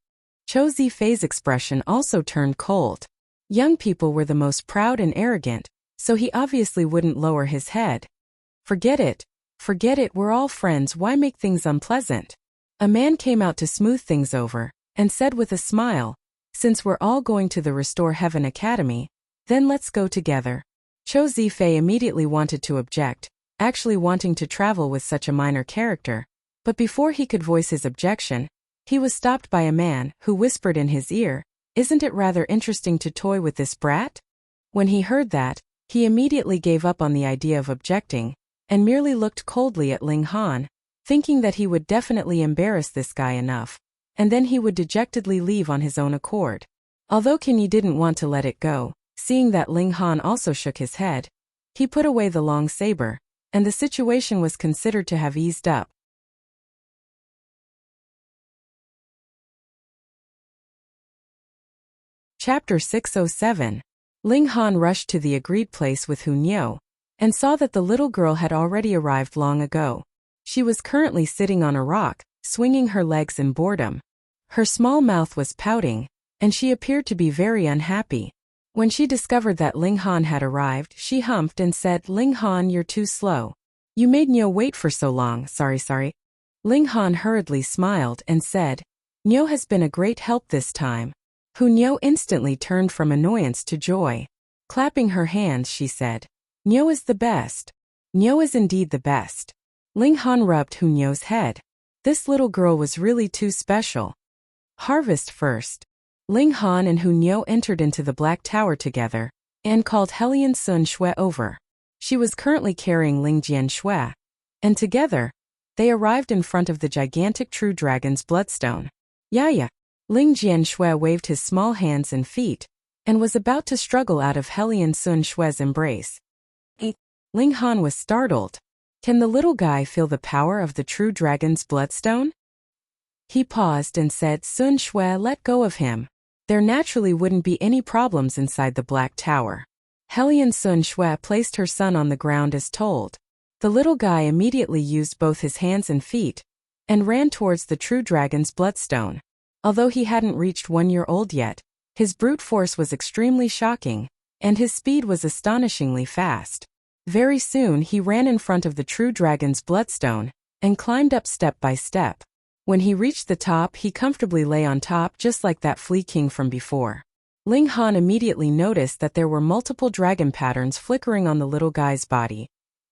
Zhou Zifei's expression also turned cold. Young people were the most proud and arrogant, so he obviously wouldn't lower his head. Forget it, we're all friends, why make things unpleasant? A man came out to smooth things over, and said with a smile, since we're all going to the Restore Heaven Academy, then let's go together. Zhou Zifei immediately wanted to object, actually wanting to travel with such a minor character, but before he could voice his objection, he was stopped by a man who whispered in his ear, "Isn't it rather interesting to toy with this brat?" When he heard that, he immediately gave up on the idea of objecting, and merely looked coldly at Ling Han, thinking that he would definitely embarrass this guy enough, and then he would dejectedly leave on his own accord. Although Qin Yi didn't want to let it go, seeing that Ling Han also shook his head, he put away the long saber, and the situation was considered to have eased up. Chapter 607. Ling Han rushed to the agreed place with Hunyou, and saw that the little girl had already arrived long ago. She was currently sitting on a rock, swinging her legs in boredom. Her small mouth was pouting, and she appeared to be very unhappy. When she discovered that Ling Han had arrived, she humped and said, "Ling Han, you're too slow. You made Nyo wait for so long, sorry. Ling Han hurriedly smiled and said, "Nyo has been a great help this time." Hunyou instantly turned from annoyance to joy. Clapping her hands, she said, "Nyo is the best. Nyo is indeed the best." Ling Han rubbed Hunyou's head. This little girl was really too special. Harvest first. Ling Han and Hunyou entered into the Black Tower together, and called Helian Sun Shui over. She was currently carrying Ling Jian Shui, and together, they arrived in front of the gigantic True Dragon's bloodstone. "Yaya." Ling Jian Shui waved his small hands and feet, and was about to struggle out of Helian Sun Shui's embrace. Ling Han was startled. Can the little guy feel the power of the True Dragon's bloodstone? He paused and said, "Sun Shui, let go of him. There naturally wouldn't be any problems inside the Black Tower." Helian Sun Shui placed her son on the ground as told. The little guy immediately used both his hands and feet, and ran towards the True Dragon's bloodstone. Although he hadn't reached 1 year old yet, his brute force was extremely shocking, and his speed was astonishingly fast. Very soon he ran in front of the true dragon's bloodstone and climbed up step by step. When he reached the top, he comfortably lay on top just like that Flea King from before. Ling Han immediately noticed that there were multiple dragon patterns flickering on the little guy's body,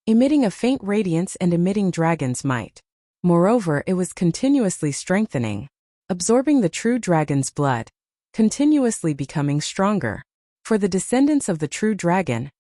emitting a faint radiance and emitting dragon's might. Moreover, it was continuously strengthening, absorbing the true dragon's blood, continuously becoming stronger. For the descendants of the true dragon,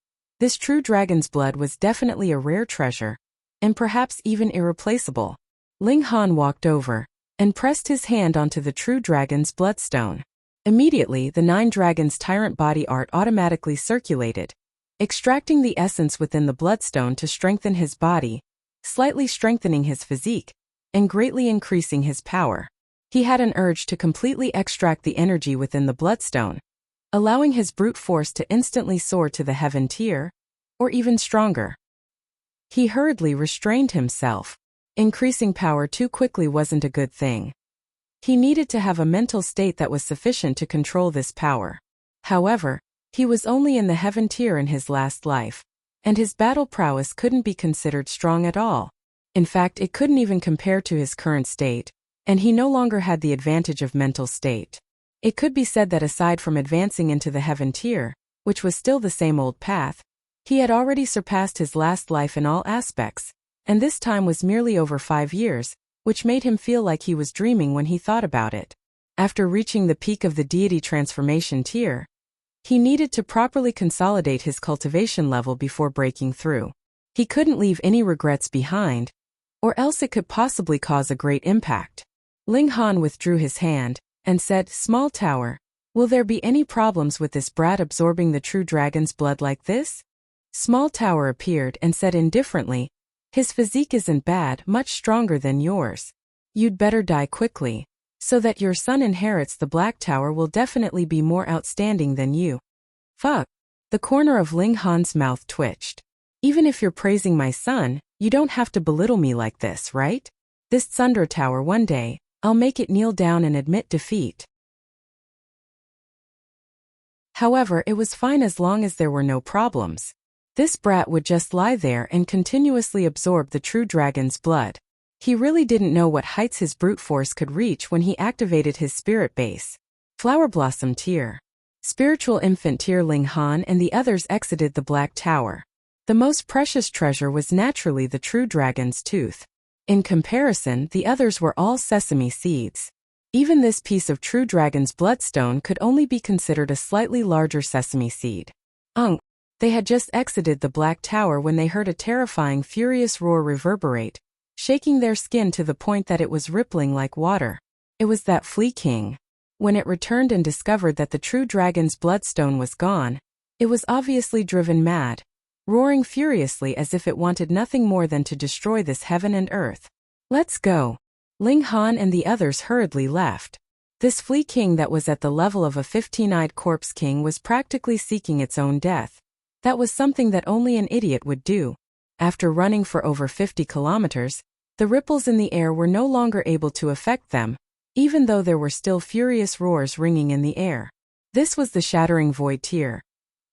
this true dragon's blood was definitely a rare treasure, and perhaps even irreplaceable. Ling Han walked over and pressed his hand onto the true dragon's bloodstone. Immediately, the 9 dragons' tyrant body art automatically circulated, extracting the essence within the bloodstone to strengthen his body, slightly strengthening his physique, and greatly increasing his power. He had an urge to completely extract the energy within the bloodstone, allowing his brute force to instantly soar to the heaven tier, or even stronger. He hurriedly restrained himself. Increasing power too quickly wasn't a good thing. He needed to have a mental state that was sufficient to control this power. However, he was only in the heaven tier in his last life, and his battle prowess couldn't be considered strong at all. In fact, it couldn't even compare to his current state, and he no longer had the advantage of mental state. It could be said that aside from advancing into the heaven tier, which was still the same old path, he had already surpassed his last life in all aspects, and this time was merely over 5 years, which made him feel like he was dreaming when he thought about it. After reaching the peak of the deity transformation tier, he needed to properly consolidate his cultivation level before breaking through. He couldn't leave any regrets behind, or else it could possibly cause a great impact. Ling Han withdrew his hand and said, "Small tower, will there be any problems with this brat absorbing the true dragon's blood like this?" Small tower appeared and said indifferently, "His physique isn't bad, much stronger than yours. You'd better die quickly, so that your son inherits the Black Tower will definitely be more outstanding than you." Fuck. The corner of Ling Han's mouth twitched. "Even if you're praising my son, you don't have to belittle me like this, right? This Thunder Tower one day, I'll make it kneel down and admit defeat." However, it was fine as long as there were no problems. This brat would just lie there and continuously absorb the true dragon's blood. He really didn't know what heights his brute force could reach when he activated his spirit base. Flower Blossom tier. Spiritual infant tier. Ling Han and the others exited the Black Tower. The most precious treasure was naturally the true dragon's tooth. In comparison, the others were all sesame seeds. Even this piece of true dragon's bloodstone could only be considered a slightly larger sesame seed. They had just exited the Black Tower when they heard a terrifying, furious roar reverberate, shaking their skin to the point that it was rippling like water. It was that Flea King. When it returned and discovered that the true dragon's bloodstone was gone, it was obviously driven mad, roaring furiously as if it wanted nothing more than to destroy this heaven and earth. "Let's go." Ling Han and the others hurriedly left. This Flea King that was at the level of a 15-eyed corpse king was practically seeking its own death. That was something that only an idiot would do. After running for over 50 kilometers, the ripples in the air were no longer able to affect them, even though there were still furious roars ringing in the air. This was the Shattering Void tier,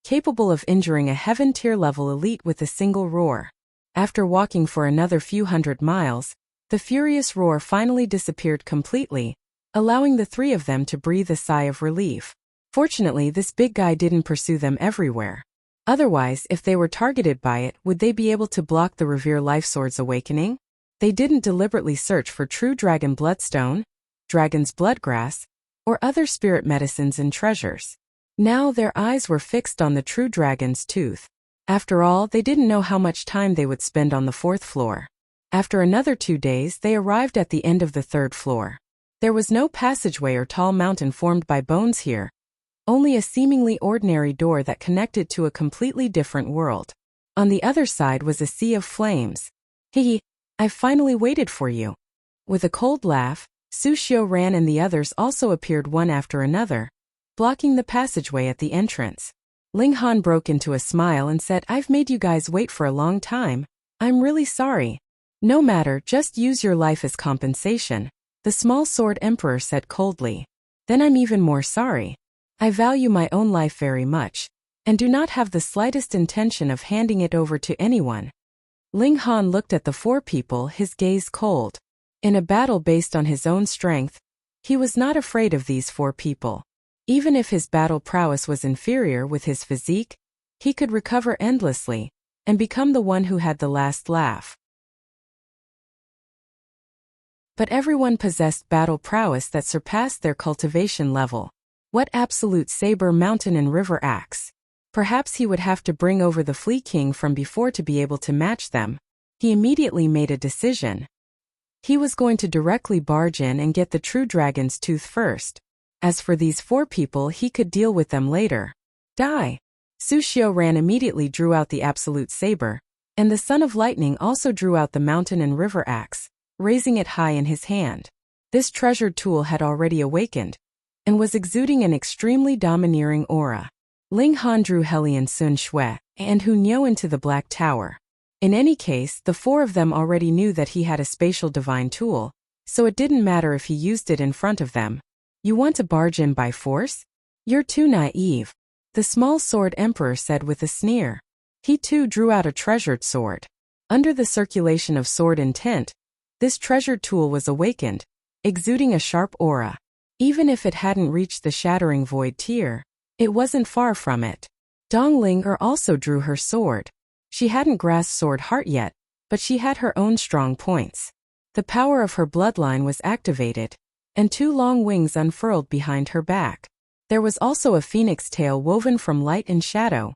capable of injuring a heaven tier level elite with a single roar. After walking for another few hundred miles, the furious roar finally disappeared completely, allowing the 3 of them to breathe a sigh of relief. Fortunately, this big guy didn't pursue them everywhere. Otherwise, if they were targeted by it, would they be able to block the Revere Lifesword's awakening? They didn't deliberately search for true dragon bloodstone, dragon's bloodgrass, or other spirit medicines and treasures. Now their eyes were fixed on the true dragon's tooth. After all, they didn't know how much time they would spend on the 4th floor. After another 2 days, they arrived at the end of the 3rd floor. There was no passageway or tall mountain formed by bones here, only a seemingly ordinary door that connected to a completely different world. On the other side was a sea of flames. "Hehe, I've finally waited for you." With a cold laugh, Su Xiu ran and the others also appeared one after another, blocking the passageway at the entrance. Ling Han broke into a smile and said, "I've made you guys wait for a long time. I'm really sorry." "No matter, just use your life as compensation," the small sword emperor said coldly. "Then I'm even more sorry. I value my own life very much. and do not have the slightest intention of handing it over to anyone. Ling Han looked at the 4 people, his gaze cold. In a battle based on his own strength, he was not afraid of these 4 people. Even if his battle prowess was inferior with his physique, he could recover endlessly and become the one who had the last laugh. But everyone possessed battle prowess that surpassed their cultivation level. What absolute saber, mountain and river axe? Perhaps he would have to bring over the Flea King from before to be able to match them. He immediately made a decision. He was going to directly barge in and get the true dragon's tooth first. As for these 4 people, he could deal with them later. Die! Su Xiu ran immediately, drew out the absolute saber, and the Son of Lightning also drew out the mountain and river axe, raising it high in his hand. This treasured tool had already awakened, and was exuding an extremely domineering aura. Ling Han drew Hellion Sun Shui and Hu Niu into the Black Tower. In any case, the 4 of them already knew that he had a spatial divine tool, so it didn't matter if he used it in front of them. You want to barge in by force? You're too naive, the small sword emperor said with a sneer. He too drew out a treasured sword. Under the circulation of sword intent, this treasured tool was awakened, exuding a sharp aura. Even if it hadn't reached the shattering void tier, it wasn't far from it. Dong Ling also drew her sword. She hadn't grasped sword heart yet, but she had her own strong points. The power of her bloodline was activated, and 2 long wings unfurled behind her back. There was also a phoenix tail woven from light and shadow,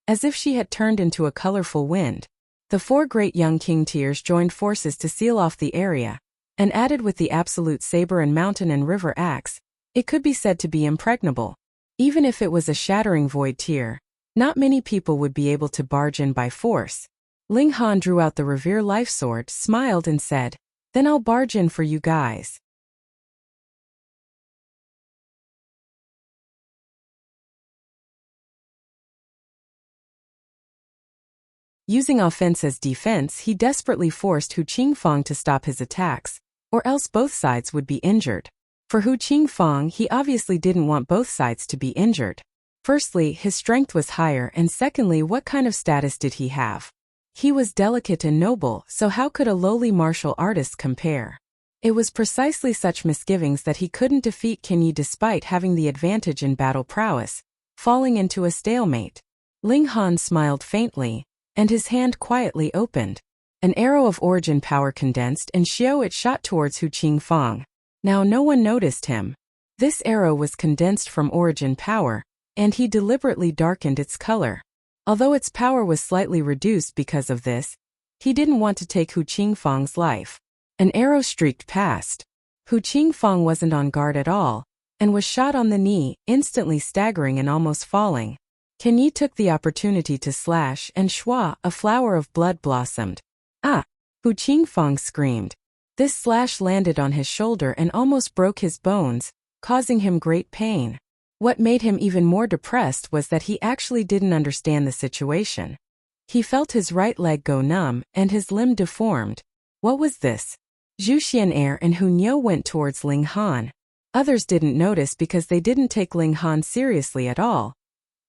as if she had turned into a colorful wind. The 4 great young king tiers joined forces to seal off the area, and added with the absolute saber and mountain and river axe, it could be said to be impregnable. Even if it was a shattering void tier, not many people would be able to barge in by force. Ling Han drew out the Revere Life Sword, smiled and said, "Then I'll barge in for you guys." Using offense as defense, he desperately forced Hu Qingfang to stop his attacks, or else both sides would be injured. For Hu Qingfang, he obviously didn't want both sides to be injured. Firstly, his strength was higher, and secondly, what kind of status did he have? He was delicate and noble, so how could a lowly martial artist compare? It was precisely such misgivings that he couldn't defeat Qin Yi despite having the advantage in battle prowess, falling into a stalemate. Ling Han smiled faintly, and his hand quietly opened. An arrow of origin power condensed and it shot towards Hu Qingfang. Now no one noticed him. This arrow was condensed from origin power, and he deliberately darkened its color. Although its power was slightly reduced because of this, he didn't want to take Hu Qingfang's life. An arrow streaked past. Hu Qingfang wasn't on guard at all, and was shot on the knee, instantly staggering and almost falling. Qin Yi took the opportunity to slash, and shua, a flower of blood blossomed. Ah! Hu Qingfang screamed. This slash landed on his shoulder and almost broke his bones, causing him great pain. What made him even more depressed was that he actually didn't understand the situation. He felt his right leg go numb, and his limb deformed. What was this? Zhu Xian'er and Hu Niu went towards Ling Han. Others didn't notice because they didn't take Ling Han seriously at all.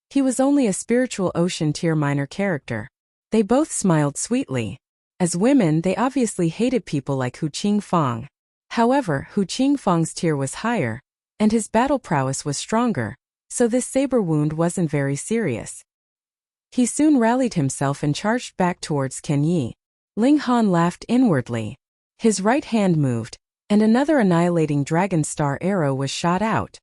He was only a spiritual ocean tier minor character. They both smiled sweetly. As women, they obviously hated people like Hu Qingfang. However, Hu Qingfang's tier was higher, and his battle prowess was stronger, so this saber wound wasn't very serious. He soon rallied himself and charged back towards Qin Yi. Ling Han laughed inwardly. His right hand moved, and another annihilating dragon star arrow was shot out.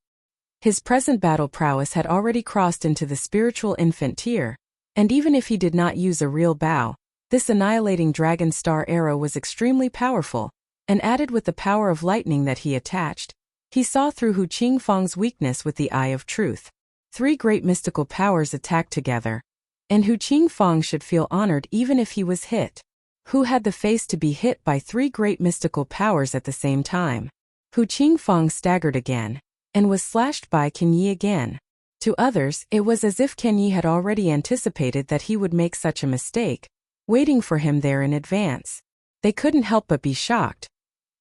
His present battle prowess had already crossed into the spiritual infant tier, and even if he did not use a real bow, this annihilating dragon star arrow was extremely powerful, and added with the power of lightning that he attached, he saw through Hu Qingfang's weakness with the eye of truth. 3 great mystical powers attacked together, and Hu Qingfang should feel honored even if he was hit. Who had the face to be hit by 3 great mystical powers at the same time? Hu Qingfang staggered again, and was slashed by Qin Yi again. To others, it was as if Qin Yi had already anticipated that he would make such a mistake, waiting for him there in advance. They couldn't help but be shocked.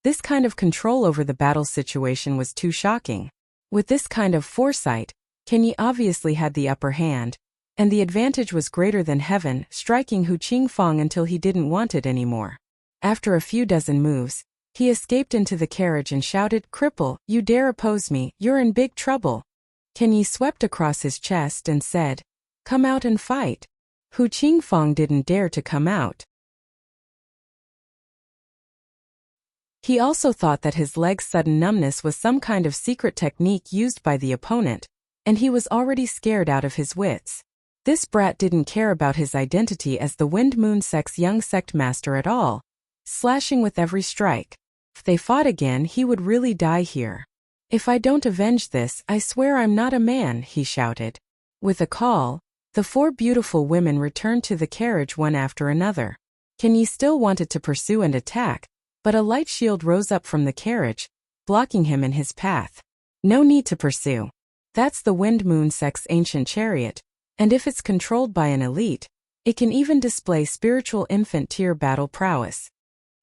This kind of control over the battle situation was too shocking. With this kind of foresight, Qin Yi obviously had the upper hand, and the advantage was greater than heaven, striking Hu Qingfang until he didn't want it anymore. After a few dozen moves, he escaped into the carriage and shouted, "Cripple, you dare oppose me, you're in big trouble." Ken Yi swept across his chest and said, "Come out and fight." Hu Qingfang didn't dare to come out. He also thought that his leg's sudden numbness was some kind of secret technique used by the opponent, and he was already scared out of his wits. This brat didn't care about his identity as the Wind Moon Sect's young sect master at all, slashing with every strike. If they fought again, he would really die here. "If I don't avenge this, I swear I'm not a man," he shouted. With a call, the four beautiful women returned to the carriage one after another. Ken Yi still wanted to pursue and attack, but a light shield rose up from the carriage, blocking him in his path. No need to pursue. That's the Wind Moon Sect's ancient chariot, and if it's controlled by an elite, it can even display spiritual infant-tier battle prowess.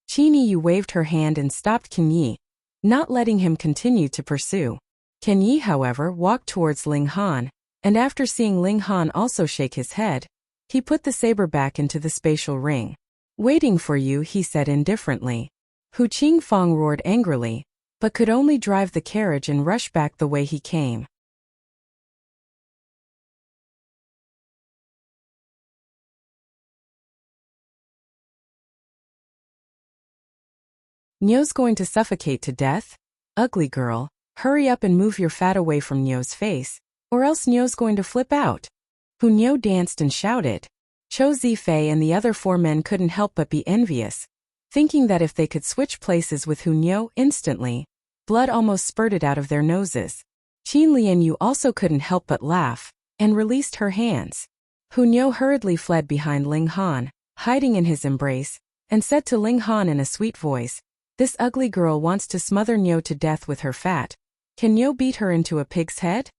Qin Yi waved her hand and stopped Ken Yi, not letting him continue to pursue. Ken Yi, however, walked towards Ling Han, and after seeing Ling Han also shake his head, he put the saber back into the spatial ring. "Waiting for you," he said indifferently. Hu Qingfang roared angrily, but could only drive the carriage and rush back the way he came. "Nyo's going to suffocate to death? Ugly girl, hurry up and move your fat away from Nyo's face, or else Nyo's going to flip out." Hu Nyo danced and shouted. Chou Zifei and the other four men couldn't help but be envious, thinking that if they could switch places with Hu Nyo instantly, blood almost spurted out of their noses. Qin Lianyu also couldn't help but laugh, and released her hands. Hu Nyo hurriedly fled behind Ling Han, hiding in his embrace, and said to Ling Han in a sweet voice, "This ugly girl wants to smother Nyo to death with her fat. Can Nyo beat her into a pig's head?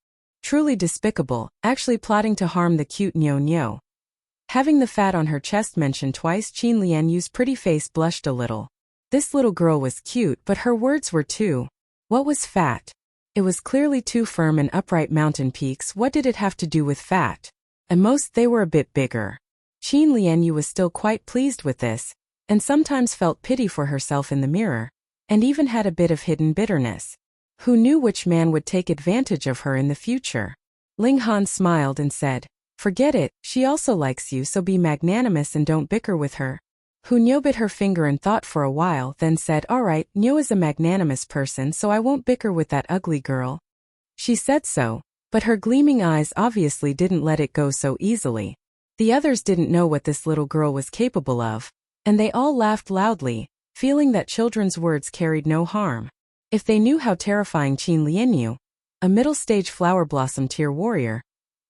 Truly despicable, actually plotting to harm the cute Nyo Nyo." Having the fat on her chest mentioned twice, Qin Lianyu's pretty face blushed a little. This little girl was cute, but her words were too. What was fat? It was clearly two firm and upright mountain peaks. What did it have to do with fat? At most they were a bit bigger. Qin Lianyu was still quite pleased with this, and sometimes felt pity for herself in the mirror, and even had a bit of hidden bitterness. Who knew which man would take advantage of her in the future? Ling Han smiled and said, "Forget it, she also likes you, so be magnanimous and don't bicker with her." Hu Nyo bit her finger and thought for a while, then said, "All right, Nyo is a magnanimous person, so I won't bicker with that ugly girl." She said so, but her gleaming eyes obviously didn't let it go so easily. The others didn't know what this little girl was capable of, and they all laughed loudly, feeling that children's words carried no harm. If they knew how terrifying Qin Lianyu, a middle-stage flower blossom tier warrior,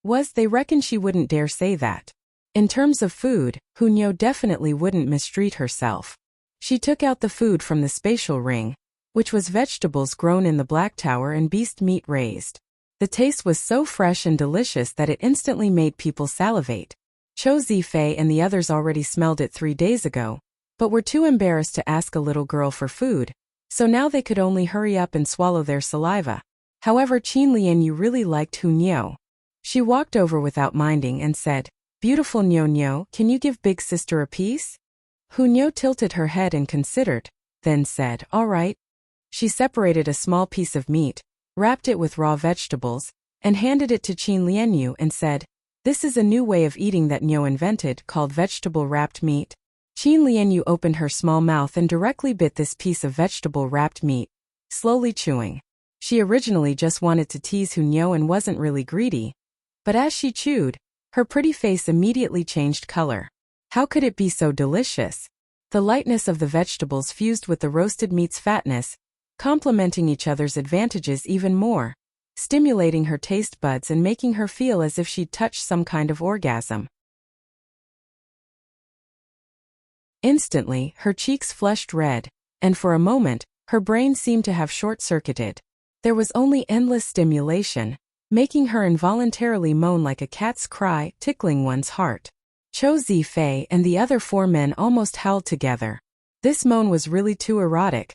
was, they reckoned she wouldn't dare say that. In terms of food, Hu Nyo definitely wouldn't mistreat herself. She took out the food from the spatial ring, which was vegetables grown in the Black Tower and beast meat raised. The taste was so fresh and delicious that it instantly made people salivate. Chou Zifei and the others already smelled it 3 days ago, but were too embarrassed to ask a little girl for food, so now they could only hurry up and swallow their saliva. However, Qin Lianyu really liked Hu Nyo. She walked over without minding and said, "Beautiful Nyo Nyo, can you give big sister a piece?" Hu Nyo tilted her head and considered, then said, "All right." She separated a small piece of meat, wrapped it with raw vegetables, and handed it to Qin Lianyu and said, "This is a new way of eating that Nyo invented, called vegetable-wrapped meat." Qin Lianyu opened her small mouth and directly bit this piece of vegetable-wrapped meat, slowly chewing. She originally just wanted to tease Hu Nyo and wasn't really greedy, but as she chewed, her pretty face immediately changed color. How could it be so delicious? The lightness of the vegetables fused with the roasted meat's fatness, complementing each other's advantages even more, stimulating her taste buds and making her feel as if she'd touched some kind of orgasm. Instantly, her cheeks flushed red, and for a moment, her brain seemed to have short-circuited. There was only endless stimulation, making her involuntarily moan like a cat's cry, tickling one's heart. Chou Zifei and the other 4 men almost howled together. This moan was really too erotic,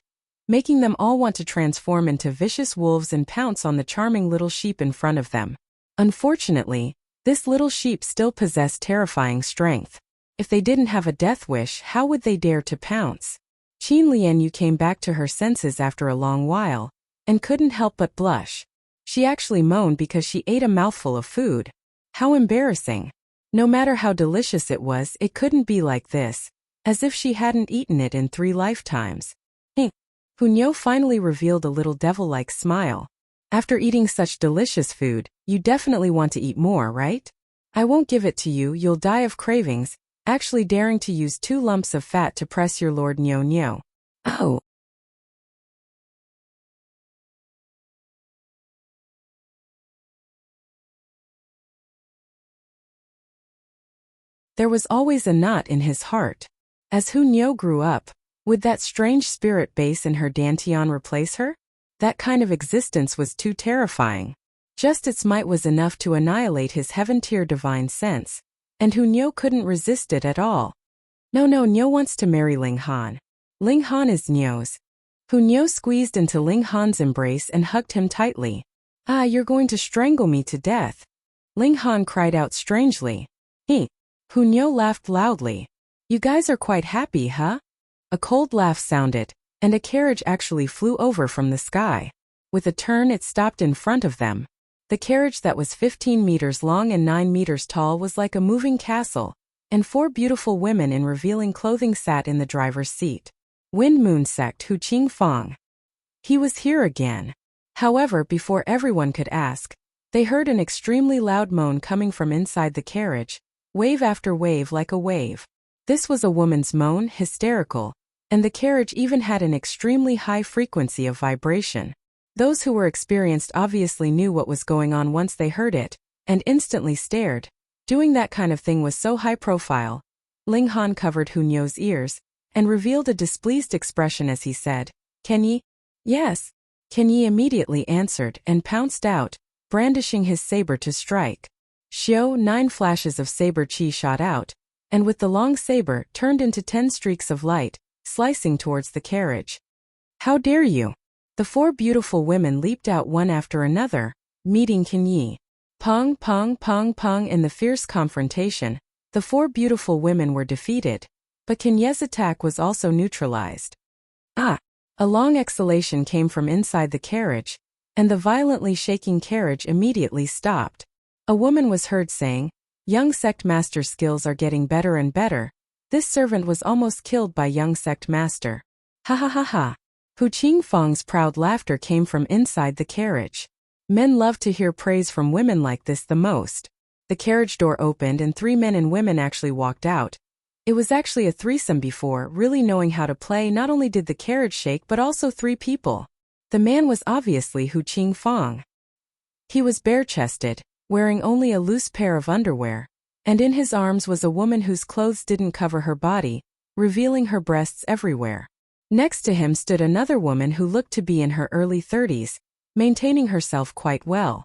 making them all want to transform into vicious wolves and pounce on the charming little sheep in front of them. Unfortunately, This little sheep still possessed terrifying strength. If they didn't have a death wish, how would they dare to pounce? Qin Lianyu came back to her senses after a long while, and couldn't help but blush. She actually moaned because she ate a mouthful of food. How embarrassing. No matter how delicious it was, it couldn't be like this, as if she hadn't eaten it in 3 lifetimes. Hunyo finally revealed a little devil-like smile. After eating such delicious food, you definitely want to eat more, right? I won't give it to you, you'll die of cravings, actually daring to use 2 lumps of fat to press your Lord Nyo Nyo. Oh. There was always a knot in his heart. As Hunyo grew up, would that strange spirit base in her dantian replace her? That kind of existence was too terrifying. Just its might was enough to annihilate his heaven-tier divine sense, and Hunyo couldn't resist it at all. No, Nyo wants to marry Ling Han. Ling Han is Nyo's. Hunyo squeezed into Ling Han's embrace and hugged him tightly. Ah, you're going to strangle me to death. Ling Han cried out strangely. Hunyo laughed loudly. You guys are quite happy, huh? A cold laugh sounded, and a carriage actually flew over from the sky. With a turn, it stopped in front of them. The carriage that was 15 meters long and 9 meters tall was like a moving castle, and 4 beautiful women in revealing clothing sat in the driver's seat. Wind Moon sect Hu Qingfang. He was here again. However, before everyone could ask, they heard an extremely loud moan coming from inside the carriage, wave after wave like a wave. This was a woman's moan, hysterical, and the carriage even had an extremely high frequency of vibration. Those who were experienced obviously knew what was going on once they heard it, and instantly stared. Doing that kind of thing was so high profile. Ling Han covered Hunyo's ears, and revealed a displeased expression as he said, "Can ye?" "Yes." Can Yi immediately answered and pounced out, brandishing his saber to strike. Xiao, 9 flashes of saber chi shot out, and with the long saber turned into 10 streaks of light, slicing towards the carriage. How dare you! The 4 beautiful women leaped out one after another, meeting Qin Yi. Pong, pong, pong, pong. In the fierce confrontation, the 4 beautiful women were defeated, but Qin Ye's attack was also neutralized. Ah! A long exhalation came from inside the carriage, and the violently shaking carriage immediately stopped. A woman was heard saying, "Young sect master skills are getting better and better." This servant was almost killed by young sect master. Ha ha ha ha. Hu Qingfang's proud laughter came from inside the carriage. Men love to hear praise from women like this the most. The carriage door opened and 3 men and women actually walked out. It was actually a threesome before, really knowing how to play. Not only did the carriage shake but also 3 people. The man was obviously Hu Qingfang. He was bare-chested, wearing only a loose pair of underwear, and in his arms was a woman whose clothes didn't cover her body, revealing her breasts everywhere. Next to him stood another woman who looked to be in her early 30s, maintaining herself quite well.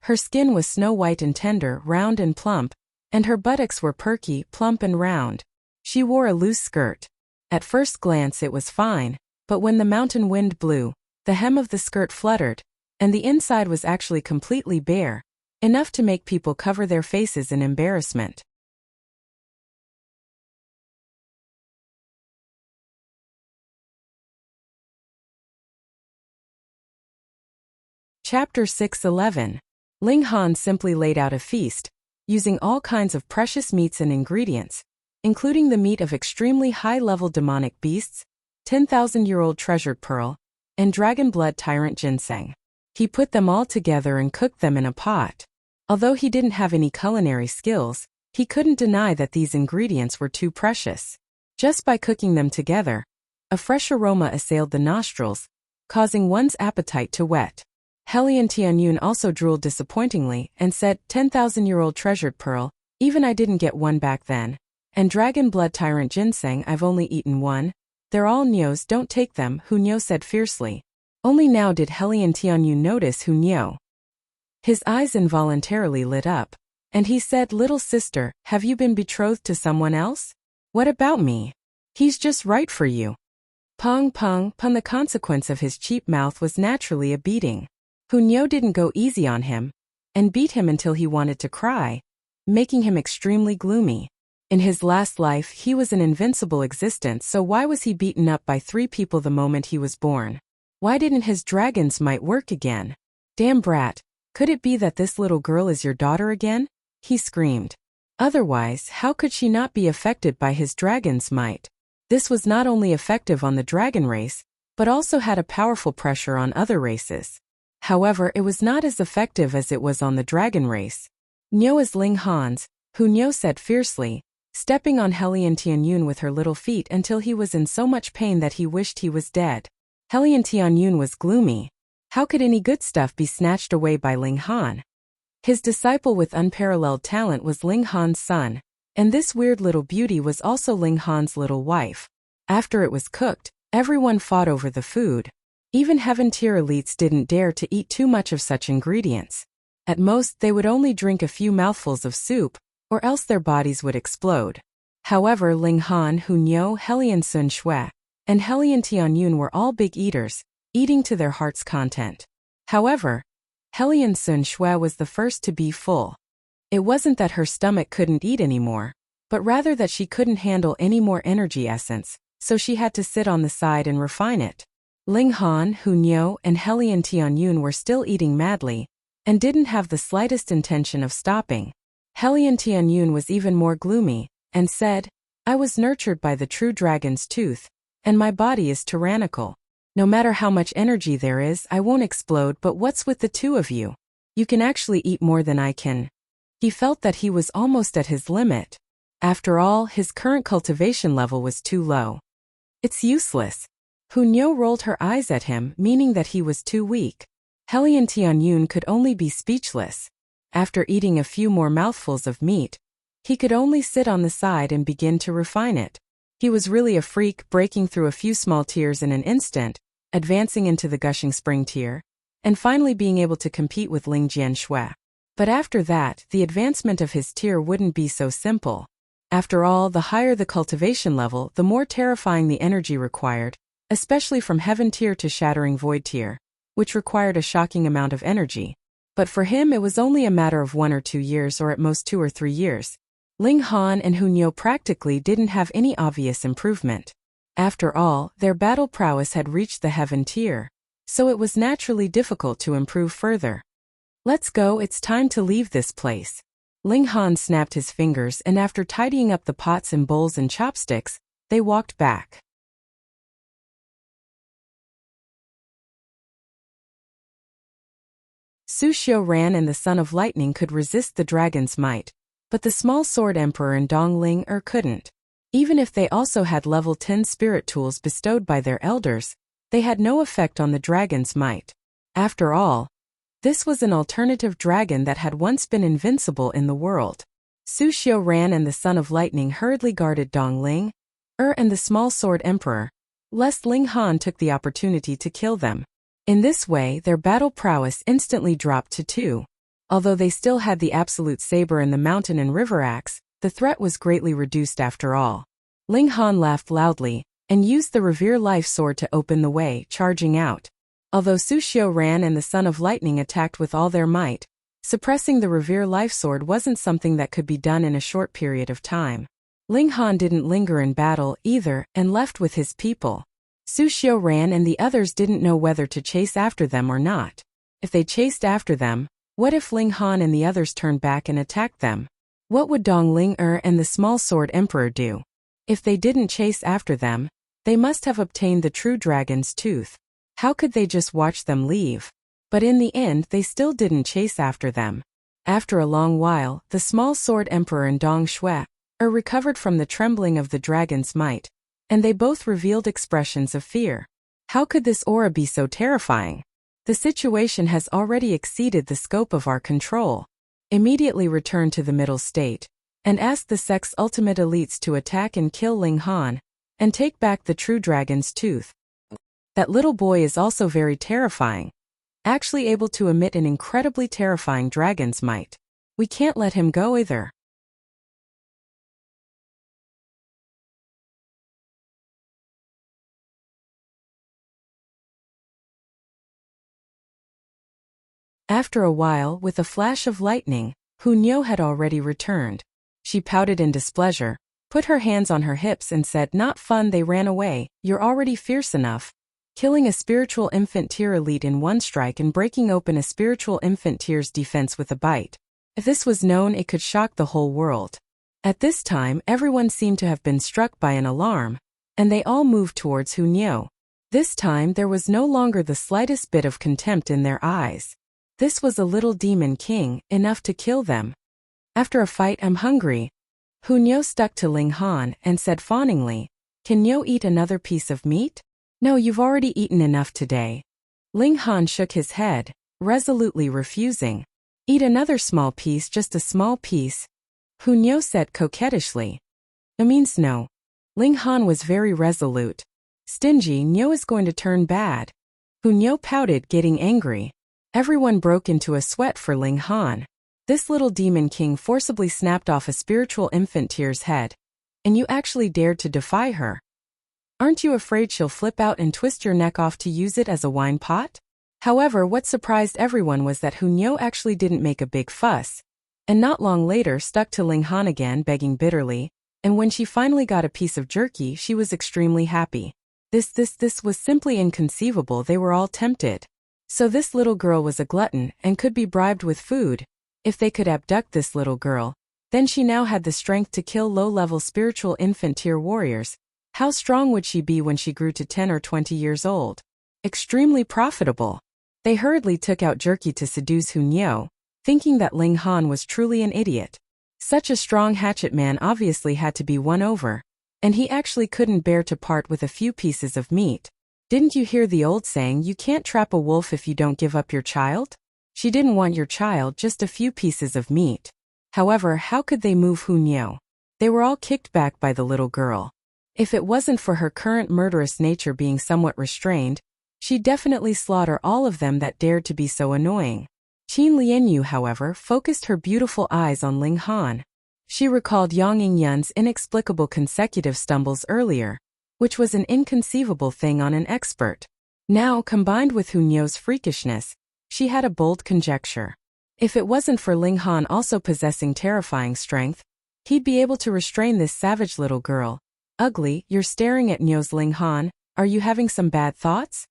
Her skin was snow-white and tender, round and plump, and her buttocks were perky, plump and round. She wore a loose skirt. At first glance it was fine, but when the mountain wind blew, the hem of the skirt fluttered, and the inside was actually completely bare, enough to make people cover their faces in embarrassment. Chapter 6:11. Ling Han simply laid out a feast, using all kinds of precious meats and ingredients, including the meat of extremely high-level demonic beasts, 10,000-year-old treasured pearl, and dragon blood tyrant ginseng. He put them all together and cooked them in a pot. Although he didn't have any culinary skills, he couldn't deny that these ingredients were too precious. Just by cooking them together, a fresh aroma assailed the nostrils, causing one's appetite to whet. Helian Tianyun also drooled disappointingly and said, 10,000-year-old treasured pearl, even I didn't get one back then. And dragon blood tyrant ginseng, I've only eaten one. They're all Nyo's, don't take them, Hunyo said fiercely. Only now did Helian Tianyun notice Hunyo. His eyes involuntarily lit up, and he said, little sister, have you been betrothed to someone else? What about me? He's just right for you. Pong pong pong. The consequence of his cheap mouth was naturally a beating. Hunyo didn't go easy on him, and beat him until he wanted to cry. making him extremely gloomy. In his last life, he was an invincible existence, so why was he beaten up by 3 people the moment he was born? Why didn't his dragon's might work again? Damn brat, could it be that this little girl is your daughter again? He screamed. Otherwise, how could she not be affected by his dragon's might? This was not only effective on the dragon race, but also had a powerful pressure on other races. However, it was not as effective as it was on the dragon race. "No," as Ling Han's, who No said fiercely, stepping on Hellion Tianyun with her little feet until he was in so much pain that he wished he was dead. Hellion Tianyun was gloomy. How could any good stuff be snatched away by Ling Han? His disciple with unparalleled talent was Ling Han's son, and this weird little beauty was also Ling Han's little wife. After it was cooked, everyone fought over the food. Even heaven-tier elites didn't dare to eat too much of such ingredients. At most, they would only drink a few mouthfuls of soup, or else their bodies would explode. However, Ling Han, Hu Niu, Hellion Sun Shui, and Hellion Tianyun were all big eaters, eating to their heart's content. However, Hellion Sun Shui was the first to be full. It wasn't that her stomach couldn't eat anymore, but rather that she couldn't handle any more energy essence, so she had to sit on the side and refine it. Ling Han, Hu Niu, and Hellion Tianyun were still eating madly, and didn't have the slightest intention of stopping. Hellion Tianyun was even more gloomy, and said, "I was nurtured by the true dragon's tooth, and my body is tyrannical. No matter how much energy there is, I won't explode, but what's with the 2 of you? You can actually eat more than I can." He felt that he was almost at his limit. After all, his current cultivation level was too low. "It's useless." Hu Niu rolled her eyes at him, meaning that he was too weak. Hellion Tianyun could only be speechless. After eating a few more mouthfuls of meat, he could only sit on the side and begin to refine it. He was really a freak, breaking through a few small tiers in an instant, advancing into the gushing spring tier, and finally being able to compete with Ling Jian Shui. But after that, the advancement of his tier wouldn't be so simple. After all, the higher the cultivation level, the more terrifying the energy required, especially from heaven tier to shattering void tier, which required a shocking amount of energy. But for him it was only a matter of 1 or 2 years, or at most 2 or 3 years. Ling Han and Hu Niu practically didn't have any obvious improvement. After all, their battle prowess had reached the heaven tier, so it was naturally difficult to improve further. "Let's go, it's time to leave this place." Ling Han snapped his fingers, and after tidying up the pots and bowls and chopsticks, they walked back. Su Xiu Ran and the Son of Lightning could resist the dragon's might, but the Small Sword Emperor and Dong Ling couldn't. Even if they also had level 10 spirit tools bestowed by their elders, they had no effect on the dragon's might. After all, this was an alternative dragon that had once been invincible in the world. Su Xiu Ran and the Son of Lightning hurriedly guarded Dong Ling, and the Small Sword Emperor, lest Ling Han took the opportunity to kill them. In this way, their battle prowess instantly dropped to 2. Although they still had the absolute saber and the mountain and river axe, the threat was greatly reduced after all. Ling Han laughed loudly, and used the Revere Life Sword to open the way, charging out. Although Su Xiu Ran and the Son of Lightning attacked with all their might, suppressing the Revere Life Sword wasn't something that could be done in a short period of time. Ling Han didn't linger in battle either, and left with his people. Su Xiu Ran and the others didn't know whether to chase after them or not. If they chased after them, what if Ling Han and the others turned back and attacked them? What would Dong Ling and the Small Sword Emperor do? If they didn't chase after them, they must have obtained the true dragon's tooth. How could they just watch them leave? But in the end, they still didn't chase after them. After a long while, the Small Sword Emperor and Dong Shui recovered from the trembling of the dragon's might, and they both revealed expressions of fear. How could this aura be so terrifying? The situation has already exceeded the scope of our control. Immediately return to the middle state, and ask the sect's ultimate elites to attack and kill Ling Han, and take back the true dragon's tooth. That little boy is also very terrifying, actually able to emit an incredibly terrifying dragon's might. We can't let him go either. After a while, with a flash of lightning, Hu Niu had already returned. She pouted in displeasure, put her hands on her hips and said, "Not fun." They ran away. "You're already fierce enough." Killing a spiritual infant tier elite in one strike and breaking open a spiritual infant tier's defense with a bite. If this was known, it could shock the whole world. At this time, everyone seemed to have been struck by an alarm, and they all moved towards Hu Niu. This time there was no longer the slightest bit of contempt in their eyes. This was a little demon king, enough to kill them. "After a fight, I'm hungry." Hu Niu stuck to Ling Han and said fawningly, "Can you eat another piece of meat?" "No, you've already eaten enough today." Ling Han shook his head, resolutely refusing. "Eat another small piece, just a small piece," Hu Niu said coquettishly. "It means no." Ling Han was very resolute. "Stingy, Niu is going to turn bad." Hu Niu pouted, getting angry. Everyone broke into a sweat for Ling Han. This little demon king forcibly snapped off a spiritual infant tier's head. "And you actually dared to defy her? Aren't you afraid she'll flip out and twist your neck off to use it as a wine pot?" However, what surprised everyone was that Hu Niu actually didn't make a big fuss, and not long later stuck to Ling Han again, begging bitterly, and when she finally got a piece of jerky, she was extremely happy. This was simply inconceivable. They were all tempted. So this little girl was a glutton and could be bribed with food. If they could abduct this little girl, then she now had the strength to kill low-level spiritual infant tier warriors. How strong would she be when she grew to 10 or 20 years old? Extremely profitable. They hurriedly took out jerky to seduce Hu Niu, thinking that Ling Han was truly an idiot. Such a strong hatchet man obviously had to be won over, and he actually couldn't bear to part with a few pieces of meat. Didn't you hear the old saying, you can't trap a wolf if you don't give up your child? She didn't want your child, just a few pieces of meat. However, how could they move Hu Niu? They were all kicked back by the little girl. If it wasn't for her current murderous nature being somewhat restrained, she'd definitely slaughter all of them that dared to be so annoying. Qin Lianyu, however, focused her beautiful eyes on Ling Han. She recalled Yang Yingyun's inexplicable consecutive stumbles earlier, which was an inconceivable thing on an expert. Now, combined with Hu Niu's freakishness, she had a bold conjecture. If it wasn't for Ling Han also possessing terrifying strength, he'd be able to restrain this savage little girl. "Ugly, you're staring at Niu's." "Ling Han, are you having some bad thoughts?"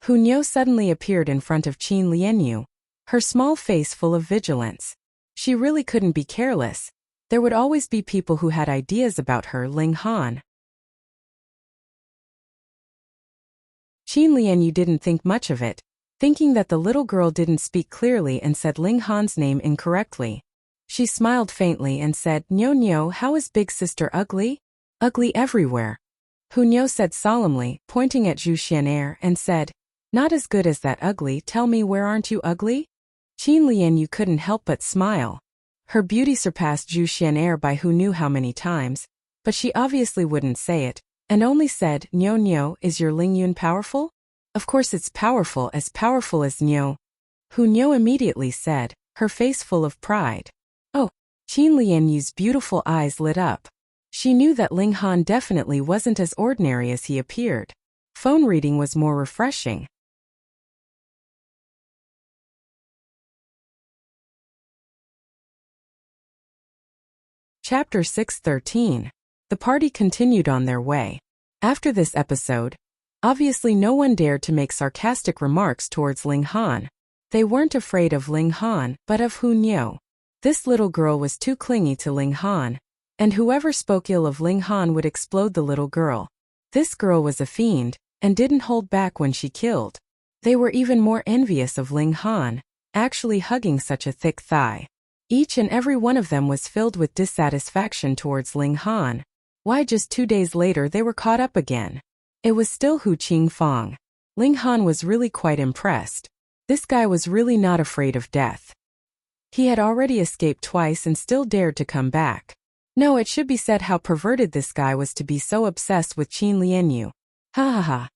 Hu Niu suddenly appeared in front of Qin Lianyu, her small face full of vigilance. She really couldn't be careless. There would always be people who had ideas about her. "Ling Han." Qin Lianyu didn't think much of it, thinking that the little girl didn't speak clearly and said Ling Han's name incorrectly. She smiled faintly and said, Niu, how is big sister ugly?" "Ugly everywhere," Hu Niu said solemnly, pointing at Zhu Xian'er and said, "Not as good as that ugly. Tell me, where aren't you ugly?" Qin Lianyu couldn't help but smile. Her beauty surpassed Zhu Xian'er by who knew how many times, but she obviously wouldn't say it, and only said, Niu, is your Lingyun powerful?" "Of course it's powerful as Niu," Hu Niu immediately said, her face full of pride. "Oh." Qin Lianyu's beautiful eyes lit up. She knew that Ling Han definitely wasn't as ordinary as he appeared. Phone reading was more refreshing. Chapter 613. The party continued on their way. After this episode, obviously no one dared to make sarcastic remarks towards Ling Han. They weren't afraid of Ling Han, but of Hu Niu. This little girl was too clingy to Ling Han, and whoever spoke ill of Ling Han would explode the little girl. This girl was a fiend, and didn't hold back when she killed. They were even more envious of Ling Han, actually hugging such a thick thigh. Each and every one of them was filled with dissatisfaction towards Ling Han. Why, just 2 days later they were caught up again. It was still Hu Qingfang. Ling Han was really quite impressed. This guy was really not afraid of death. He had already escaped twice and still dared to come back. No, it should be said how perverted this guy was to be so obsessed with Qin Lianyu. Ha ha ha.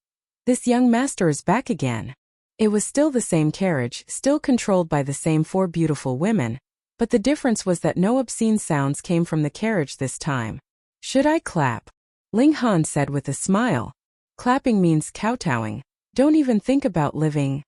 This young master is back again. It was still the same carriage, still controlled by the same 4 beautiful women, but the difference was that no obscene sounds came from the carriage this time. "Should I clap?" Ling Han said with a smile. "Clapping means kowtowing. Don't even think about living."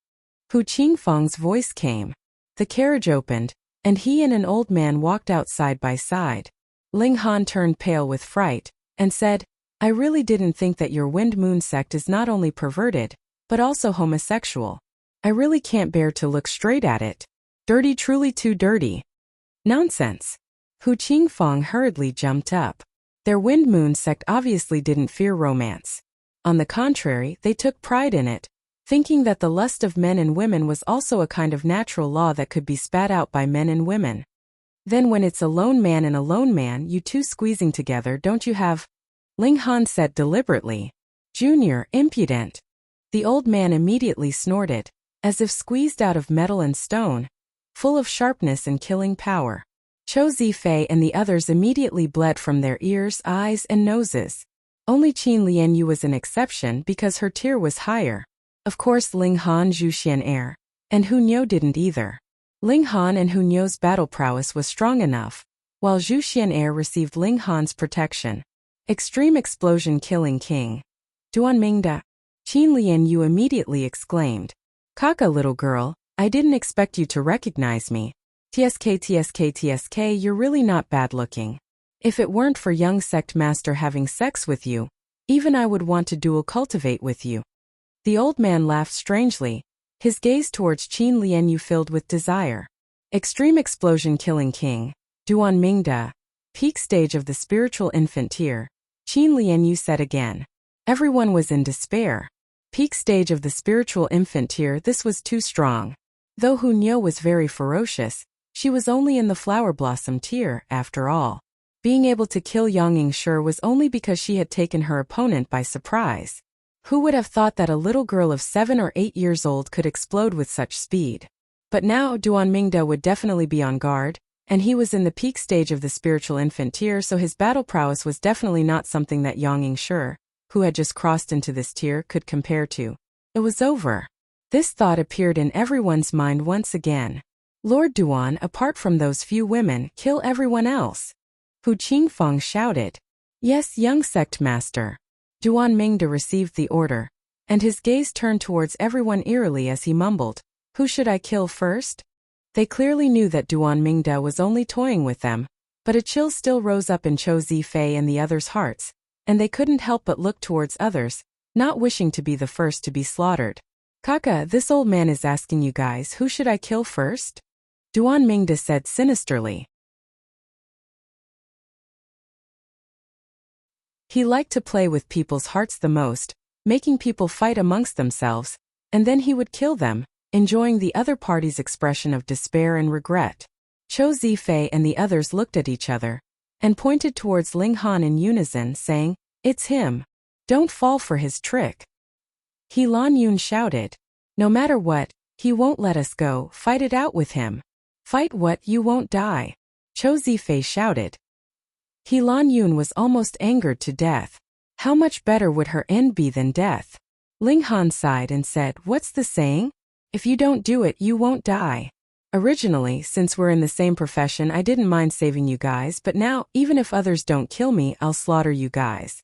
Hu Qingfang's voice came. The carriage opened, and he and an old man walked out side by side. Ling Han turned pale with fright, and said, I really didn't think that your Wind Moon sect is not only perverted, but also homosexual. I really can't bear to look straight at it. Dirty, truly too dirty. Nonsense. Hu Qingfang hurriedly jumped up. Their Wind Moon sect obviously didn't fear romance. On the contrary, they took pride in it, thinking that the lust of men and women was also a kind of natural law that could be spat out by men and women. Then when it's a lone man and a lone man, you two squeezing together, don't you have? Ling Han said deliberately. Junior, impudent. The old man immediately snorted, as if squeezed out of metal and stone, full of sharpness and killing power. Chou Zifei and the others immediately bled from their ears, eyes, and noses. Only Qin Lianyu was an exception because her tier was higher. Of course Ling Han, Zhu Xian'er, and Hu Niu didn't either. Ling Han and Hu Niu's battle prowess was strong enough, while Zhu Xian'er received Ling Han's protection. Extreme explosion killing king. Duan Mingda. Qin Lianyu immediately exclaimed. Kaka, little girl, I didn't expect you to recognize me. TSK, you're really not bad looking. If it weren't for young sect master having sex with you, even I would want to dual cultivate with you. The old man laughed strangely, his gaze towards Qin Lianyu filled with desire. Extreme explosion killing king. Duan Mingda. Peak stage of the spiritual infant tier. Qin Lianyu said again. Everyone was in despair. Peak stage of the spiritual infant tier, this was too strong. Though Hu Niu was very ferocious, she was only in the flower blossom tier, after all. Being able to kill Yang Yingshi was only because she had taken her opponent by surprise. Who would have thought that a little girl of 7 or 8 years old could explode with such speed? But now Duan Mingda would definitely be on guard, and he was in the peak stage of the spiritual infant tier, so his battle prowess was definitely not something that Yang Yingshi, who had just crossed into this tier, could compare to. It was over. This thought appeared in everyone's mind once again. Lord Duan, apart from those few women, kill everyone else. Hu Qingfang shouted. Yes, young sect master. Duan Mingda received the order, and his gaze turned towards everyone eerily as he mumbled, Who should I kill first? They clearly knew that Duan Mingda was only toying with them, but a chill still rose up in Chou Zifei and the others' hearts, and they couldn't help but look towards others, not wishing to be the first to be slaughtered. Kaka, this old man is asking you guys, who should I kill first? Duan Mingda said sinisterly. He liked to play with people's hearts the most, making people fight amongst themselves, and then he would kill them, enjoying the other party's expression of despair and regret. Chou Zifei and the others looked at each other, and pointed towards Ling Han in unison, saying, It's him. Don't fall for his trick. He Lan Yun shouted. No matter what, he won't let us go, fight it out with him. Fight what, you won't die. Chou Zifei shouted. He Lan Yun was almost angered to death. How much better would her end be than death? Ling Han sighed and said, What's the saying? If you don't do it, you won't die. Originally, since we're in the same profession, I didn't mind saving you guys, but now, even if others don't kill me, I'll slaughter you guys.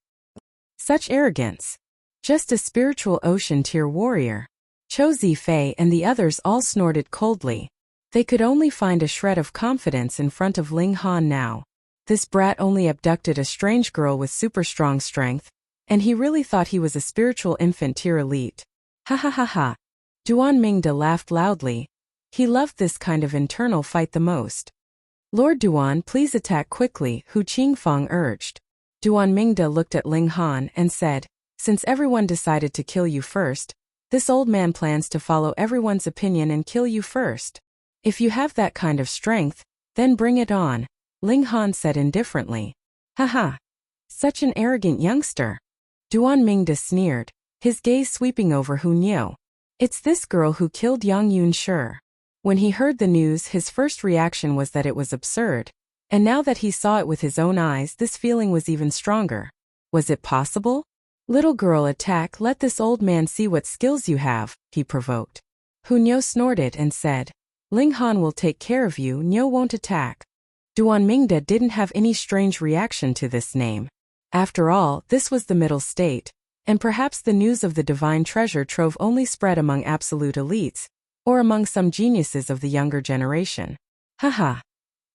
Such arrogance. Just a spiritual ocean tier warrior. Chou Zifei and the others all snorted coldly. They could only find a shred of confidence in front of Ling Han now. This brat only abducted a strange girl with super strong strength, and he really thought he was a spiritual infant tier elite. Ha ha ha ha. Duan Mingda laughed loudly. He loved this kind of internal fight the most. Lord Duan, please attack quickly, Hu Qingfang urged. Duan Mingda looked at Ling Han and said, Since everyone decided to kill you first, this old man plans to follow everyone's opinion and kill you first. If you have that kind of strength, then bring it on, Ling Han said indifferently. Haha. Such an arrogant youngster. Duan Mingda sneered, his gaze sweeping over Hu Niu. It's this girl who killed Yang Yunshi. When he heard the news, his first reaction was that it was absurd, and now that he saw it with his own eyes, this feeling was even stronger. Was it possible? Little girl, attack, let this old man see what skills you have, he provoked. Hu Niu snorted and said, Ling Han will take care of you, Niu won't attack. Duan Mingda didn't have any strange reaction to this name. After all, this was the middle state, and perhaps the news of the divine treasure trove only spread among absolute elites, or among some geniuses of the younger generation. Haha.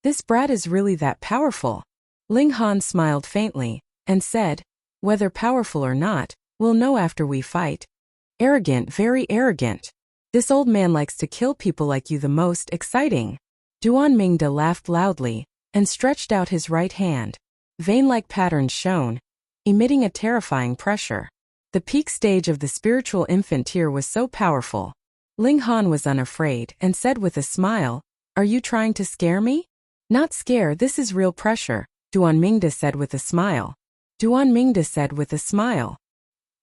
This brat is really that powerful. Ling Han smiled faintly, and said, whether powerful or not, we'll know after we fight. Arrogant, very arrogant. This old man likes to kill people like you the most exciting. Duan Mingda laughed loudly, and stretched out his right hand. Vein-like patterns shone, emitting a terrifying pressure. The peak stage of the spiritual infant tier was so powerful. Ling Han was unafraid and said with a smile, "Are you trying to scare me?" "Not scare, this is real pressure," Duan Mingda said with a smile. Duan Mingda said with a smile.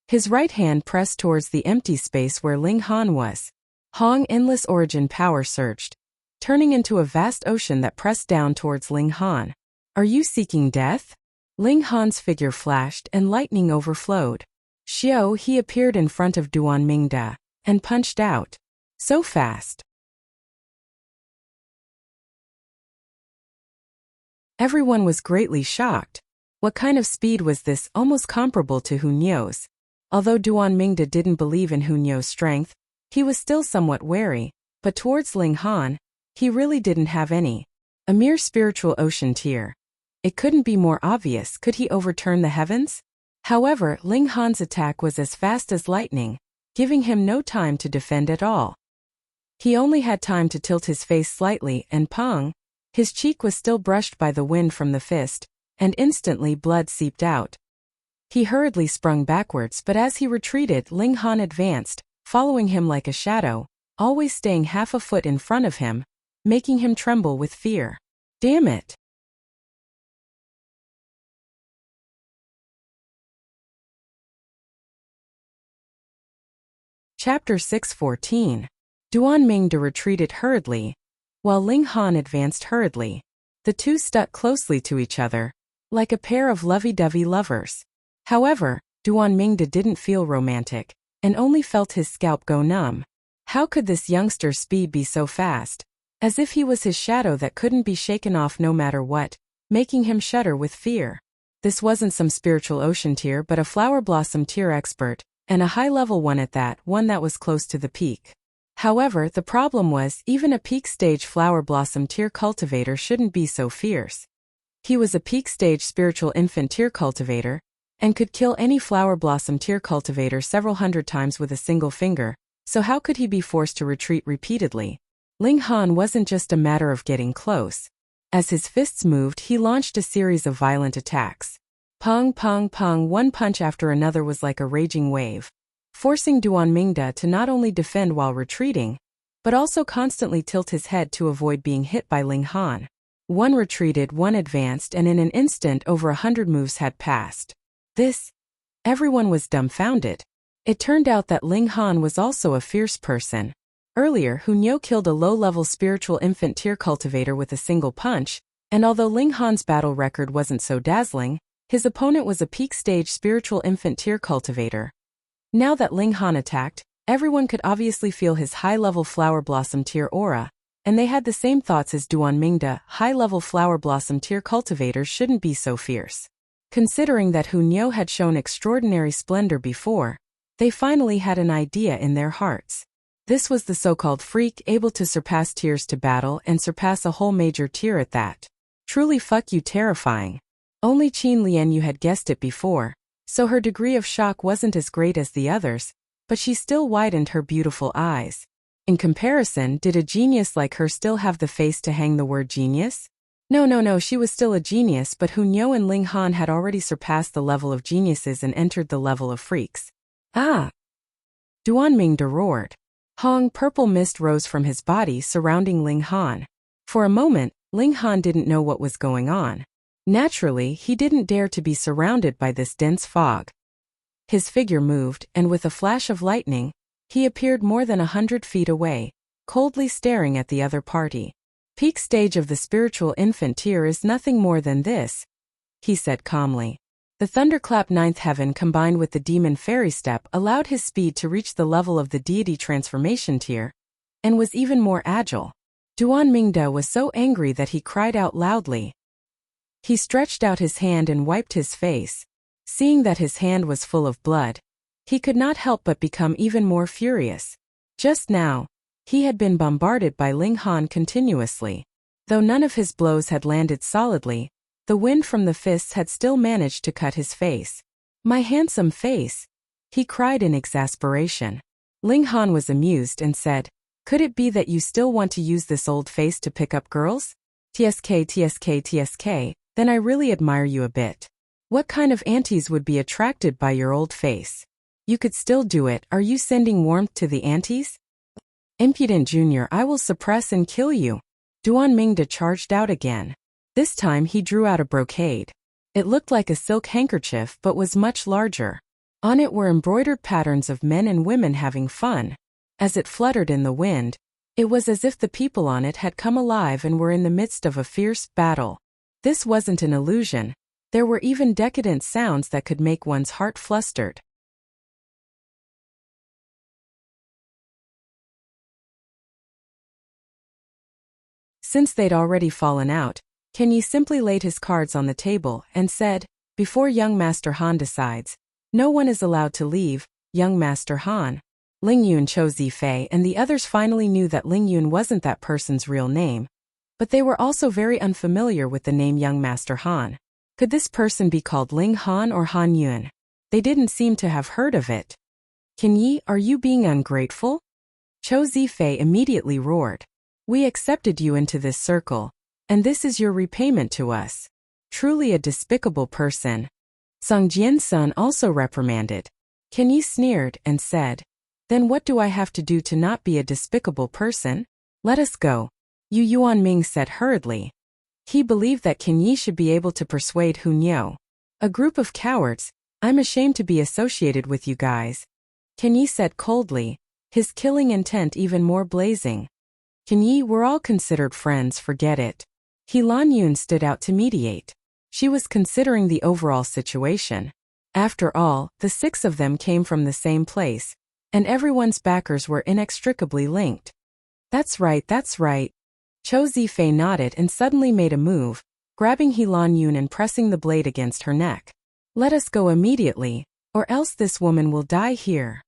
His right hand pressed towards the empty space where Ling Han was. Hong endless origin power surged, turning into a vast ocean that pressed down towards Ling Han. "Are you seeking death?" Ling Han's figure flashed and lightning overflowed. Xiao, he appeared in front of Duan Mingda, and punched out. So fast. Everyone was greatly shocked. What kind of speed was this, almost comparable to Hunyou's? Although Duan Mingda didn't believe in Hunyou's strength, he was still somewhat wary, but towards Ling Han, he really didn't have any. A mere spiritual ocean tier. It couldn't be more obvious. Could he overturn the heavens? However, Ling Han's attack was as fast as lightning, giving him no time to defend at all. He only had time to tilt his face slightly and pong. His cheek was still brushed by the wind from the fist, and instantly blood seeped out. He hurriedly sprung backwards, but as he retreated, Ling Han advanced, following him like a shadow, always staying half a foot in front of him, making him tremble with fear. Damn it! Chapter 6:14. Duan Mingda retreated hurriedly, while Ling Han advanced hurriedly. The two stuck closely to each other, like a pair of lovey-dovey lovers. However, Duan Mingda didn't feel romantic, and only felt his scalp go numb. How could this youngster's speed be so fast? As if he was his shadow that couldn't be shaken off no matter what, making him shudder with fear. This wasn't some spiritual ocean tier but a flower blossom tier expert, and a high-level one at that, one that was close to the peak. However, the problem was, even a peak-stage flower blossom tier cultivator shouldn't be so fierce. He was a peak-stage spiritual infant tier cultivator, and could kill any flower blossom tier cultivator several hundred times with a single finger, so how could he be forced to retreat repeatedly? Ling Han wasn't just a matter of getting close. As his fists moved, he launched a series of violent attacks. Pong, pong, pong, one punch after another was like a raging wave, forcing Duan Mingda to not only defend while retreating, but also constantly tilt his head to avoid being hit by Ling Han. One retreated, one advanced, and in an instant over 100 moves had passed. Everyone was dumbfounded. It turned out that Ling Han was also a fierce person. Earlier, Hunyou killed a low-level spiritual infant tier cultivator with a single punch, and although Ling Han's battle record wasn't so dazzling, his opponent was a peak-stage spiritual infant tier cultivator. Now that Ling Han attacked, everyone could obviously feel his high-level flower blossom tier aura, and they had the same thoughts as Duan Mingda. High-level flower blossom tier cultivators shouldn't be so fierce. Considering that Hunyou had shown extraordinary splendor before, they finally had an idea in their hearts. This was the so-called freak, able to surpass tiers to battle and surpass a whole major tier at that. Truly fuck you terrifying. Only Qin Lianyu had guessed it before, so her degree of shock wasn't as great as the others, but she still widened her beautiful eyes. In comparison, did a genius like her still have the face to hang the word genius? No, she was still a genius, but Hunyou and Ling Han had already surpassed the level of geniuses and entered the level of freaks. Ah! Duan Mingda roared. Hong, purple mist rose from his body surrounding Ling Han. For a moment, Ling Han didn't know what was going on. Naturally, he didn't dare to be surrounded by this dense fog. His figure moved, and with a flash of lightning, he appeared more than 100 feet away, coldly staring at the other party. Peak stage of the spiritual infant tier is nothing more than this, he said calmly. The thunderclap ninth heaven combined with the demon fairy step allowed his speed to reach the level of the deity transformation tier, and was even more agile. Duan Mingda was so angry that he cried out loudly. He stretched out his hand and wiped his face. Seeing that his hand was full of blood, he could not help but become even more furious. Just now, he had been bombarded by Ling Han continuously. Though none of his blows had landed solidly, the wind from the fists had still managed to cut his face. "My handsome face!" he cried in exasperation. Ling Han was amused and said, "Could it be that you still want to use this old face to pick up girls? TSK, then I really admire you a bit. What kind of aunties would be attracted by your old face? You could still do it. Are you sending warmth to the aunties?" "Impudent junior, I will suppress and kill you." Duan Mingda charged out again. This time he drew out a brocade. It looked like a silk handkerchief but was much larger. On it were embroidered patterns of men and women having fun. As it fluttered in the wind, it was as if the people on it had come alive and were in the midst of a fierce battle. This wasn't an illusion. There were even decadent sounds that could make one's heart flustered. Since they'd already fallen out, Ken Yi simply laid his cards on the table and said, "Before young Master Han decides, no one is allowed to leave, young Master Han." Ling Yun, Chou Zifei, and the others finally knew that Ling Yun wasn't that person's real name, but they were also very unfamiliar with the name young Master Han. Could this person be called Ling Han or Han Yun? They didn't seem to have heard of it. "Ken Yi, are you being ungrateful?" Chou Zifei immediately roared. "We accepted you into this circle, and this is your repayment to us. Truly a despicable person." Song Jian-sun also reprimanded. Ken Yi sneered and said, "Then what do I have to do to not be a despicable person? Let us go," Yu Yuanming said hurriedly. He believed that Ken Yi should be able to persuade Hun Yo. "A group of cowards, I'm ashamed to be associated with you guys," Ken Yi said coldly, his killing intent even more blazing. "Ken Yi, we're all considered friends, forget it." He Lan Yun stood out to mediate. She was considering the overall situation. After all, the 6 of them came from the same place, and everyone's backers were inextricably linked. That's right. Chou Zifei nodded and suddenly made a move, grabbing He Lan Yun and pressing the blade against her neck. "Let us go immediately, or else this woman will die here."